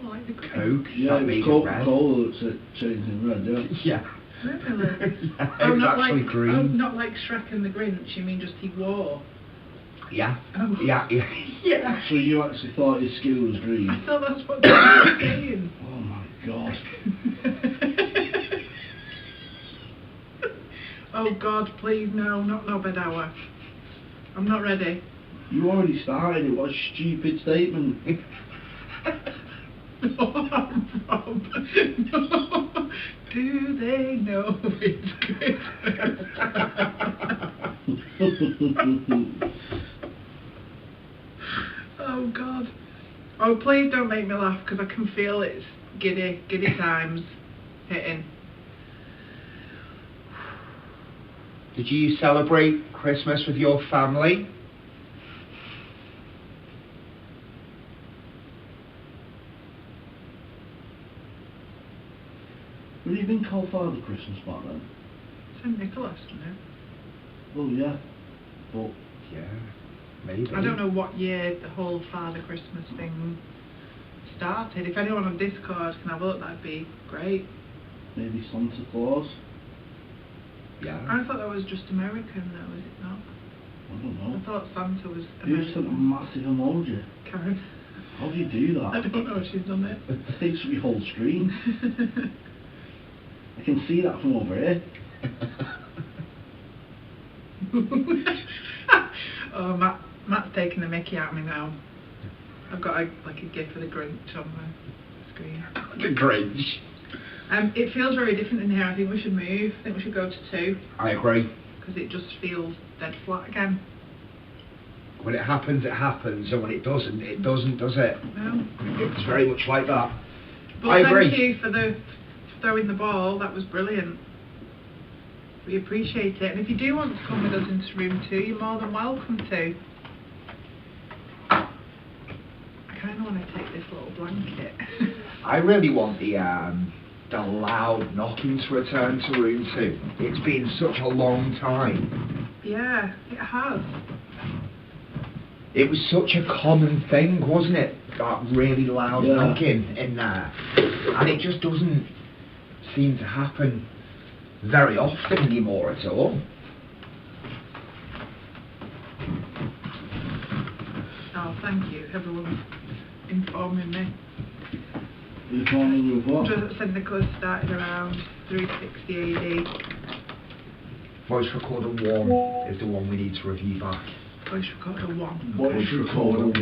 Like the Coke. Yeah, that it made was it red. Coca-Cola that changed in red, yeah. Yeah. Really? Yeah, Oh, it was not actually like green. not like Shrek and the Grinch. You mean just he wore? Yeah. Oh. Yeah. Yeah. So you actually thought his skin was green? I thought that's what they were saying. Oh my god. Oh God, please no, not no bed hour. I'm not ready. You already started it. What a stupid statement. Rob, no. Do they know it's Christmas? Oh God. Oh, please don't make me laugh, because I can feel it's giddy times hitting. Did you celebrate Christmas with your family? Would you been called Father Christmas back then? St. Nicholas, no? Well, yeah. But Yeah, maybe. I don't know what year the whole Father Christmas thing started. If anyone on Discord can have a look, that'd be great. maybe Santa Claus? Yeah. I thought that was just American, though, is it not? I don't I know. thought Santa was You sent a American. massive emoji. Karen. How do you do I that? don't know if she's done it. It takes up your whole screen. I can see that from over here. Oh, Matt's taking the mickey out of me now. I've got a gif of the Grinch on my screen. The Grinch. It feels very different in here. I think we should move. I think we should go to 2. I agree. Because it just feels dead flat again. When it happens, and when it doesn't, does it? No. It's very much like that. But I agree. thank you for throwing the ball. That was brilliant. We appreciate it. And if you do want to come with us into room 2, you're more than welcome to. I kind of want to take this little blanket. I really want the loud knocking to return to room 2. It's been such a long time. Yeah, it has. It was such a common thing, wasn't it? That really loud knocking in there. And it just doesn't seem to happen very often anymore at all. Oh, thank you. Everyone's informing me. Informing you of what? St Nicholas started around 360 AD. Voice recorder 1 is the one we need to review back. Voice recorder 1. Voice recorder 1.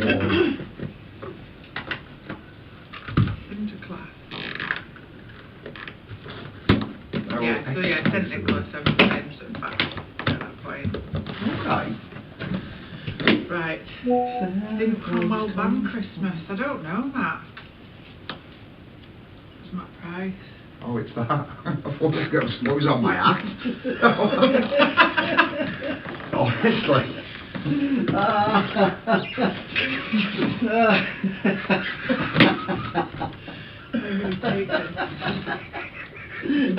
Into class. Oh, Yeah, so yeah, St Nicholas 7 times and back at that point. Okay. Right. Didn't Cromwell ban Christmas? I don't know that. What's my price? Oh, it's that. I thought it was on my act. Honestly.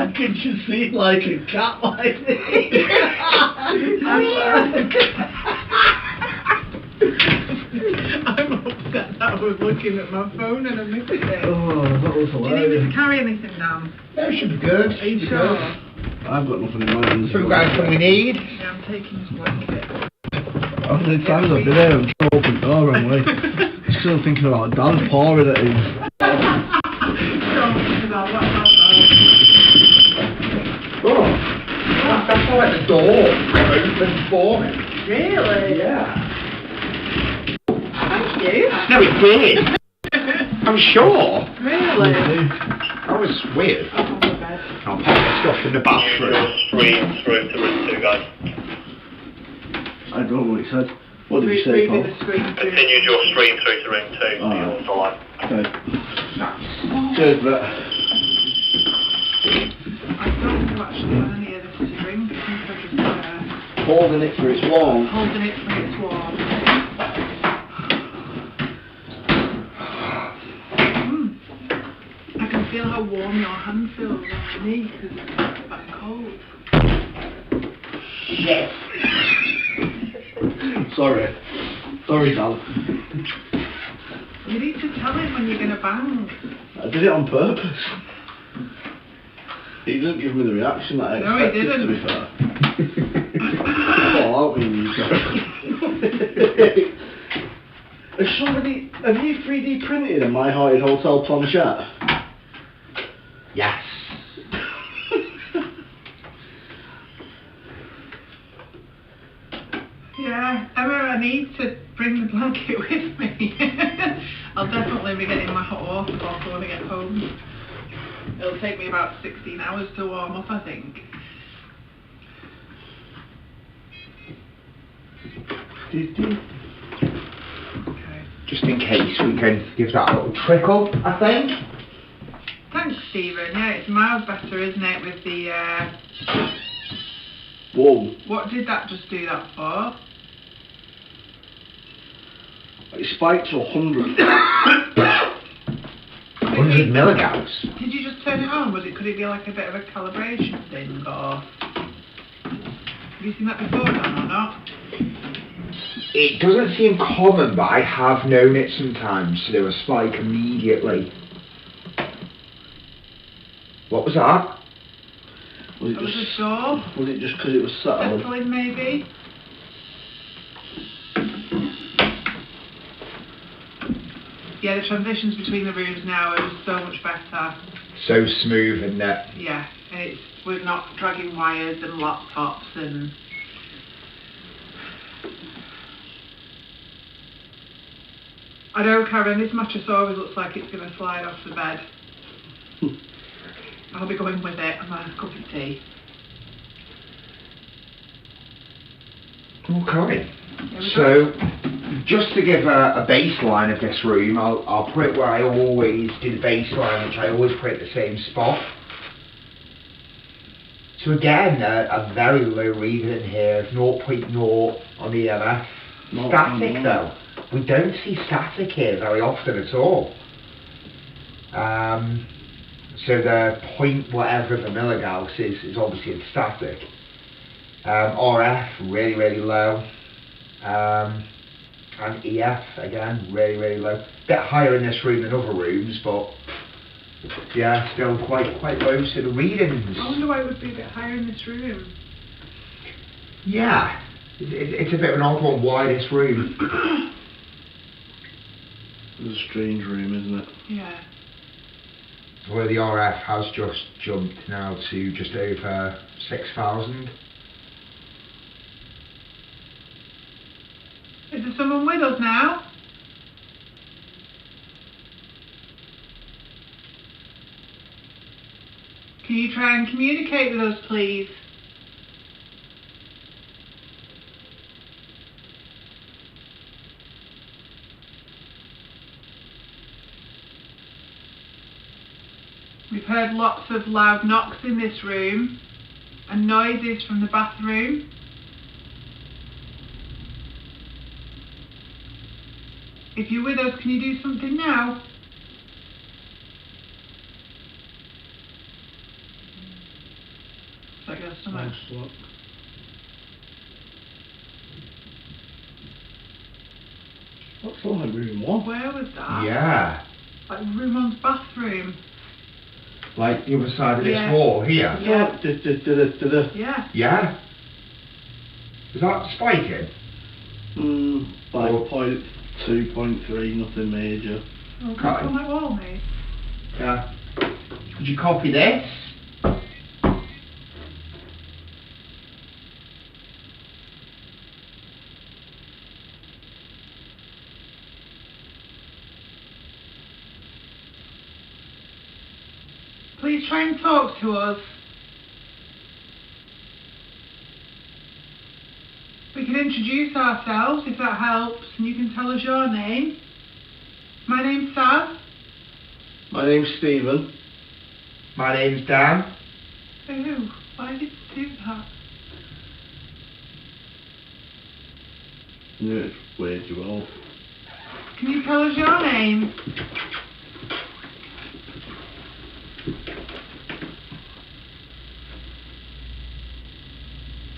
I can just see like a cat like this. I'm upset that I was looking at my phone and I missed it. Oh, that was Do you need me hilarious. to carry anything down? That should be good. Are you sure? I've got nothing in my hands. 2 guys that we need. Yeah, I'm taking this blanket. How many times I've been here and trying to open the door wrong way. Still thinking about Dan pouring at him. Oh, that's like the door opened for me. Really? Yeah. Thank you. No, it did. I'm sure. Really? That was weird. I'm on the bed. I'll pop the stuff in the Use bathroom. your stream through to room 2, guys. I don't know what he said. What did he say, Reading Paul? the screen through. Continued your stream through to room 2. So Oh. you're also live. Okay. Cheers, Brett. I don't know actually want any of this to drink. I think I just Holding it for its warmth. holding it when it's warm. I can feel how warm your hand feels on my knee because it's that cold. Yes. Sorry. Sorry, Dan. You need to tell him when you're going to bang. I did it on purpose. He didn't give me the reaction that I No, he expected, didn't. to be fair. Oh, aren't we, you have you 3D printed a My Haunted Hotel planchette? Yes. Yeah, Emma, I need to bring the blanket with me. I'll definitely be getting my hot water bottle when I get home. It'll take me about 16 hours to warm up, I think. Okay. Just in case we can give that a little trickle, I think. Thanks, Stephen. Yeah, it's miles better, isn't it, with the, Whoa. what did that just do that for? It spiked to 100. 100 milligauss. Did you just turn it on? Could it be like a bit of a calibration thing, or? Have you seen that before, Dan, or not? It doesn't seem common, but I have known it sometimes to do a spike immediately. What was that? Was It was a door. Was it just because it was settled? Settling, maybe? Yeah, the transitions between the rooms now are so much better. So smooth, isn't it? Yeah, and we're not dragging wires and laptops and... I know, Karen, this mattress always looks like it's going to slide off the bed. I'll be going with it and my cup of tea. Okay. Here we So, just to give a baseline of this room, I'll put it where I always do the baseline, which I always put at the same spot. So again, a very low reading in here, 0.0 on the EMF. Static though. We don't see static here very often at all. So the point whatever of a milligauss is obviously in static. RF, really, really low. And EF, again, really, really low. Bit higher in this room than other rooms, but yeah, still quite low. So the readings. I wonder why it would be a bit higher in this room. Yeah, it's a bit of an odd one. Why this room? It's a strange room, isn't it? Yeah. Where the RF has just jumped now to just over 6,000. Is there someone with us now? Can you try and communicate with us, please? We've heard lots of loud knocks in this room and noises from the bathroom. If you're with us, can you do something now? Is that your stomach? That's like room one. Where was that? Yeah, Like Rumon's bathroom. like the other side of this Yeah. wall here. Yeah. Yeah. Yeah. Yeah. Is that spiking? Like Oh. 0.2, 0.3, nothing major. Oh, Okay. on that wall, mate. Yeah. Could you copy this? Please try and talk to us. We can introduce ourselves if that helps, and you can tell us your name. My name's Saz. My name's Stephen. My name's Dan. Ooh, why did you do that? Yeah, it's weird you all. Can you tell us your name?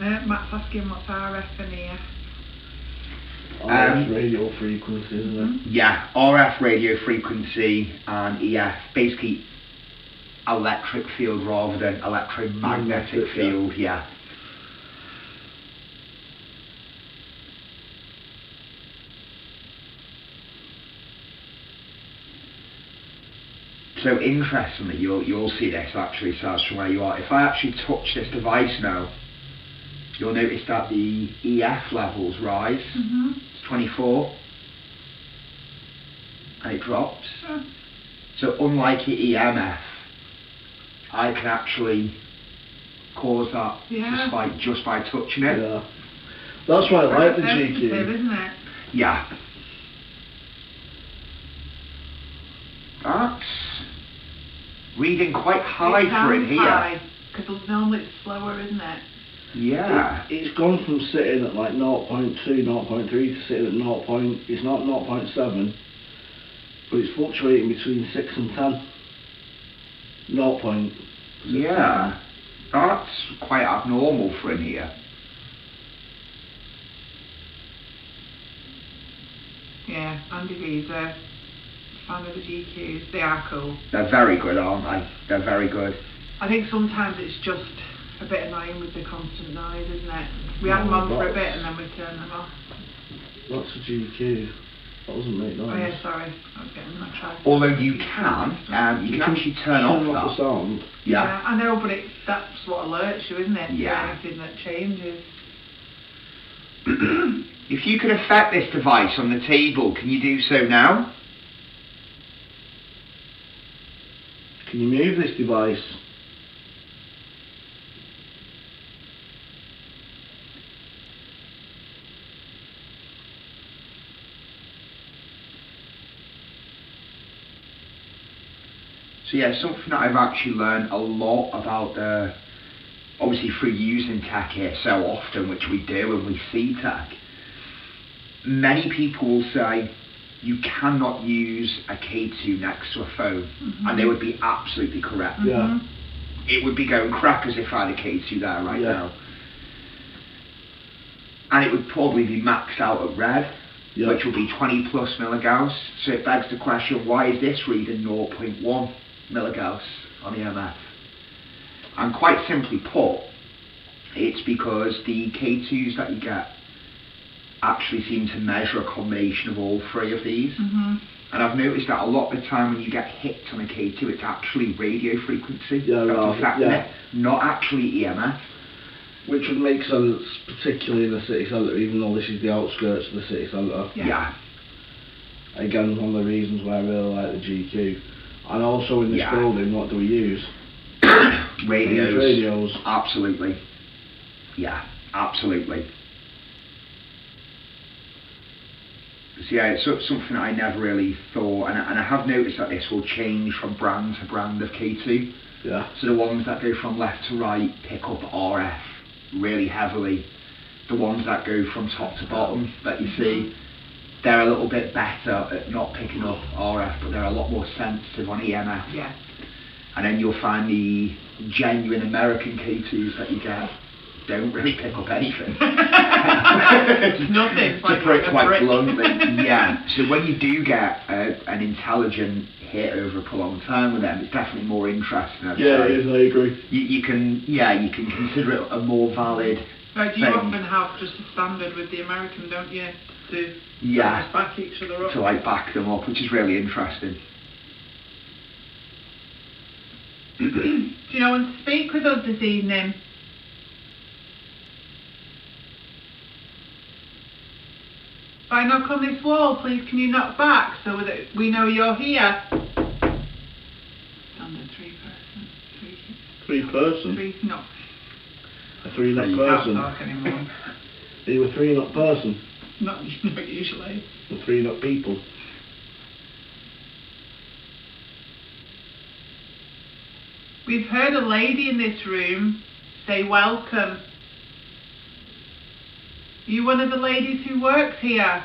Matt's asking what's RF in here. It's radio frequency, isn't it? Yeah, RF radio frequency and EF, basically electric field rather than electromagnetic Magnetic, field, yeah. So interestingly, you'll see this actually, Saz, from where you are. If I actually touch this device now, you'll notice that the EF levels rise. It's 24, and it drops. So unlike the EMF, I can actually cause that to spike just by touching it. Yeah. That's why I like the Sensitive, GQ. isn't it? Yeah. That's reading quite high for it here. Because normally it's slower, isn't it? Yeah. It's gone from sitting at like 0.2, 0.3 to sitting at 0. It's not 0.7, but it's fluctuating between 6 and 10. 0. Yeah. That's quite abnormal for in here. Yeah, Andy Visa, fan of the GQs. They are cool. They're very good, aren't they? They're very good. I think sometimes it's just a bit annoying with the constant noise, isn't it? We had them on for a bit and then we turned them off. That's a GQ. That doesn't make noise. Oh yeah, sorry. I was getting that tried. Although you can actually turn off the that. sound. Yeah. I know, but that's what alerts you, isn't it? Yeah. Anything that changes. If you could affect this device on the table, can you do so now? Can you move this device? So yeah, something that I've actually learned a lot about obviously through using tech here so often, which we do and we see tech. Many people will say you cannot use a K2 next to a phone, and they would be absolutely correct. Yeah. It would be going crackers if I had a K2 there right now. And it would probably be maxed out at red, which will be 20 plus milligauss. So it begs the question, why is this reading 0.1 milligauss on EMF? And quite simply put, it's because the K2s that you get actually seem to measure a combination of all three of these. And I've noticed that a lot of the time when you get hit on a K2, it's actually radio frequency that's affecting it, not actually EMF. Which would make sense, particularly in the city centre, even though this is the outskirts of the city centre. Yeah. Again, one of the reasons why I really like the GQ. And also in this building, what do we use? Radios. Radios. Absolutely. Yeah, absolutely. So yeah, it's something I never really thought, and I have noticed that this will change from brand to brand of K2. Yeah. So the ones that go from left to right pick up RF really heavily. The ones that go from top to bottom that you see, they're a little bit better at not picking up RF, but they're a lot more sensitive on EMF. Yeah. And then you'll find the genuine American K2s that you get don't really pick up anything. Nothing. To put it quite bluntly, yeah. So when you do get an intelligent hit over a prolonged time with them, it's definitely more interesting. I'd say. It is, I agree. You can consider it a more valid Right, you thing. often have just a standard with the American, don't you? To back each other up. To like back them up, which is really interesting. Do you know when to speak with us this evening? If I knock on this wall, please can you knock back so that we know you're here? Standard three person. Three, not You person. can't talk anymore. Are you a three, not person? Not usually. A three, not people. We've heard a lady in this room say welcome. Are you one of the ladies who works here?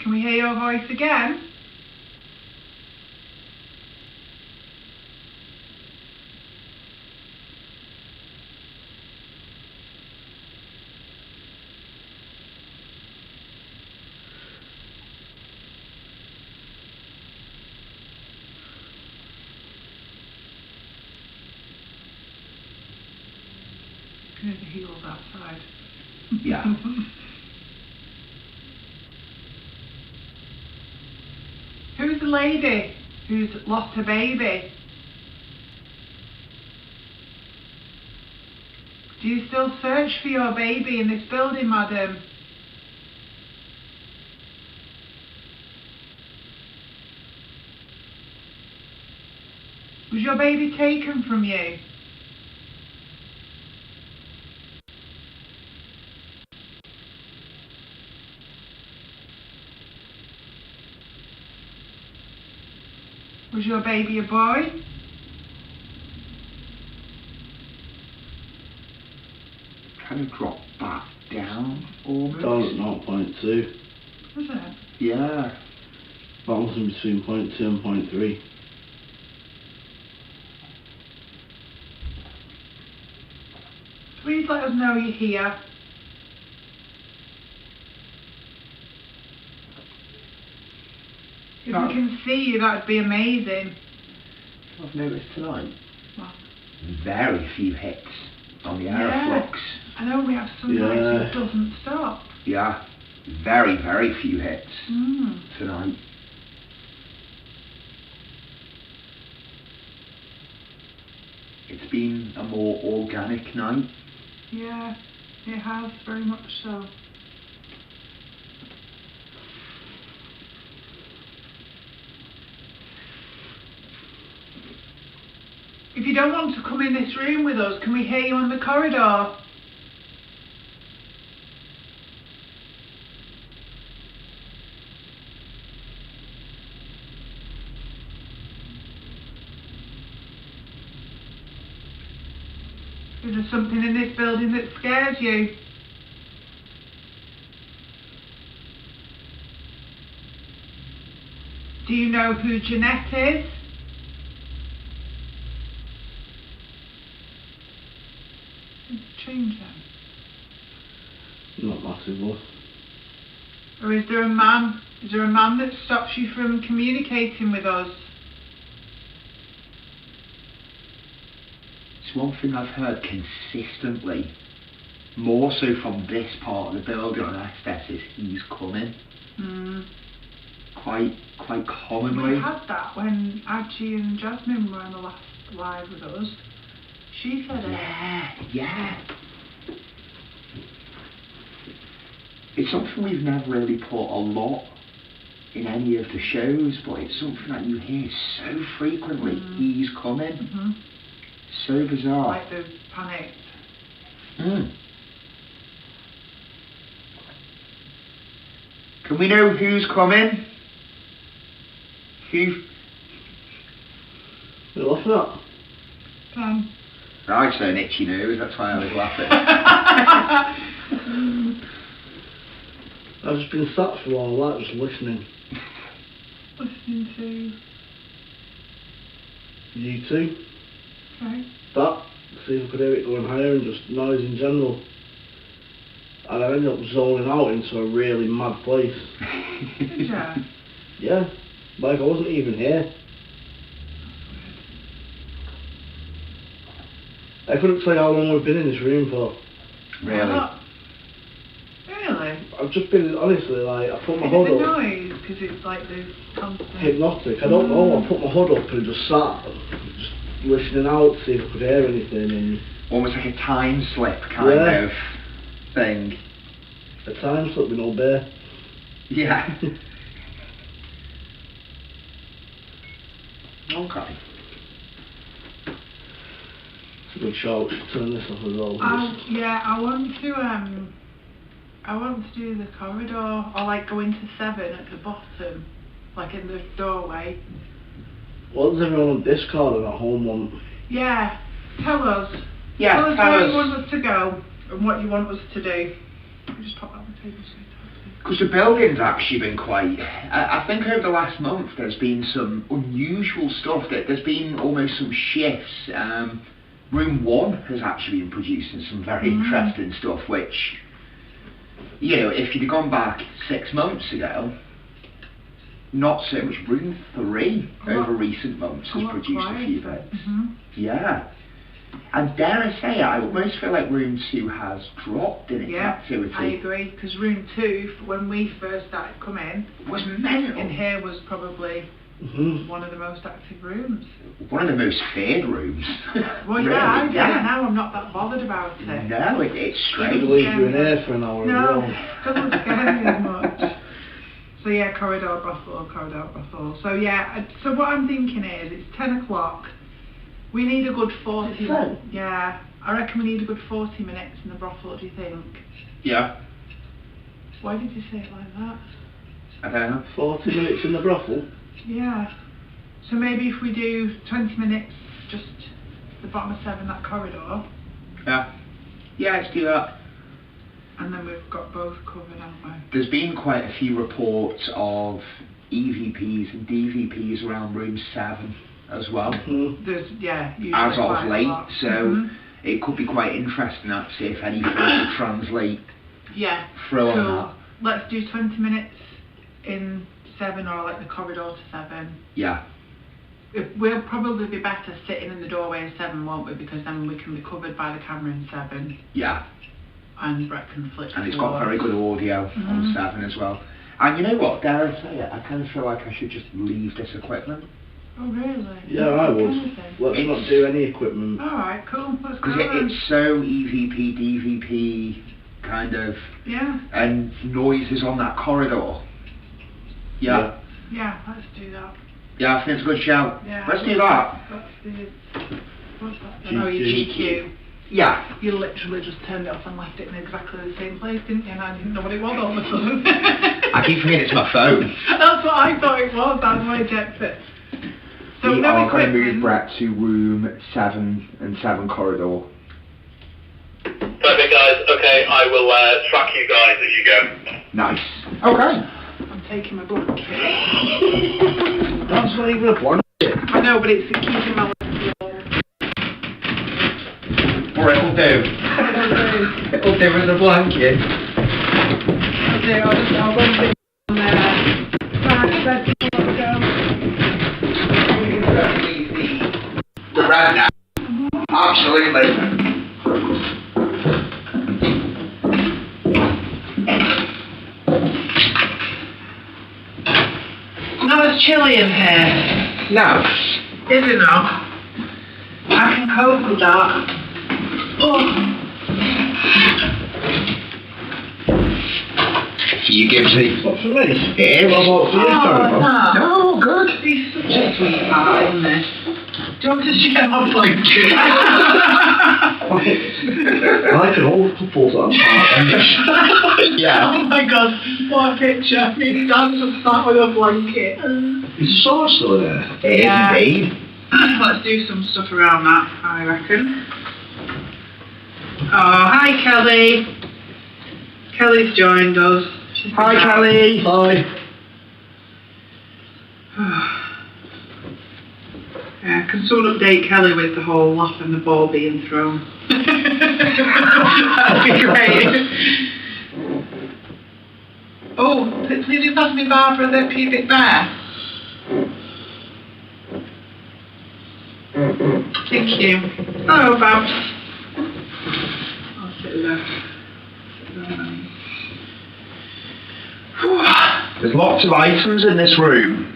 Can we hear your voice again? Hear the heels outside. Yeah. Who's the lady who's lost her baby? Do you still search for your baby in this building, madam? Was your baby taken from you? Was your baby a boy? Kind of drop back down almost. Down at 0.2. Was it? Yeah. Bouncing between 0.2 and 0.3. Please let us know you're here. If we can see you, that'd be amazing. I've noticed tonight. What? Very few hits on the Yeah. aeroflux. I know we have some nights it doesn't stop. Yeah. Very, very few hits tonight. It's been a more organic night. Yeah, it has, very much so. If you don't want to come in this room with us, can we hear you on the corridor? there something in this building that scares you? Do you know who Jeanette is? Change them. Not massively. Or is there a man? Is there a man that stops you from communicating with us? It's one thing I've heard consistently, more so from this part of the building on aesthetics, he's coming. Quite commonly. We had that when Archie and Jasmine were on the last live with us. She said it. Yeah. It's something we've never really put a lot in any of the shows, but it's something that you hear so frequently. He's coming. So bizarre. Like the panic. Can we know who's coming? Who? What are you laughing at? I saw an itchy nose, that's why I was laughing. I've just been sat for all that, just listening. Listening to. You two? Okay. That, see if I could hear it going higher and just noise in general. And I ended up zoning out into a really mad place. Yeah. Yeah, like I wasn't even here. I couldn't tell you how long we've been in this room for. Really? Really? I've just been, honestly, like, I put my Is hood it the up. noise? Because it's like the constant... Hypnotic, I don't know, I put my hood up and just sat, just listening out to see if I could hear anything. And almost like a time slip kind of thing. A time slip with no bear. Yeah. Okay. It's a good shout, we should turn this off as well. Yeah, I want to do the corridor, or like go into 7 at the bottom, like in the doorway. What does everyone on Discord and at home want? Yeah, tell us. Yeah, tell us where you want us to go and what you want us to do. Just pop that on the table. Because the building's actually been quite... I think over the last month there's been some unusual stuff. There's been almost some shifts. Room 1 has actually been producing some very interesting stuff, which, you know, if you'd have gone back 6 months ago, not so much. Room 3 over recent months has produced a few bits. Yeah. And dare I say it, I almost feel like Room 2 has dropped in its activity. I agree, because Room 2, when we first started coming, was mental. In here was probably one of the most active rooms. One of the most feared rooms. Well, really, I get it now, I'm not that bothered about it. No, it's strange. I believe you in here for an hour No, as it doesn't scare me as much. So yeah, corridor, brothel. So yeah, so what I'm thinking is, it's 10 o'clock. We need a good 40 minutes. Yeah, I reckon we need a good 40 minutes in the brothel, do you think? Yeah. Why did you say it like that? I don't know. 40 minutes in the brothel? Yeah. So maybe if we do 20 minutes, just the bottom of 7, that corridor. Yeah. Yeah, let's do that. And then we've got both covered, haven't we? There's been quite a few reports of EVPs and DVPs around room 7 as well. There's, yeah, usually as quite of a late, lot. so it could be quite interesting to see if anything will translate through on that. Let's do 20 minutes in 7, or like the corridor to 7. Yeah. We'll probably be better sitting in the doorway in 7, won't we? Because then we can be covered by the camera in 7. Yeah. And Brett can flick And it's got very good audio on 7 as well. And you know what, dare I say it, I kind of feel like I should just leave this equipment. Oh really? Yeah, I would. Let's not do any equipment. Alright, cool. Let's go. Because it's so EVP, DVP kind of... Yeah. And noises on that corridor. Yeah. Yeah, let's do that. Yeah, I think it's a good shout. Yeah. Let's do that. Let's do... What's that? GQ. Oh, your GQ. Yeah. You literally just turned it off and left it in exactly the same place, didn't you? And I didn't know what it was all of a sudden. I keep forgetting it's my phone. That's what I thought it was, that's why I checked it. So we no are going to equipment. move Brett to room 7 and 7 corridor. guys. Okay, I will track you guys as you go. Nice. Okay. I'm taking my blanket. That's not even a blanket. I know, but it's keeping my legs warm. Or it'll do. It'll do as a blanket. I'll go and sit on there. Right, let's go. The rat now. Absolutely. No, it's chilly in here. No. Is it not? I can cope with that. Oh. You give me. What's for me? It is. What about for you, Karen? No, good. He's such a sweetheart, isn't he? Do you want to share my blanket? I like an old couple that Yeah. Oh my god, what a picture. Me and Dan just sat with a blanket. Is the sword still there? It is Yeah. indeed. Let's do some stuff around that, I reckon. Oh, hi Kelly. Kelly's joined us. She's Hi, been out. Kelly. Hi. Yeah, can someone update Kelly with the whole laugh and the ball being thrown? That'd be great. Oh, please you pass me Barbara the pubic bear. Thank you. Hello, Babs. I'll sit there. There's lots of items in this room.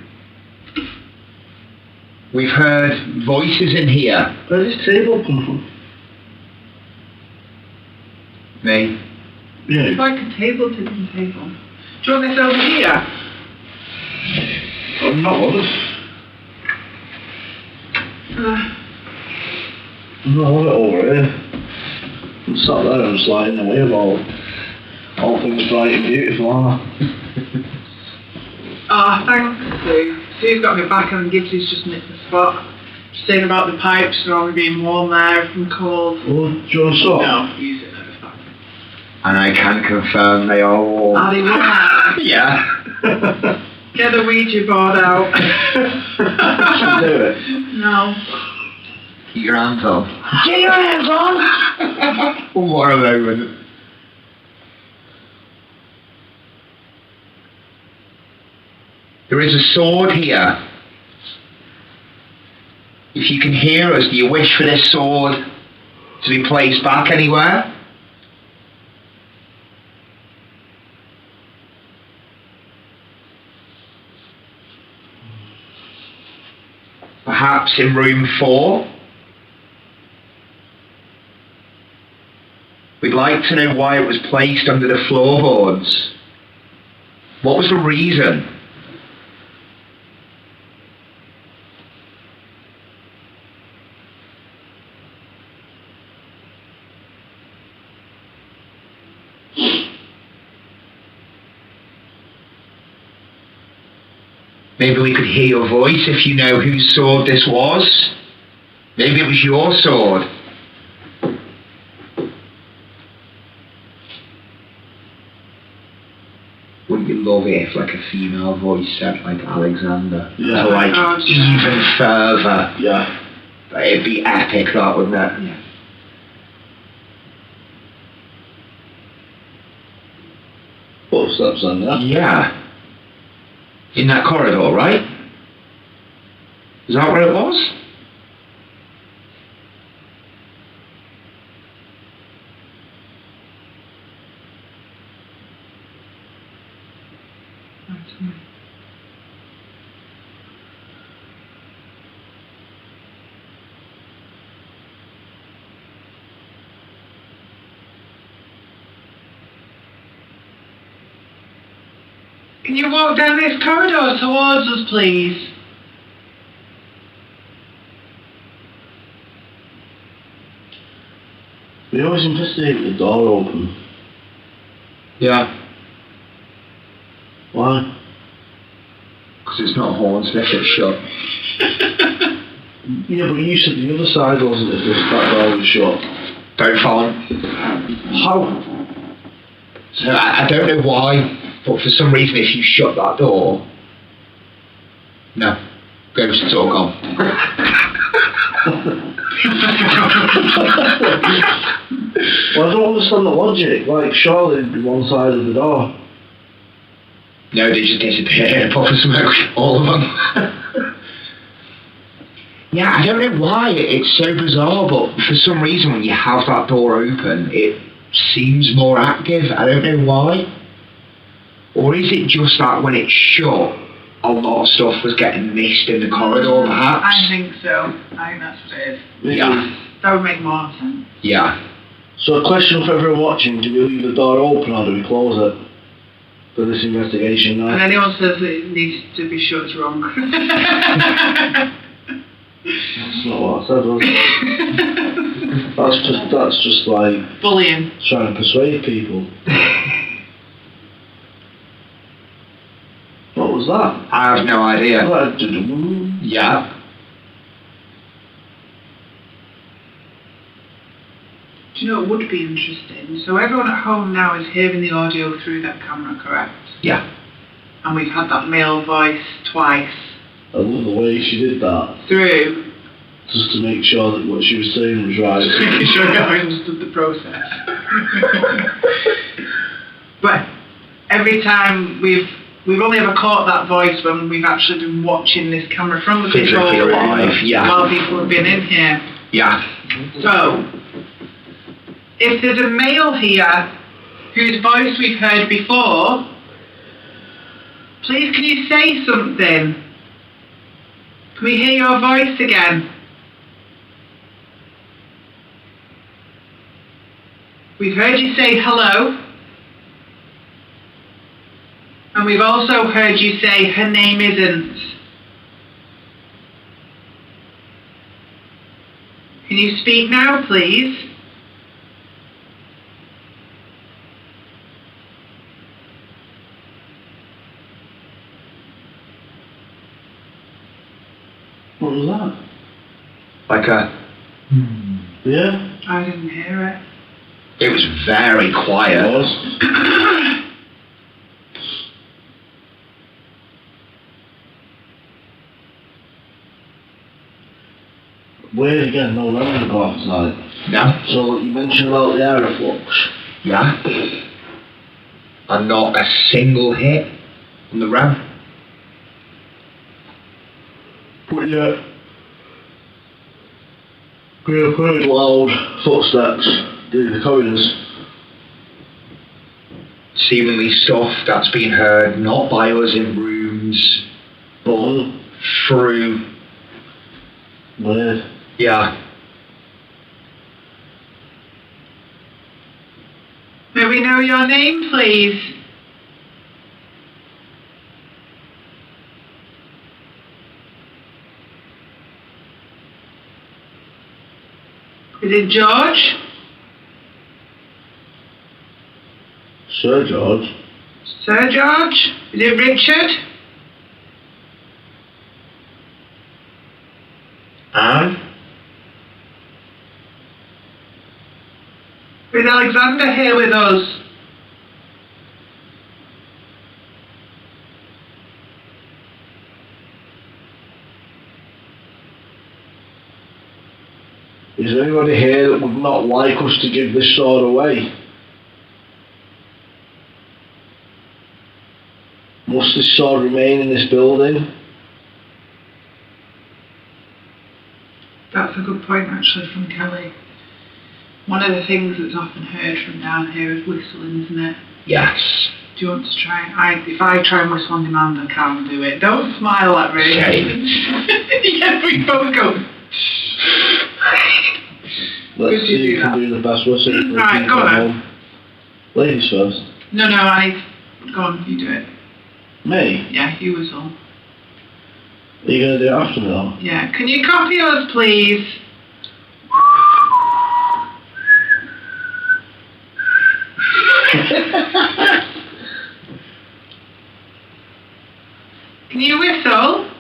We've heard voices in here. Where does this table come from? Me. Yeah. It's like a table tipping table. Do you want this over here? I'm not bothered. I'm not bothered over here. I'm sat there and just like in the way of all things bright and beautiful, aren't Ah, thanks, Sue. Sue's got me back and Gibsy's just nicked the spot. She's saying about the pipes and all being warm there from cold. I? Well, do you want to stop? No, you sit there, it's fine. And I can confirm they are all. Are they warm? Yeah. Get the Ouija board out. Should do it. No. Keep your hands off. Get your hands on! What a moment. There is a sword here. If you can hear us, do you wish for this sword to be placed back anywhere? Perhaps in room 4? We'd like to know why it was placed under the floorboards. What was the reason? Maybe we could hear your voice if you know whose sword this was. Maybe it was your sword. Wouldn't you love it if like a female voice said like Alexander? Yeah. So like Oh, yeah. even further. Yeah. It'd be epic, that, wouldn't it? Yeah. Footsteps on there. Yeah. In that corridor, right? Is that where it was? Can you walk down this corridor towards us, please? We always investigate with the door open. Yeah. Why? Because it's not haunted if it's shut. Yeah, but you said the other side wasn't if this back door was shut. Don't follow. How? So I don't know why, but for some reason if you shut that door, no, ghosts are gone. Well, I don't understand the logic. Like, surely it'd be one side of the door. No, they just disappear, puff of smoke, all of them. Yeah, I don't know why, it's so bizarre, but for some reason when you have that door open, it seems more active. I don't know why. Or is it just that when it's shut, a lot of stuff was getting missed in the corridor, perhaps? I think so. I think that's what it is. Yeah. That would make more sense. Yeah. So a question for everyone watching, do we leave the door open or do we close it for this investigation now? And anyone says it needs to be shut is wrong. That's not what I said, was it? That's just like Bullying. trying to persuade people. What was that? I have no idea. Yeah. Do you know what would be interesting? So everyone at home now is hearing the audio through that camera, correct? Yeah. And we've had that male voice twice. I love the way she did that, Through. just to make sure that what she was saying was right. Making sure I understood the process. But every time we've only ever caught that voice when we've actually been watching this camera from the control room while people have been in here. Yeah. So, if there's a male here whose voice we've heard before, please can you say something? Can we hear your voice again? We've heard you say hello. And we've also heard you say her name isn't. Can you speak now, please? What was that? Like a... Yeah? I didn't hear it. It was very quiet. It was. Weird again, no rain to go outside. No. So you mentioned about the aeroflux. Yeah. And not a single hit on the ram. But yeah, we have heard loud footsteps through the corridors. Seemingly stuff that's been heard not by us in rooms, but through. Weird. Yeah. May we know your name, please? Is it George? Sir George? Sir George? Is it Richard? Anne? Is Alexander here with us? Is there anybody here that would not like us to give this sword away? Must this sword remain in this building? That's a good point, actually, from Kelly. One of the things that's often heard from down here is whistling, isn't it? Yes. Do you want to try? If I try and whistle on demand, I can't do it. Don't smile at me. Yeah, we both go. Let's Could see you who do can that? do the best whistle. Right, go on. Home. Ladies first. No, go on, you do it. Me? Yeah, you whistle. Are you going to do it after me though? Yeah, can you copy us, please? Can you whistle?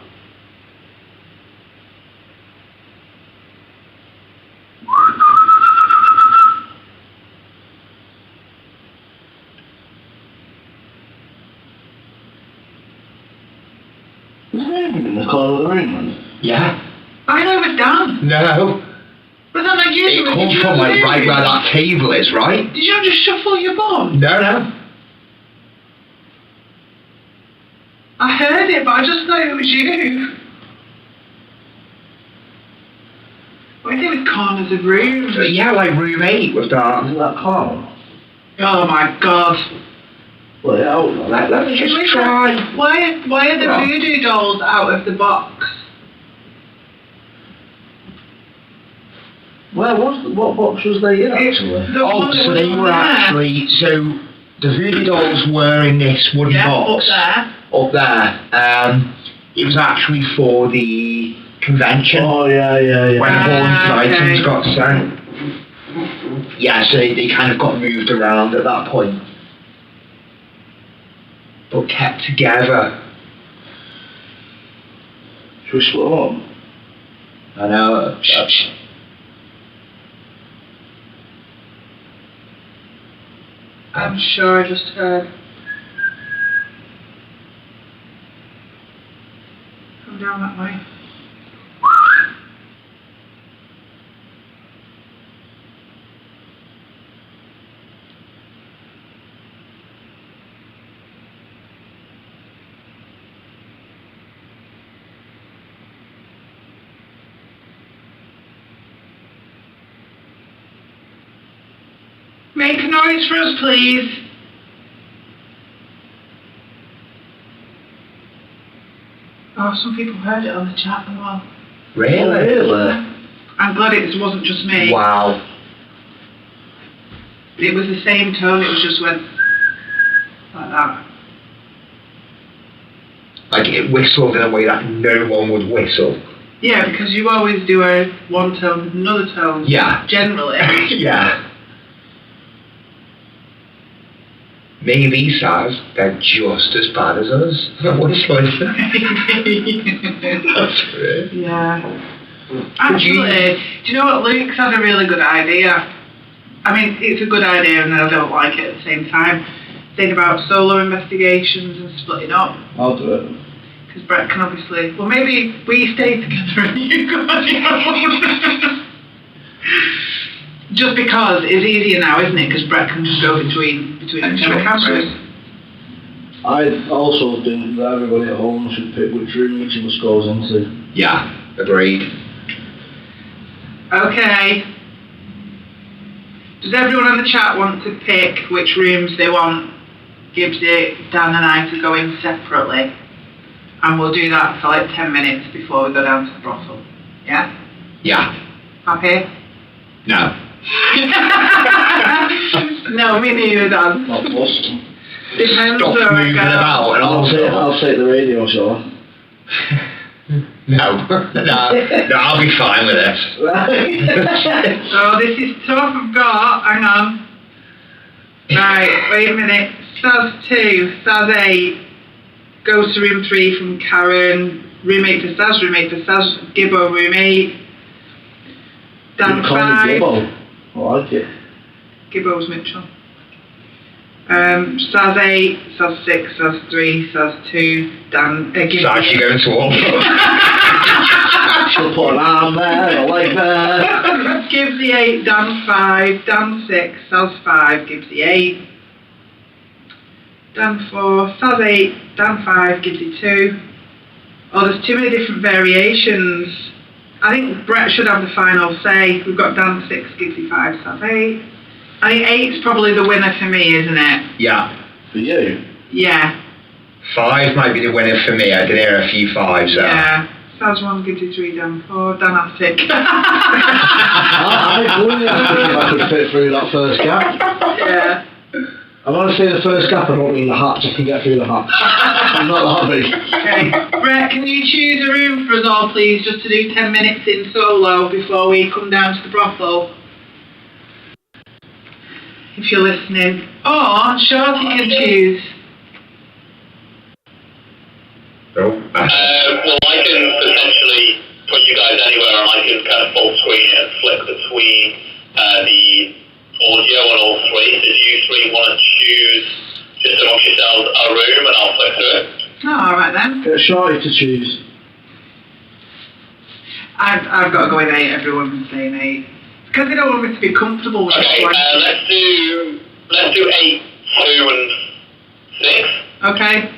Was there in the corner of the room, man? Yeah. I know it was down. No. Was that like you? It come from like right where that table is, right? Did you just shuffle your bum? No. I heard it, but I just thought it was you. What do you think with corners of rooms? Yeah, like room 8 was that. Isn't that corner? Oh my god. Well, yeah, hold on. Let me just try. Why are the What? voodoo dolls out of the box? What box was they in, actually? The one that So was they on were there. actually, so the voodoo dolls were in this wooden Yeah, box. Up there. It was actually for the convention. Oh, yeah. When haunted okay. items got sent. Yeah, so they kind of got moved around at that point. But kept together. Should we split them up? I know. I'm sure I just heard. Come down that way. Make a noise for us, please. Oh, some people heard it on the chat as well. Really? I'm glad it wasn't just me. Wow. It was the same tone, it was just went like that. Like it whistled in a way that no one would whistle. Yeah, because you always do a one tone, another tone. Yeah. Generally. Yeah. Maybe these guys, they're just as bad as us. Whistling. That's great. Yeah. Actually, do you know what? Luke's had a really good idea. I mean, it's a good idea and I don't like it at the same time. Think about solo investigations and splitting up. I'll do it. Because Brett can obviously... Well, maybe we stay together and you go on your own. Just because it's easier now, isn't it? Because Brett can just go between the cameras. I also think that everybody at home should pick which room each of us goes into. Yeah, agreed. Okay. Does everyone in the chat want to pick which rooms they want Gibbsy, Dan and I to go in separately? And we'll do that for like 10 minutes before we go down to the brothel. Yeah? Yeah. Happy? No. No, me neither, Dan. Not possible. Depends Stop where I moving go. about and I'll take the radio show. No. No, I'll be fine with this. Oh, this is tough. I've got. Hang on. Right, wait a minute. Saz 2, Saz 8 goes to room 3 from Karen. Room 8 for Saz, room 8 for Saz. Gibbo, room 8. Dan You call me 5. Gibbo. I like it. Gibbo's Mitchell. Saz 8, Saz 6, Saz 3, Saz 2, Dan. Gibbo. So actually going to all. She'll put an arm there, a leg there. Gibbsy 8, Dan 5, Dan 6, Saz 5, Gibbsy 8. Dan 4, Saz 8, Dan 5, Gibbsy 2. Oh, there's too many different variations. I think Brett should have the final say. We've got Dan 6, Gibbsy 5, Saz 8. I think 8's probably the winner for me, isn't it? Yeah. For you? Yeah. 5 might be the winner for me. I did hear a few 5s there. Yeah. Saz 1, Gibbsy 3, Dan 4, Dan Attic. I believe if I could fit through that first gap. Yeah. I want to say the first gap, I don't mean the hatch, I can get through the hatch. I'm not that big. Okay. Brett, can you choose a room for us all, please, just to do 10 minutes in solo before we come down to the brothel? If you're listening. Or Shorty can choose. Oh. Well, I can potentially put you guys anywhere, and I can kind of full screen it and flip between the audio on all three. So do you three want to choose just amongst yourselves a room, and I'll flip through it? Oh, alright then. Get Shorty to choose. I've got to go with 8, everyone can say an 8. Because they don't want me to be comfortable with Okay, let's do 8, 2 and 6. Okay.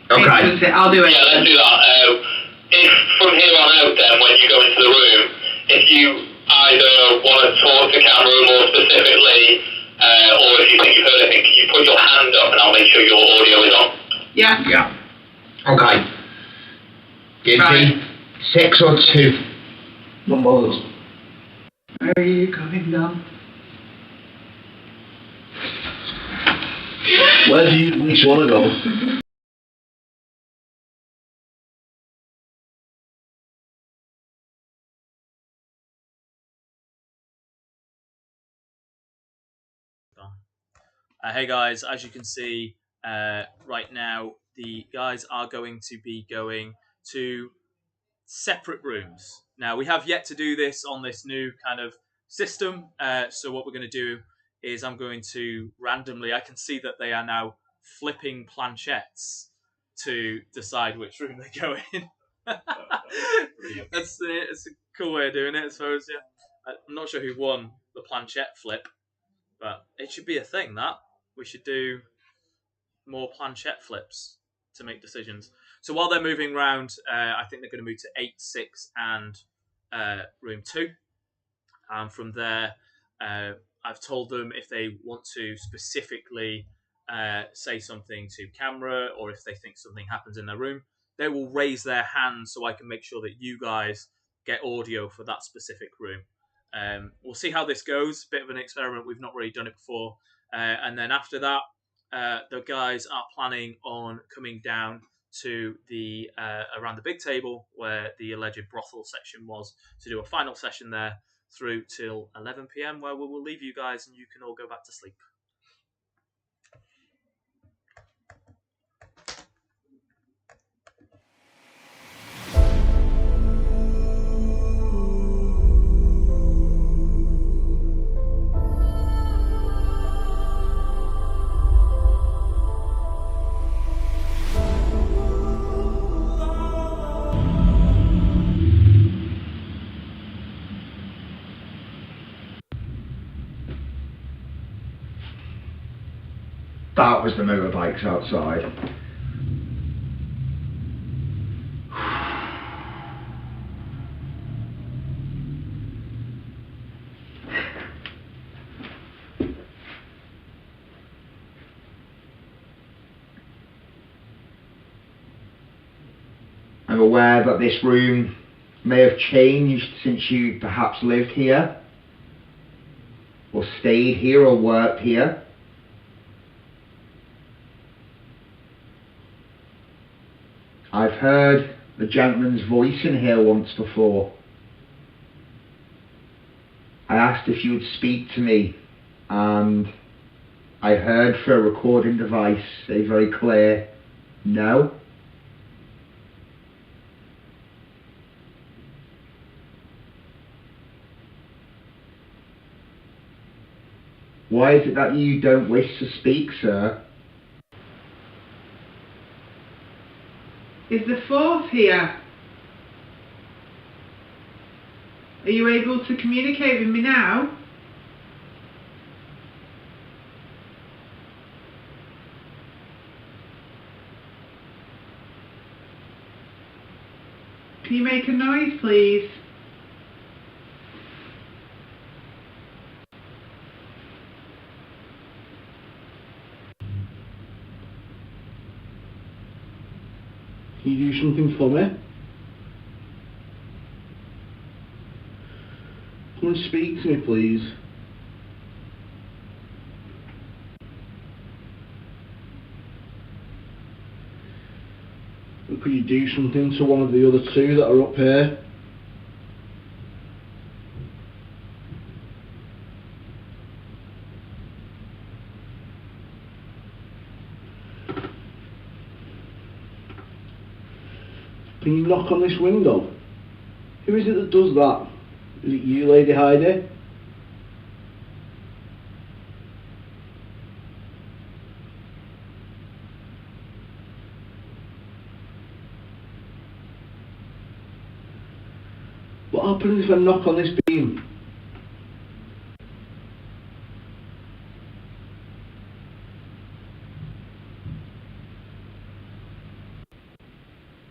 Okay. I'll do it. Yeah, let's do that. If from here on out then, when you go into the room, if you either want to talk to camera more specifically, or if you think you've heard anything, can you put your hand up and I'll make sure your audio is on? Yeah. Yeah. Okay. Give Right. me 6 or 2. Not bothered. Where are you going now? Where do you each want to go? Hey guys, as you can see right now, the guys are going to be going to separate rooms. Now, we have yet to do this on this new kind of system, so what we're going to do is I'm going to randomly, I can see that they are now flipping planchettes to decide which room they go in. It's a cool way of doing it, I suppose, yeah. I'm not sure who won the planchette flip, but it should be a thing, that. We should do more planchette flips to make decisions. So while they're moving around, I think they're going to move to 8, 6, and room 2. And from there, I've told them if they want to specifically say something to camera, or if they think something happens in their room, they will raise their hand so I can make sure that you guys get audio for that specific room. We'll see how this goes. Bit of an experiment. We've not really done it before. And then after that, the guys are planning on coming down to the around the big table where the alleged brothel section was, to do a final session there through till 11 p.m, where we will leave you guys and you can all go back to sleep. That was the motorbikes outside. I'm aware that this room may have changed since you perhaps lived here, or stayed here, or worked here. I've heard the gentleman's voice in here once before. I asked if you would speak to me, and I heard through a recording device a very clear no. Why is it that you don't wish to speak, sir? Is the force here? Are you able to communicate with me now? Can you make a noise, please? Can you do something for me? Come and speak to me, please. Or could you do something to one of the other two that are up here? Can you knock on this window? Who is it that does that? Is it you, Lady Heidi? What happens if I knock on this beam?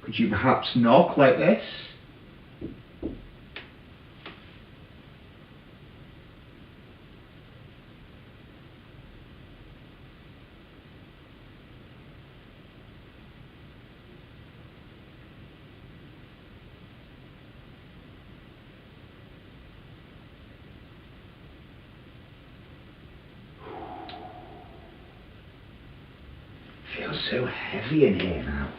Could you perhaps knock like this? Feels so heavy in here now.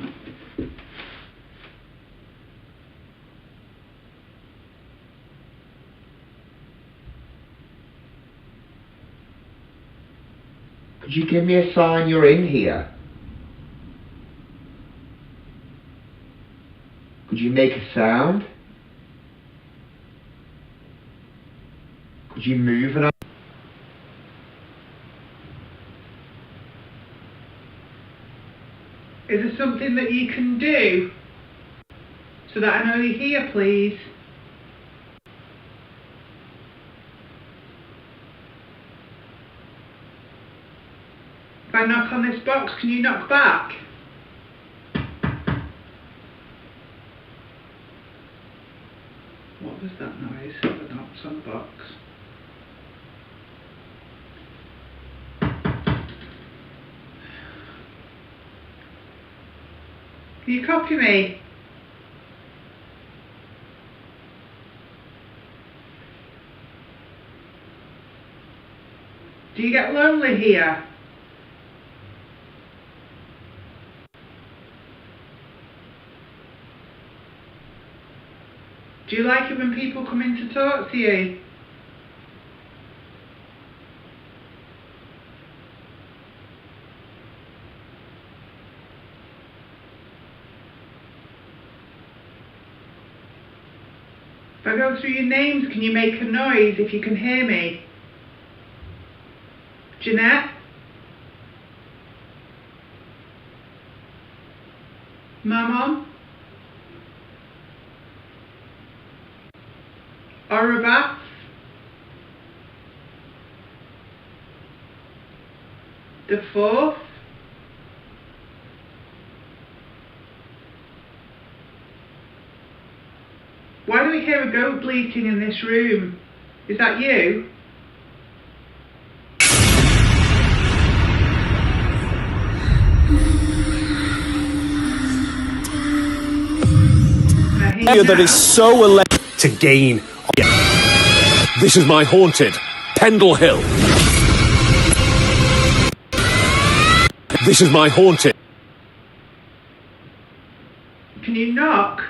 Could you give me a sign you're in here? Could you make a sound? Could you move an arm? Is there something that you can do so that I know you're here, please? If I knock on this box, can you knock back? What was that noise that knocks on the box? Can you copy me? Do you get lonely here? Do you like it when people come in to talk to you? If I go through your names, can you make a noise if you can hear me? Jeanette? Maman? Orabat? The fourth? Why do we hear a goat bleating in this room? Is that you? That is so electric to gain. This is my haunted Pendle Hill. This is my haunted. Can you knock?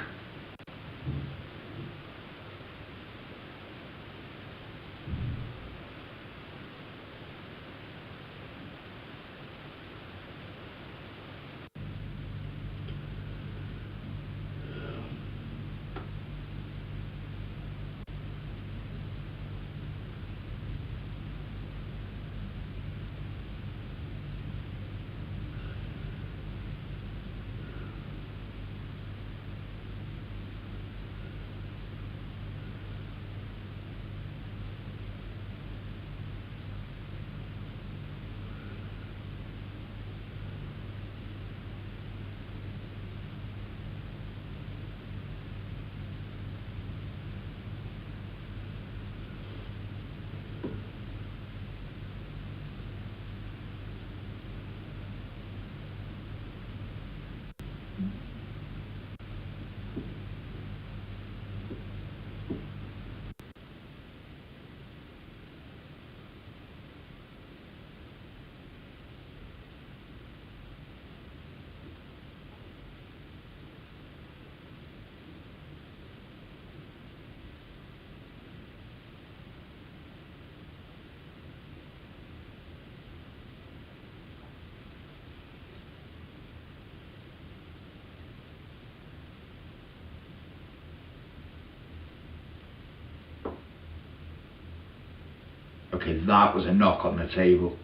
Okay, that was a knock on the table.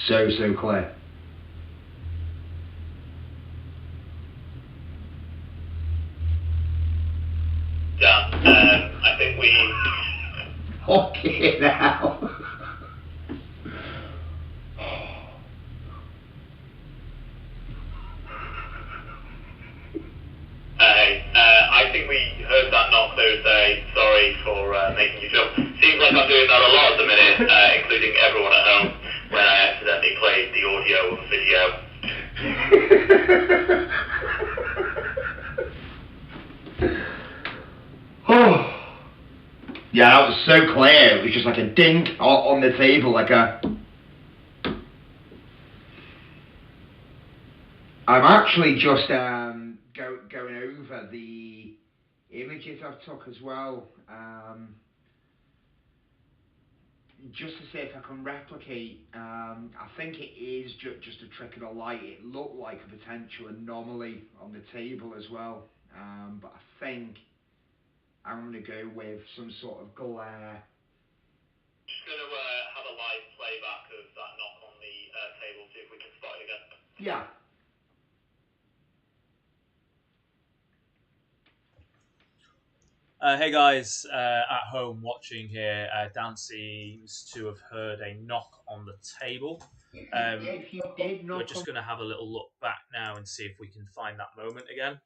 So clear. Fucking hell. Hey, I think we heard that knock Thursday. Sorry for making you jump. Seems like I'm doing that a lot at the minute, including everyone at home, when I accidentally played the audio of a video. Oh. Yeah, that was so clear. It was just like a ding on the table, like a... I'm actually just going over the images I've took as well, just to see if I can replicate. I think it is just a trick of the light. It looked like a potential anomaly on the table as well, but I think I'm going to go with some sort of glare. Just going to have a live playback of that knock on the table, see if we can spot it again. Yeah. Hey guys, at home watching here, Dan seems to have heard a knock on the table. If you did knock We're just going to have a little look back now and see if we can find that moment again.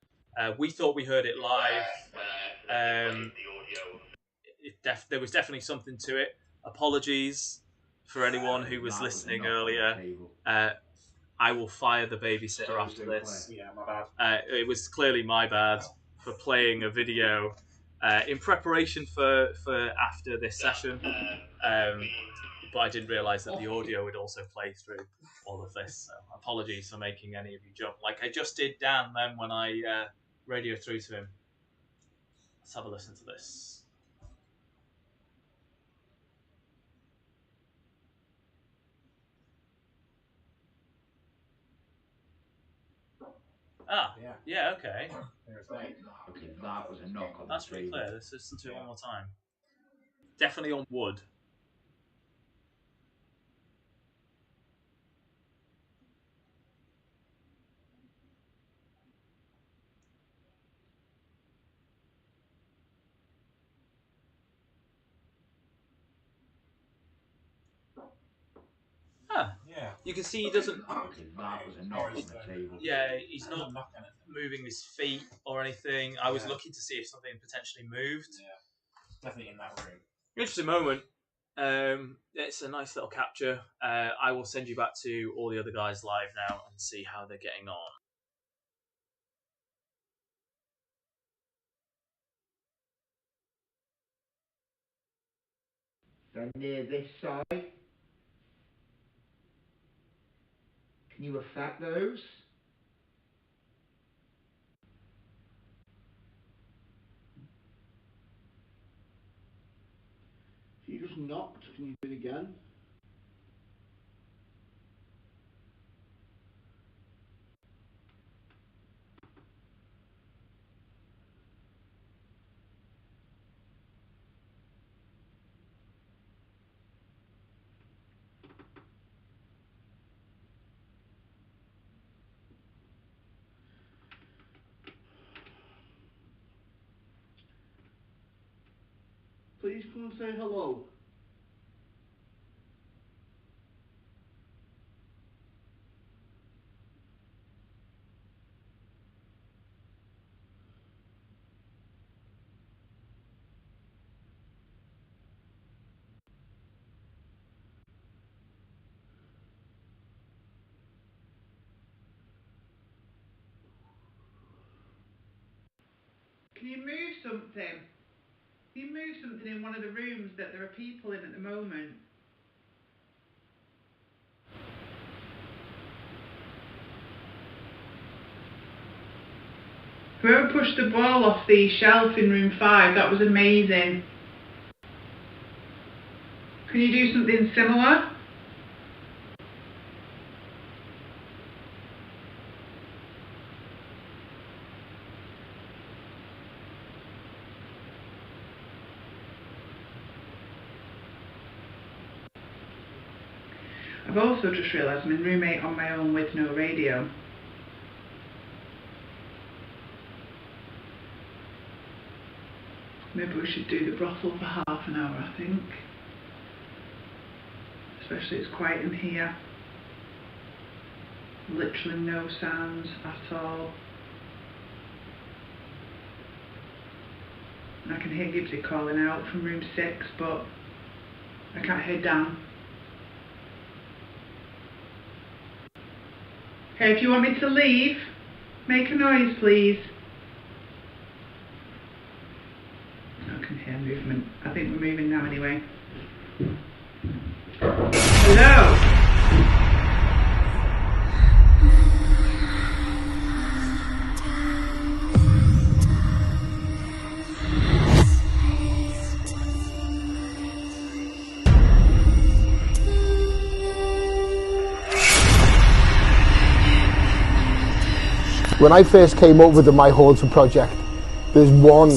We thought we heard it live. There was definitely something to it. Apologies for anyone who was listening earlier. I will fire the babysitter after this. Yeah, my bad. It was clearly my bad for playing a video in preparation for after this session, but I didn't realise that the audio would also play through all of this. So apologies for making any of you jump, like I just did Dan then when I radioed through to him. Let's have a listen to this. Ah, yeah, okay. Okay, that was a knock on That's the pretty table. clear. Let's listen to it one more time. Definitely on wood. Huh. Yeah. You can see he doesn't. Okay, that was a knock on the table. Yeah, he's not moving his feet or anything. I was looking to see if something potentially moved. Yeah. Definitely in that room. Interesting moment. It's a nice little capture. I will send you back to all the other guys live now and see how they're getting on. Then near this side. Can you affect those? You just knocked. Can you do it again? Please come and say hello. Can you move something? Can you move something in one of the rooms that there are people in at the moment? Whoever pushed the ball off the shelf in room 5, that was amazing. Can you do something similar? I've also just realised I'm in room 8 on my own with no radio. Maybe we should do the brothel for half an hour, I think. Especially it's quiet in here. Literally no sounds at all. And I can hear Gibbsy calling out from room 6, but I can't hear Dan. Okay, if you want me to leave, make a noise, please. I can hear movement. I think we're moving now anyway. Hello? When I first came up with the My Haunted project, there's one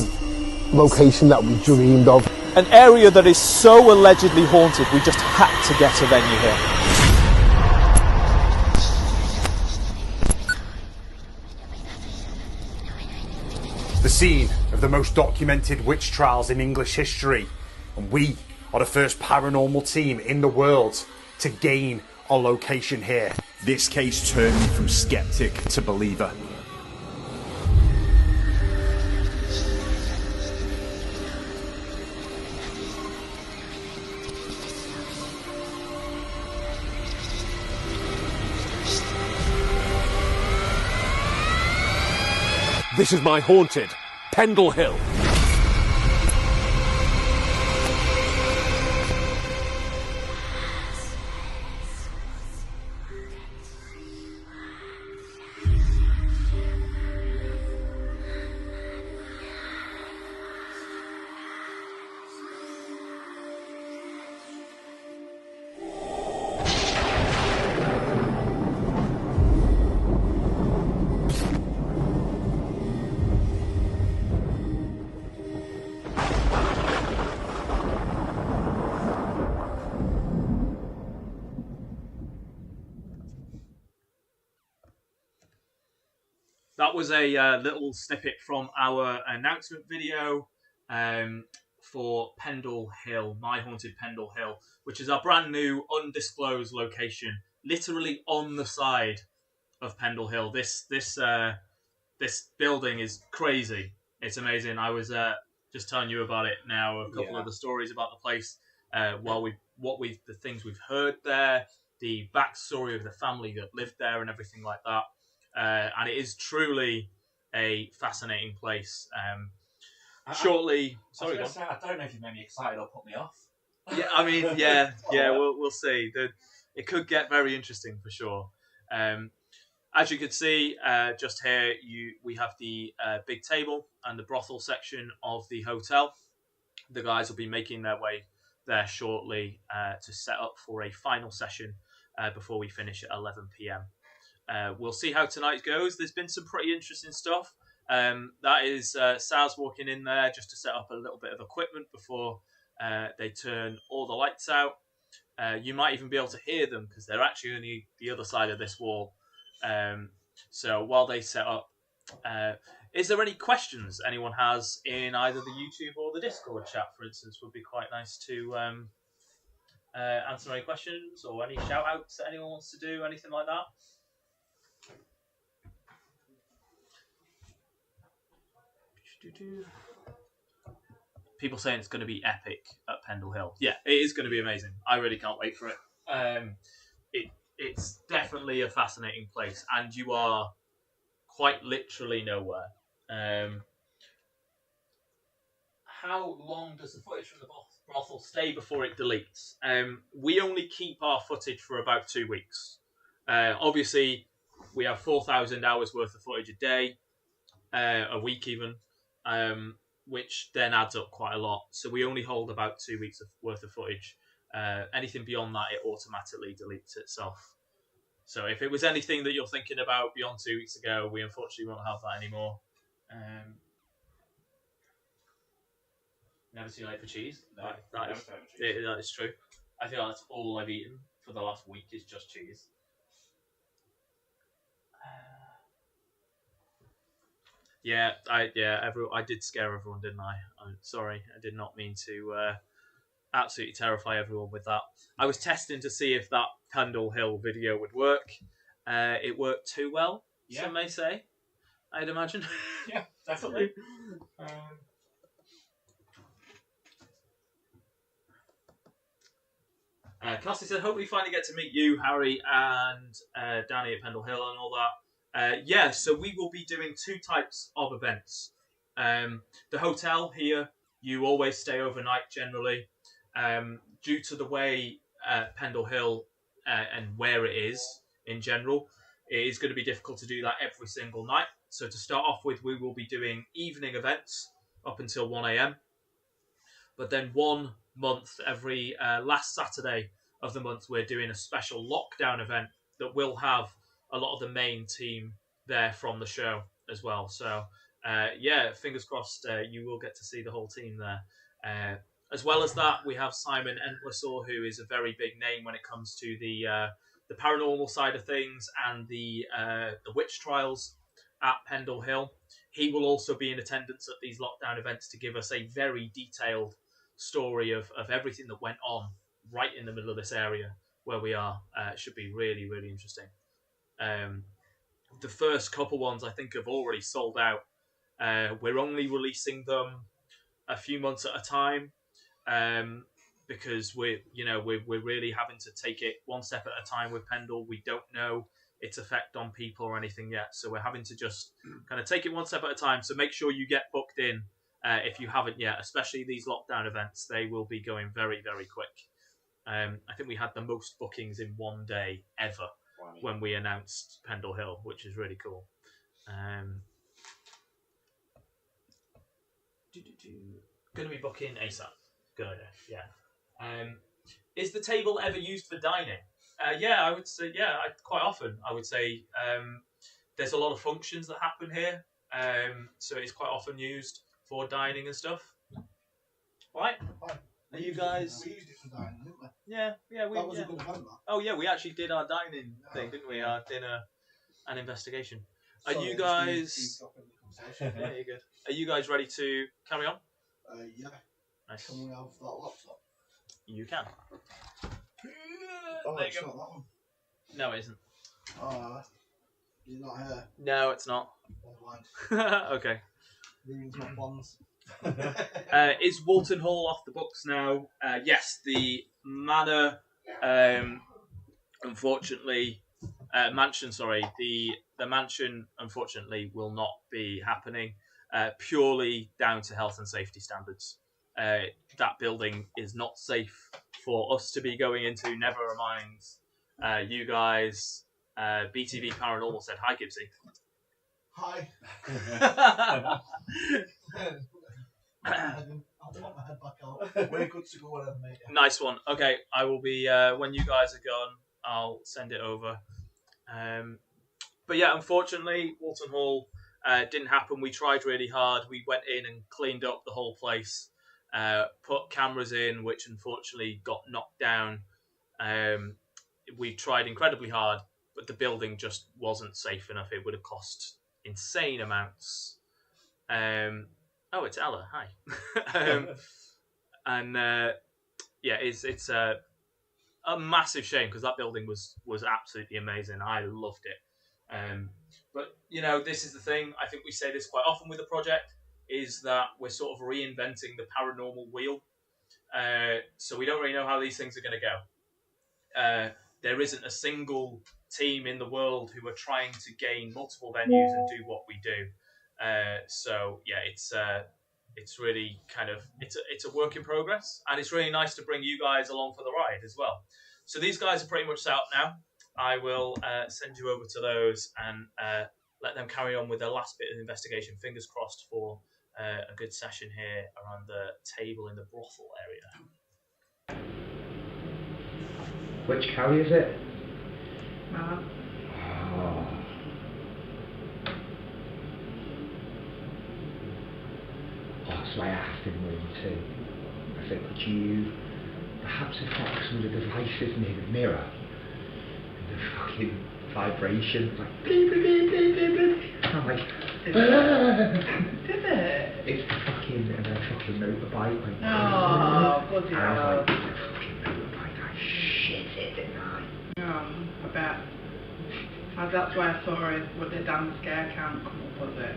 location that we dreamed of. An area that is so allegedly haunted, we just had to get a venue here. The scene of the most documented witch trials in English history, and we are the first paranormal team in the world to gain a location here. This case turned me from skeptic to believer. This is my haunted Pendle Hill. That was a little snippet from our announcement video for Pendle Hill, My Haunted Pendle Hill, which is our brand new undisclosed location, literally on the side of Pendle Hill. This building is crazy. It's amazing. I was just telling you about it now. A couple of the stories about the place, the things we've heard there, the backstory of the family that lived there, and everything like that. And it is truly a fascinating place. Sorry, I don't know if you made me excited or put me off. Yeah, I mean, we'll see. It could get very interesting for sure. As you can see, just here, we have the big table and the brothel section of the hotel. The guys will be making their way there shortly to set up for a final session before we finish at 11 p.m. We'll see how tonight goes. There's been some pretty interesting stuff. That is Saz walking in there just to set up a little bit of equipment before they turn all the lights out. You might even be able to hear them because they're actually on the other side of this wall. So while they set up, is there any questions anyone has in either the YouTube or the Discord chat, for instance? Would be quite nice to answer any questions or any shout outs that anyone wants to do, anything like that. People saying it's going to be epic at Pendle Hill. Yeah, it is going to be amazing. I really can't wait for it. It's definitely a fascinating place, and you are quite literally nowhere. How long does the footage from the brothel stay before it deletes? We only keep our footage for about 2 weeks. Obviously, we have 4,000 hours worth of footage a day, a week even. Which then adds up quite a lot. So we only hold about 2 weeks worth of footage. Anything beyond that, it automatically deletes itself. So if it was anything that you're thinking about beyond 2 weeks ago, we unfortunately won't have that anymore. Never too late for cheese. No, that is true. I think that's all I've eaten for the last week is just cheese. I did scare everyone, didn't I? I'm sorry, I did not mean to absolutely terrify everyone with that. I was testing to see if that Pendle Hill video would work. It worked too well, some may say. I'd imagine. Yeah, definitely. Cassie said, hope we finally get to meet you, Harry, and Danny at Pendle Hill and all that. So we will be doing 2 types of events. The hotel here, you always stay overnight generally. Due to the way Pendle Hill and where it is in general, it is going to be difficult to do that every single night. So to start off with, we will be doing evening events up until 1 a.m. But then 1 month, every last Saturday of the month, we're doing a special lockdown event that will have a lot of the main team there from the show as well. So fingers crossed you will get to see the whole team there. As well as that, we have Simon Entwistle, who is a very big name when it comes to the paranormal side of things and the witch trials at Pendle Hill. He will also be in attendance at these lockdown events to give us a very detailed story of everything that went on right in the middle of this area where we are. It should be really, really interesting. The first couple ones I think have already sold out. We're only releasing them a few months at a time because we're really having to take it one step at a time with Pendle. We don't know its effect on people or anything yet, so we're having to just kind of take it one step at a time. So make sure you get booked in if you haven't yet, especially these lockdown events. They will be going very, very quick. I think we had the most bookings in one day ever when we announced Pendle Hill, which is really cool. Going to be booking ASAP. Good idea. Yeah. Is the table ever used for dining? I would say quite often. I would say there's a lot of functions that happen here, so it's quite often used for dining and stuff. Right? Are you guys? We used it for dining, didn't we? Yeah. That was a good event, that. Oh yeah, we actually did our dining thing, didn't we? Our dinner and investigation. Are Sorry, you I guys? just dropped in the conversation. Yeah, you're good. Are you guys ready to carry on? Yeah. Nice. Can we have that laptop? You can. Oh, There you it's go. not that one. No, it isn't. He's not here. No, it's not. I'm blind. Okay. Ruins my plans. Is Walton Hall off the books now? Yes, the manor, unfortunately, mansion. Sorry, the mansion unfortunately will not be happening. Purely down to health and safety standards. That building is not safe for us to be going into. Never mind, you guys. BTV Paranormal said hi, Gibbsy. Hi. I'll pop my head back out. We're good to go whenever, mate. Nice one. Okay, I will be when you guys are gone. I'll send it over. But yeah, unfortunately, Walton Hall didn't happen. We tried really hard. We went in and cleaned up the whole place, put cameras in, which unfortunately got knocked down. We tried incredibly hard, but the building just wasn't safe enough. It would have cost insane amounts. Oh, it's Ella. Hi. It's a massive shame because that building was absolutely amazing. I loved it. But this is the thing. I think we say this quite often with the project, is that we're sort of reinventing the paranormal wheel. So we don't really know how these things are going to go. There isn't a single team in the world who are trying to gain multiple venues and do what we do. It's really kind of it's a work in progress, and it's really nice to bring you guys along for the ride as well. So these guys are pretty much set up now. I will send you over to those and let them carry on with their last bit of investigation. Fingers crossed for a good session here around the table in the brothel area. Which cow is it? Mom. So I asked him where to. I said, could you perhaps affect some of the devices near the mirror? And the fucking vibration, like, beep, beep, beep, beep, beep, beep. I'm like, did it? Did it? It's the fucking motorbike. Like, Oh, bloody and I hell. was like, it's a fucking motorbike. I shit it, didn't I? Oh, I bet. That's why I saw it with the damn scare count come up, was it?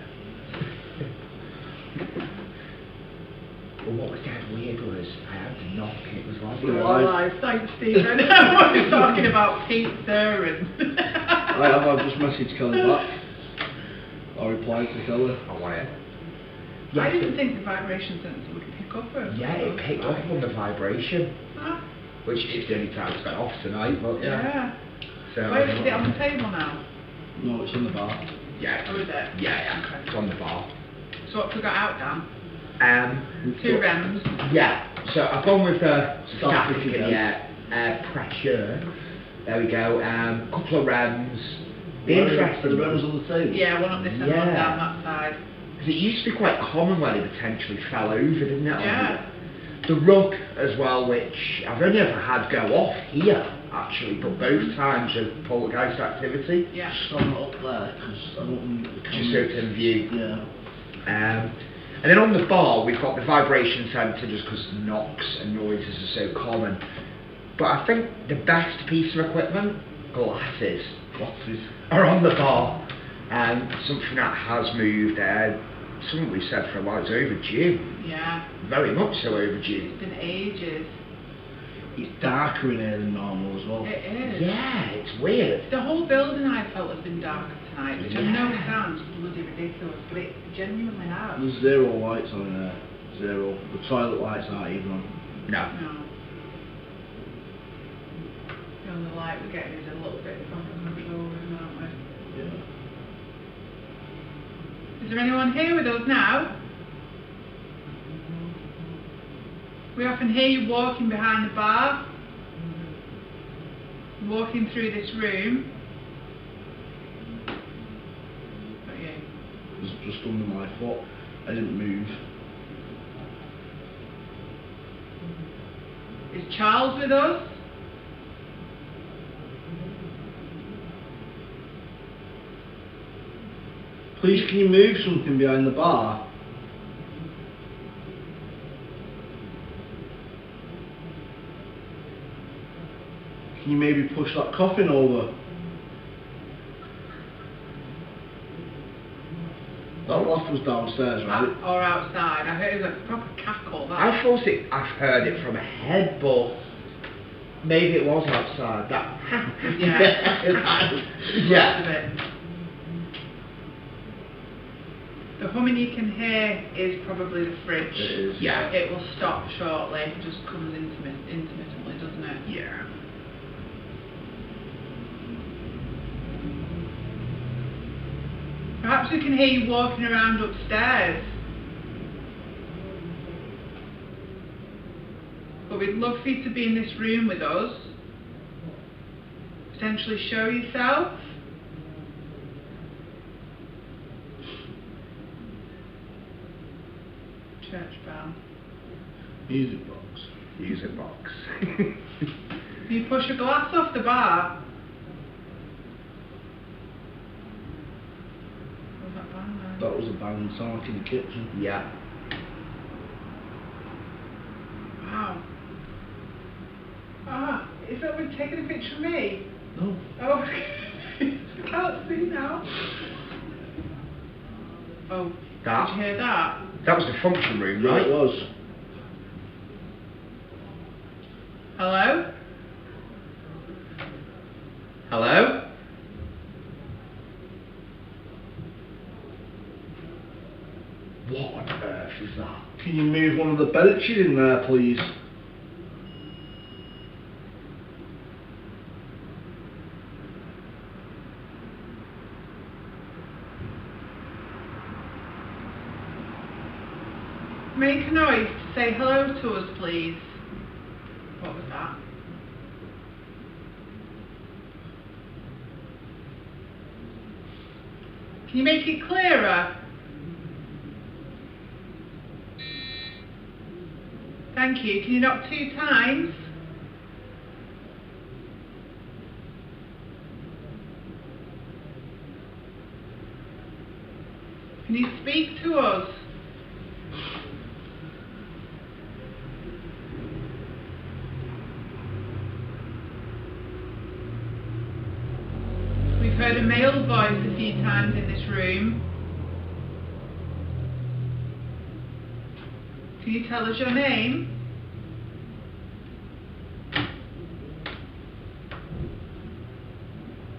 Well, what was dead weird was I had to knock and it was like... Oh, live. Thanks, Stephen. We're talking about pizza and... I've just messaged Kelly back. I replied to Kelly. I want it. I didn't think the vibration sensor would pick up it. Yeah, it picked up on the vibration. Huh? Which is the only time it's gone off tonight, but Yeah. So, Where is it on the table now? No, it's in the bar. Yeah. Oh, is it? Yeah. Okay. It's on the bar. So what have we got out, Dan? 2 REMs. Yeah. So I've gone with the static again. and air pressure. There we go. Couple of REMs. The Interesting. REMs on the table? Yeah, one up this end, one down that side. Because it used to be quite common when it potentially fell over, didn't it? Yeah. The rug as well, which I've only ever had go off here, actually, but both times of poltergeist activity. Yeah. Stand it up there, because I don't want the camera. Just so it can view. Yeah. And then on the bar, we've got the vibration sensor just because knocks and noises are so common. But I think the best piece of equipment, glasses, are on the bar. Something that has moved there, something we've said for a while, it's overdue. Yeah. Very much so overdue. It's been ages. It's darker in here than normal as well. It is. Yeah, it's weird. The whole building I felt has been darker tonight, which I know Yeah. sounds bloody ridiculous, but it genuinely has. There's 0 lights on in there. 0. The toilet lights aren't even on. No. No. The only light we're getting is a little bit from the control room, aren't we? Yeah. Is there anyone here with us now? We often hear you walking behind the bar, walking through this room. Not you. It was just under my foot. I didn't move. Is Charles with us? Please, can you move something behind the bar? Can you maybe push that coffin over? That laugh was downstairs, right? Or outside. I heard it was a proper cackle. That. I thought I've heard it from ahead, but maybe it was outside. That. Yeah. Yeah. The humming you can hear is probably the fridge. It is. Yeah. It will stop shortly. It just comes intermittently, doesn't it? Yeah. Perhaps we can hear you walking around upstairs. But we'd love for you to be in this room with us. Potentially show yourself. Church bell. Music box. Music box. Can you push a glass off the bar? Was that bang there? That was a bang sound in the kitchen. Yeah. Wow. Ah, is that when taking a picture of me? No. Oh, I can't see now. Oh, That. did you hear that? That was the function room, Yeah, right? it was. Hello? Hello? What on earth is that? Can you move one of the benches in there, please? Make a noise to say hello to us, please. What was that? Can you make it clearer? Thank you. Can you knock 2 times? Can you speak to us? We've heard a male voice a few times in this room. Can you tell us your name?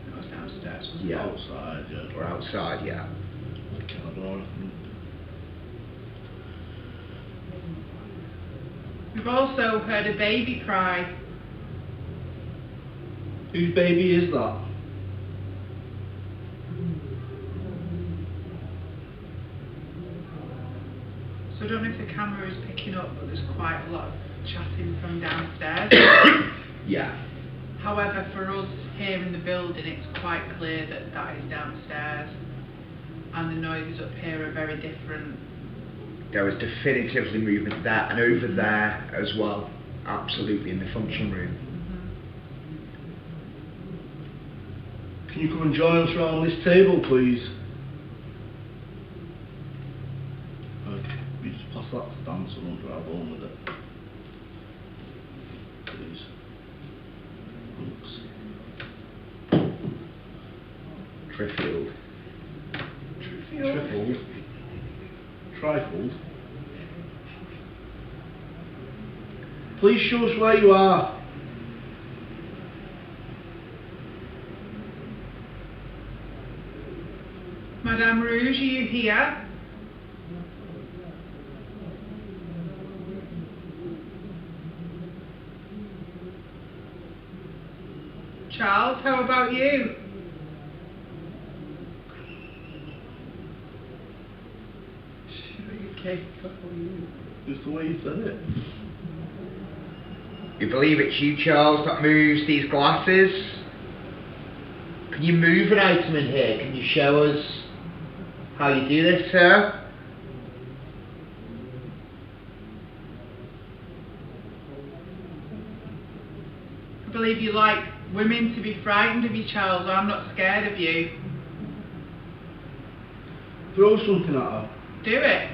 That was downstairs, wasn't it? Yeah. Outside, yeah. We're outside, yeah. Okay, I don't know. We've also heard a baby cry. Whose baby is that? So I don't know if the camera is picking up, but there's quite a lot of chatting from downstairs. Yeah. However, for us here in the building, it's quite clear that that is downstairs, and the noises up here are very different. There was definitively movement there and over there as well. Absolutely, in the function room. Can you come and join us around this table, please? Okay, you just pass that to Dan so I don't drive home with it. Please. Thanks. Triffield. Tripled? Trifled? Please show us where you are. Madame Rouge, are you here? Charles, how about you? Okay, Just the way you said it. You believe it's you, Charles, that moves these glasses? Can you move an item in here? Can you show us how you do this, sir? I believe you like women to be frightened of you, Charles. I'm not scared of you. Throw something at her. Do it.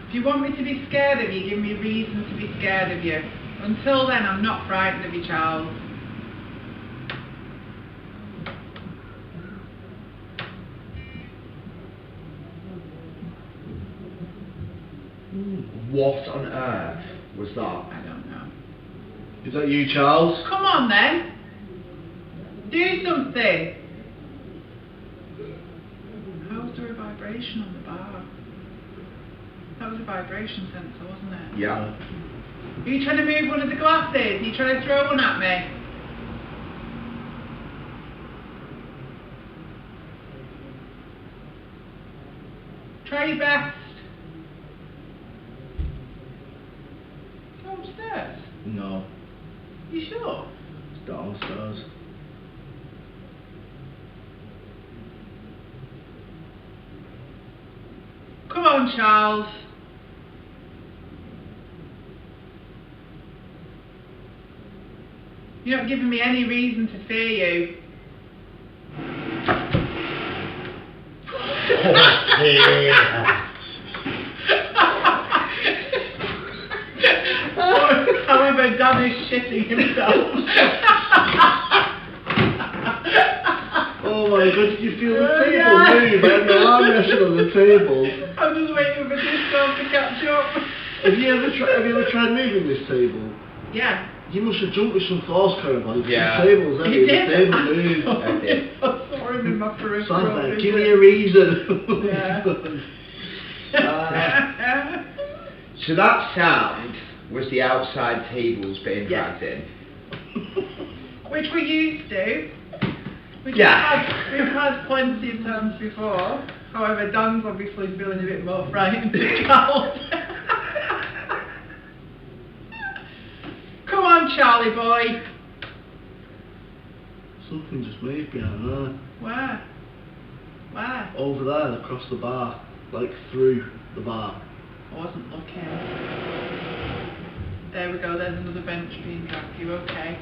If you want me to be scared of you, give me a reason to be scared of you. Until then, I'm not frightened of you, Charles. What on earth was that? I don't know. Is that you, Charles? Come on then. Do something. How was there a vibration on the bar? That was a vibration sensor, wasn't it? Yeah. Are you trying to move one of the glasses? Are you trying to throw one at me? Try your best. Go upstairs. No. You sure? It's downstairs. Come on, Charles. You're not giving me any reason to fear you. However, Dan is shitting himself. Oh my god, did you feel the table move? I had my arm resting on the table. I'm just waiting for this film to catch up. Have you ever tried moving this table? Yeah. You must have jumped with some force current, man. Yeah. The table's heavy, You the did? table moved. I did. I saw him in my peripheral. Sandra, give me a reason. Yeah. So that sound was the outside tables being Yeah. dragged in. Which we're used to. Which Yeah. we've had plenty of times before. However, Dan's obviously feeling a bit more frightened than Charles. Come on, Charlie boy. Something just moved behind there. Where? Where? Over there, across the bar. Like through the bar. I wasn't looking. There we go, there's another bench being dragged. You okay?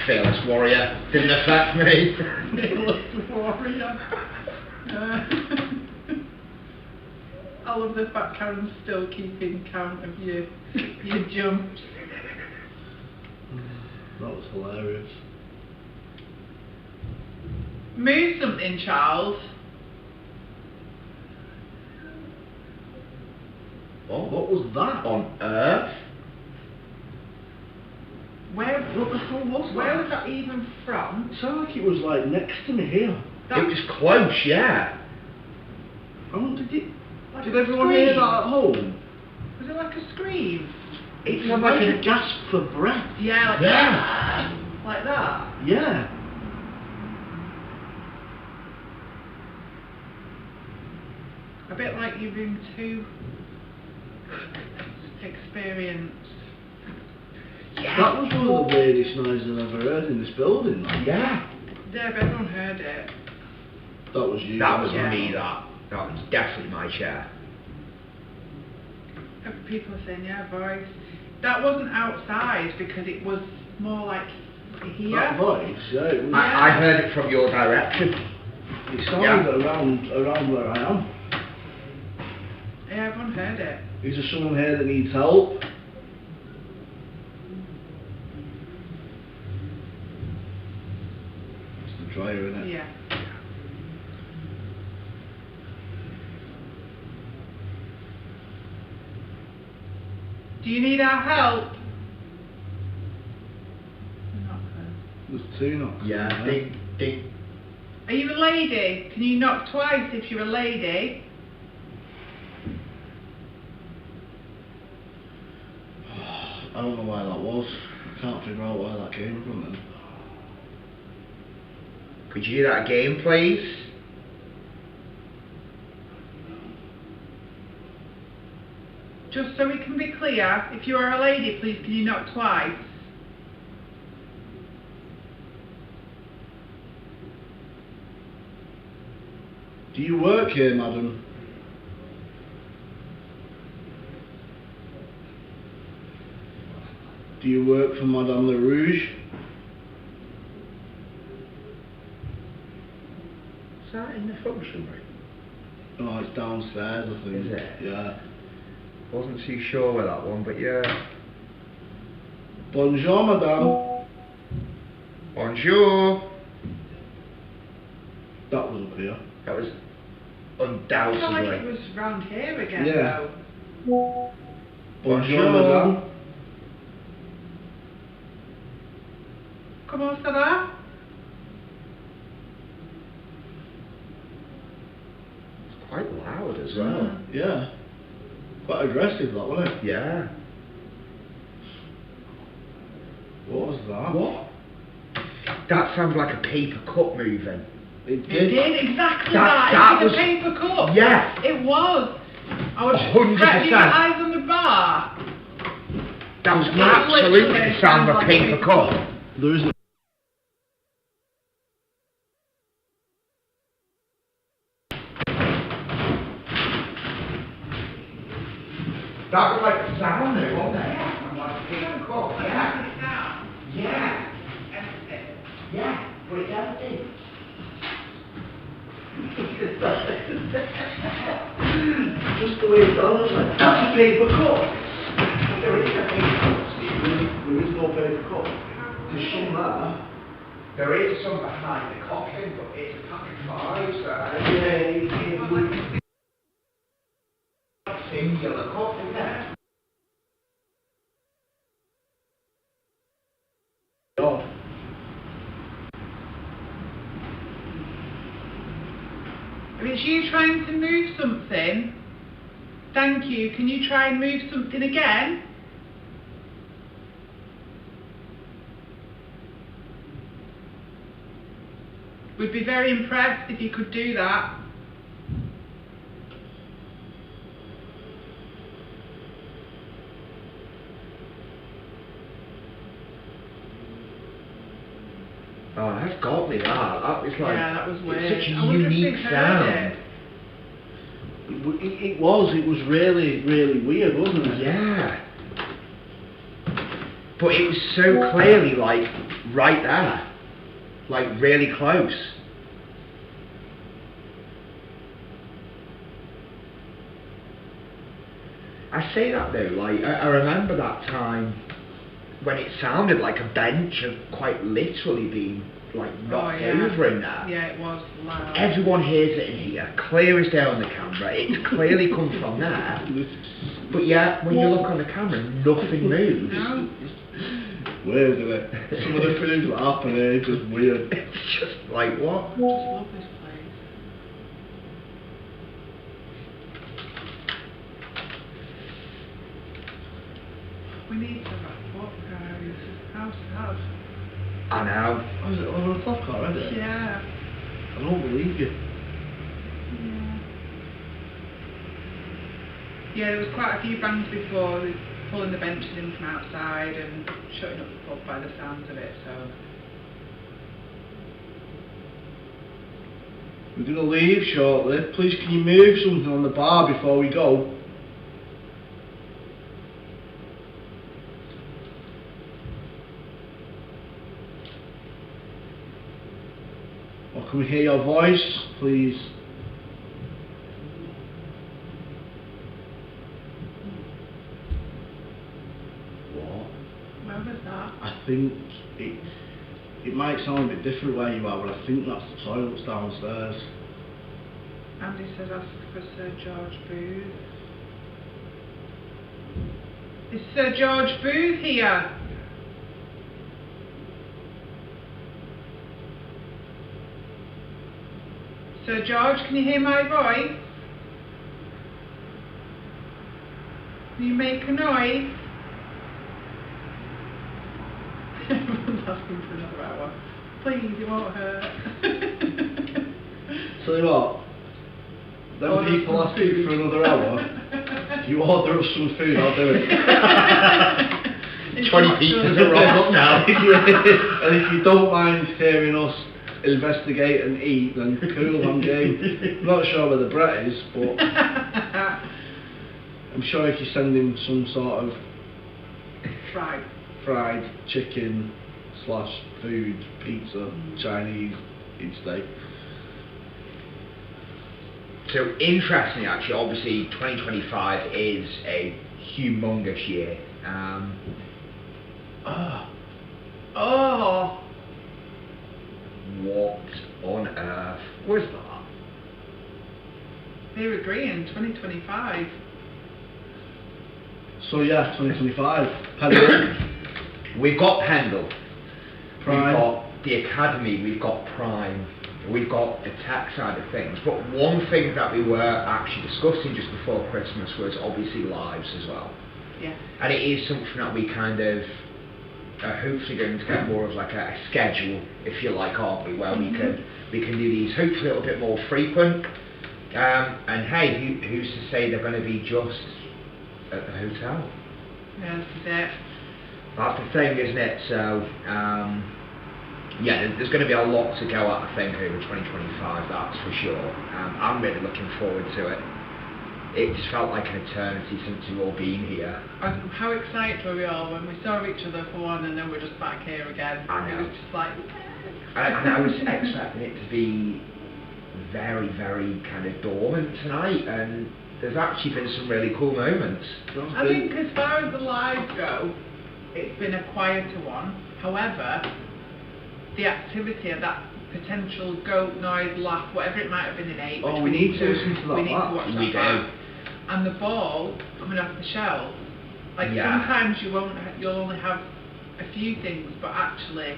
Fearless warrior. Didn't affect me. Fearless warrior. I love the fact Karen's still keeping count of your jumps. That was hilarious. Move something, Charles. Oh, what was that on earth? What the hell was that? Where was that even from? It sounded like it was like next to me here. It was close, yeah. Oh, did it? Like Did a everyone scream? hear that at home? Was it like a scream? It sounded like a gasp for breath. Yeah, like Yeah. like that. Yeah. A bit like you've been too experienced. Yeah. That was one of the weirdest noises I've ever heard in this building. Like. Yeah. Yeah, but everyone heard it. That was you. That was Yeah. me, that. That was definitely my chair. People are saying, yeah, voice. That wasn't outside because it was more like here. That voice, yeah. It was, I heard it from your direction. it sounded around where I am. Yeah, everyone heard it. Is there someone here that needs help? It's the dryer, isn't it? Yeah. Do you need our help? Knock then. There's two knocks. Yeah, in ding. Are you a lady? Can you knock twice if you're a lady? I don't know where that was. I can't figure out where that came from then. Could you do that again, please? Just so we can be clear, if you are a lady, please can you knock twice? Do you work here, madam? Do you work for Madame Le Rouge? Is that in the function room? Oh, it's downstairs, I think. Is it? Yeah. Wasn't too sure with that one, but yeah. Bonjour, madame. Bonjour. That was up here. That was I feel like undoubtedly. it was round here again Yeah. though. Bonjour, madame. Comment ça va? It's quite loud as well. Yeah. Quite aggressive, that, wasn't it? Yeah. What was that? What? That sounds like a paper cup moving. It It did. did exactly That- that. that It was was- a paper cup. Yeah. It was. I was 100%. Have your eyes on the bar. That was It absolutely literally the sound of a sounds like paper paper cup. cup. There isn't. That was like the sound there, wasn't it? Yeah. Like a paper cup. Yeah. Yeah. Yeah. But it's empty. Just the way it sounds, like, that's a paper cup. But there is a paper cup, Steve. There is no paper cup. There's some there. There is some behind the coffin, but it's a pack of fives there. Yeah, it would. Singular cup, isn't it? God. If it's you trying to move something, thank you. Can you try and move something again? We'd be very impressed if you could do that. Oh, that's got me, that. That was like... Yeah, that was weird. It's such I a wonder if unique they've heard sound. it. It was really, really weird, wasn't it? Yeah. But it was so clearly like right there, like really close. I say that though, like I remember that time when it sounded like a bench had quite literally been like knocked over in there. Yeah, it was loud. Everyone hears it in here, clear as day on the camera. It's clearly come from there. But yeah, when you look on the camera, nothing moves. No. Weird, isn't it? Some of the things that happen here, it's just weird. It's just like what? I just love this place. We need to wrap up, guys. How's that? I know. Oh, is it 11 o'clock already? Yeah. I don't believe you. Yeah, there was quite a few bangs before, pulling the benches in from outside and shutting up the pub by the sounds of it, so... We're going to leave shortly. Please can you move something on the bar before we go? Or can we hear your voice, please? Where was that? I think it might sound a bit different where you are, but I think that's the toilets downstairs. Andy says ask for Sir George Booth. Is Sir George Booth here? Sir George, can you hear my voice? Can you make a noise? Everyone's asking for another hour. Please, it won't hurt. Tell you what, them people asking for another hour, if you order us some food, I'll do it. 20 pizzas are rolled up now. And if you don't mind hearing us investigate and eat, then cool, I'm game. I'm not sure where the Brett is, but I'm sure if you send him some sort of fried chicken / food, pizza, Chinese, he'd stay. So interesting actually, obviously 2025 is a humongous year. What on earth was that? They're agreeing, 2025. So yeah, 2025. Pendle. We've got Pendle. Prime. We've got the Academy, we've got Prime, we've got the tech side of things. But one thing that we were actually discussing just before Christmas was obviously lives as well. Yeah. And it is something that we kind of are hopefully going to get more of like a schedule, if you like, aren't we, where we can do these hopefully a little bit more frequent. And hey, who's to say they're going to be just at the hotel? Yeah, this is it. That's the thing, isn't it? So, yeah, there's going to be a lot to go at, I think, over 2025, that's for sure. I'm really looking forward to it. It just felt like an eternity since we've all been here. How excited were we all when we saw each other for one and then we're just back here again? I know. It was just like... And I was expecting it to be very, very kind of dormant tonight, and there's actually been some really cool moments. I think as far as the lives go, it's been a quieter one. However, the activity of that potential goat noise, laugh, whatever it might have been in 8. Oh, we need to listen to that. We need to watch that. We do. Back. And the ball coming off the shelf. Like sometimes you'll only have a few things, but actually,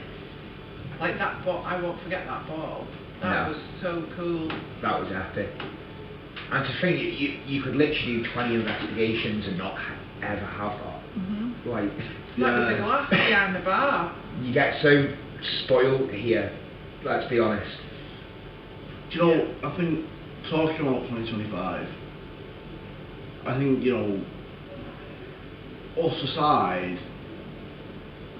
like that ball, I won't forget that ball. That was so cool. That was epic. And to think you could literally do 20 investigations and not ever have that. Like with the glass behind the bar. You get so spoiled here, let's be honest. Do you know, I think, talking about 2025, I think, you know, us aside,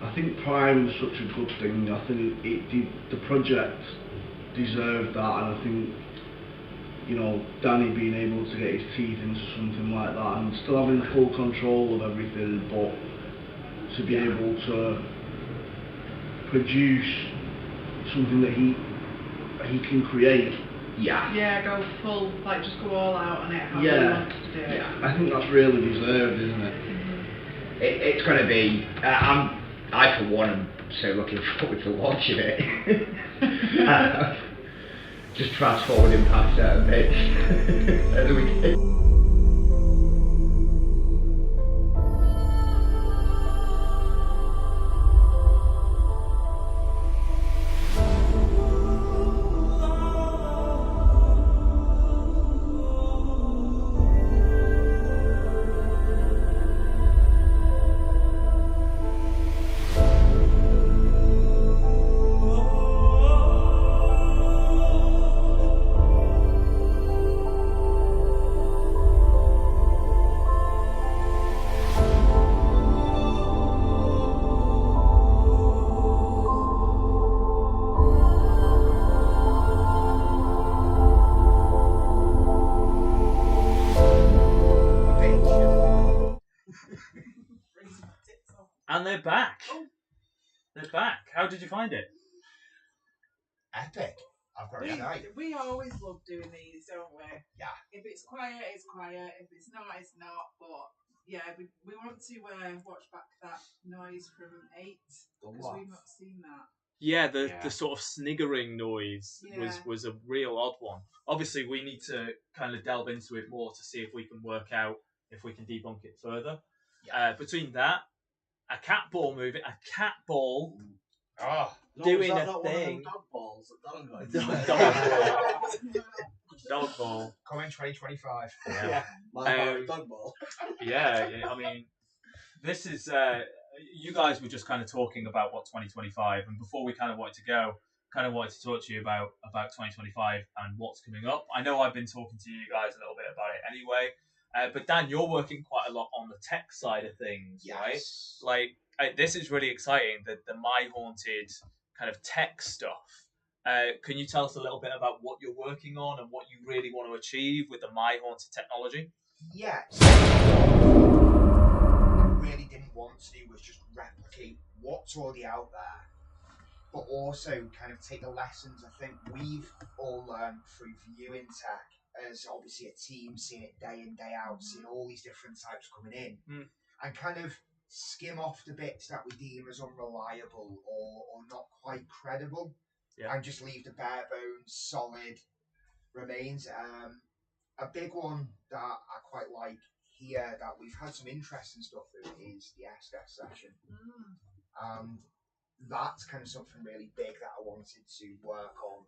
I think Prime was such a good thing. I think the project deserved that, and I think, you know, Danny being able to get his teeth into something like that and still having full control of everything, but to be able to produce something that he can create. Yeah, go full, like just go all out on it, how he Yeah. wants to do it. I think that's really deserved, isn't it? It's going to be. I for one am so looking forward to watching it. Just fast forwarding past certain bits as we did. And they're back. They're back. How did you find it? Epic. I've got to say. We always love doing these, don't we? Yeah. If it's quiet, it's quiet. If it's not, it's not. But yeah, we want to watch back that noise from 8 because we've not seen that. Yeah, the sort of sniggering noise Yeah. was a real odd one. Obviously, we need to kind of delve into it more to see if we can work out if we can debunk it further. Between that, a cat ball moving, a cat ball doing a thing. Dog balls that Dog ball. Dog ball. Coming 2025. Yeah. Dog ball. Yeah, I mean, this is. You guys were just kind of talking about what 2025, and before we kind of wanted to talk to you about 2025 and what's coming up. I know I've been talking to you guys a little bit about it anyway, but Dan, you're working quite a lot on the tech side of things, right? Like, this is really exciting, the My Haunted kind of tech stuff. Can you tell us a little bit about what you're working on and what you really want to achieve with the My Haunted technology? Yeah. Really didn't want to do was just replicate what's already out there, but also kind of take the lessons I think we've all learned through viewing tech as obviously a team, seeing it day in, day out, seeing all these different types coming in, and kind of skim off the bits that we deem as unreliable or not quite credible, and just leave the bare bones, solid remains. A big one that I quite like here that we've had some interesting stuff with is the Estes session. And that's kind of something really big that I wanted to work on,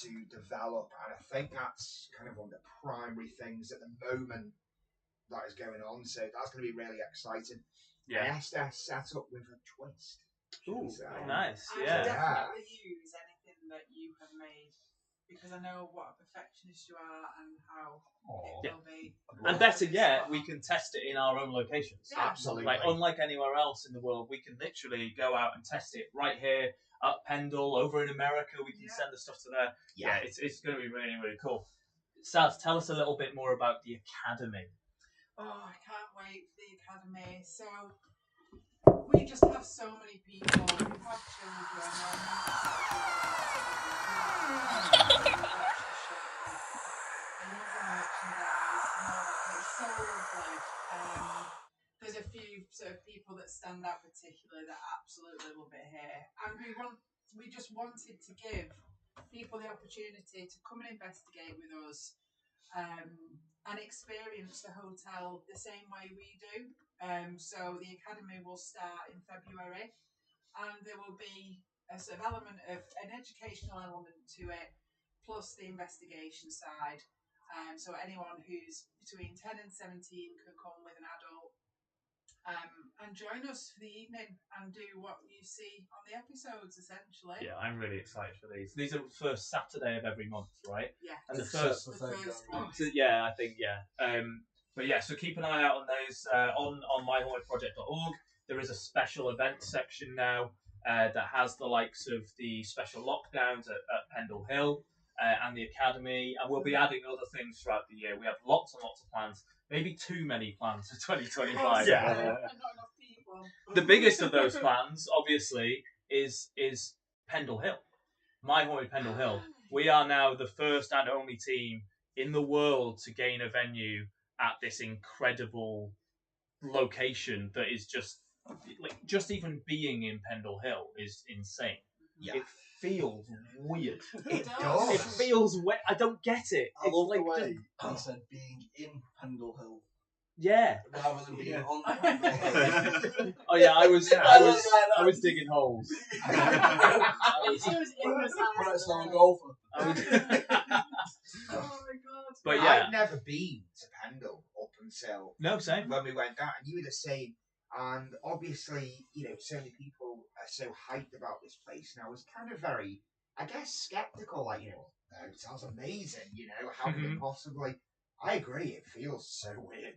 to develop, and I think that's kind of one of the primary things at the moment that is going on, so that's going to be really exciting. An Estes set up with a twist. Ooh, nice. I would definitely use anything that you have made, because I know what a perfectionist you are and how it will be. And better yet, we can test it in our own locations. Yeah. Absolutely. Like, unlike anywhere else in the world, we can literally go out and test it right here at Pendle, over in America. We can send the stuff to there. Yeah, it's going to be really, really cool. Saz, tell us a little bit more about the Academy. Oh, I can't wait for the Academy. So, we just have so many people. We have children. So lovely. There's a few sort of people that stand out particularly that absolutely love it here, and we just wanted to give people the opportunity to come and investigate with us, and experience the hotel the same way we do. So the Academy will start in February, and there will be a sort of element of an educational element to it, plus the investigation side. So anyone who's between 10 and 17 can come with an adult and join us for the evening and do what you see on the episodes, essentially. Yeah, I'm really excited for these. These are the first Saturday of every month, right? Yeah. And the first one. Yeah, I think, But yeah, so keep an eye out on those on myhauntedproject.org. There is a special events section now that has the likes of the special lockdowns at Pendle Hill and the Academy, and we'll be adding other things throughout the year. We have lots and lots of plans, maybe too many plans for 2025. And not enough people. The biggest of those plans, obviously, is Pendle Hill. My Haunted Pendle Hill. We are now the first and only team in the world to gain a venue at this incredible location that is just even being in Pendle Hill is insane. Yeah. It feels weird. It does. It feels wet. I don't get it. I love the like way he said being in Pendle Hill yeah. rather than being on Pendle Hill. Oh yeah, I was digging holes. Professional golfer. Oh my god. But yeah, I'd never been to Pendle up until no same. when we went down, and you were the same. And obviously, so many people are so hyped about this place, and I was kind of very, I guess, skeptical. Like, it sounds amazing. How can it possibly? I agree. It feels so weird.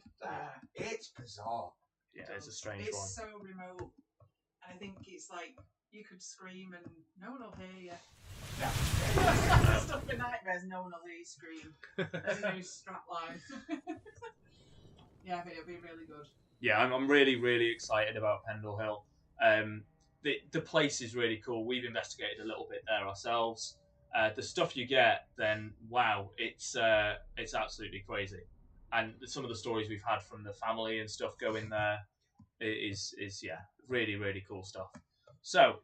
It's bizarre. Yeah, it's a strange one. It's so remote. And I think it's like you could scream and no one will hear you. Yeah. Stuff for nightmares, no one will hear you scream. There's no strap line. Yeah, but it'll be really good. Yeah, I'm really, really excited about Pendle Hill. The place is really cool. We've investigated a little bit there ourselves. The stuff you get, then wow, it's absolutely crazy. And some of the stories we've had from the family and stuff going there is really, really cool stuff. So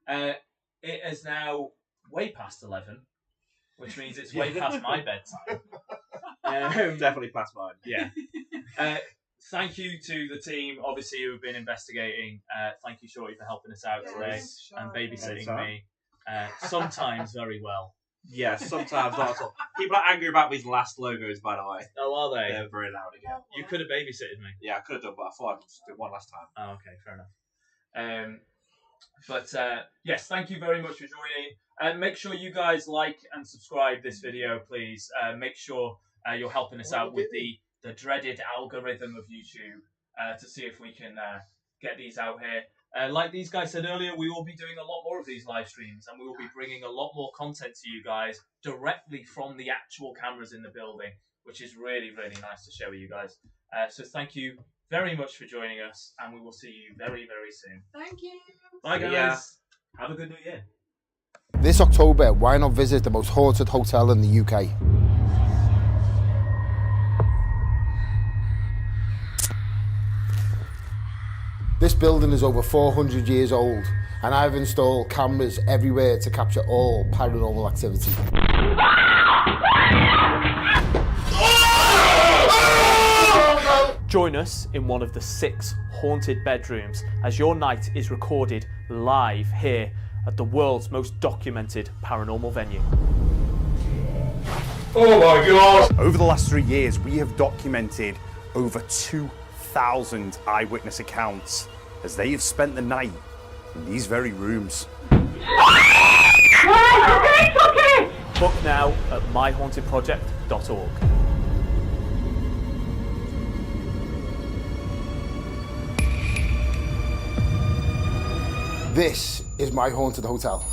it is now way past 11, which means it's way past my bedtime. Definitely past mine. Yeah. Thank you to the team, obviously, who have been investigating. Thank you, Shorty, for helping us out today and babysitting me. Sometimes very well. Yes, sometimes not at all. People are angry about these last logos, by the way. Oh, are they? They're very loud again. You could have babysitted me. Yeah, I could have done, but I thought I'd just do one last time. Oh, okay, fair enough. But yes, thank you very much for joining. Make sure you guys like and subscribe this video, please. Make sure you're helping us out with the dreaded algorithm of YouTube to see if we can get these out here. Like these guys said earlier, we will be doing a lot more of these live streams, and we will be bringing a lot more content to you guys directly from the actual cameras in the building, which is really, really nice to share with you guys. So thank you very much for joining us, and we will see you very, very soon. Thank you. Bye, guys. Yeah. Have a good new year. This October, why not visit the most haunted hotel in the UK? This building is over 400 years old, and I've installed cameras everywhere to capture all paranormal activity. Join us in one of the 6 haunted bedrooms as your night is recorded live here at the world's most documented paranormal venue. Oh my God! Over the last 3 years, we have documented over 2,000 eyewitness accounts as they have spent the night in these very rooms. Book now at myhauntedproject.org. This is my haunted hotel.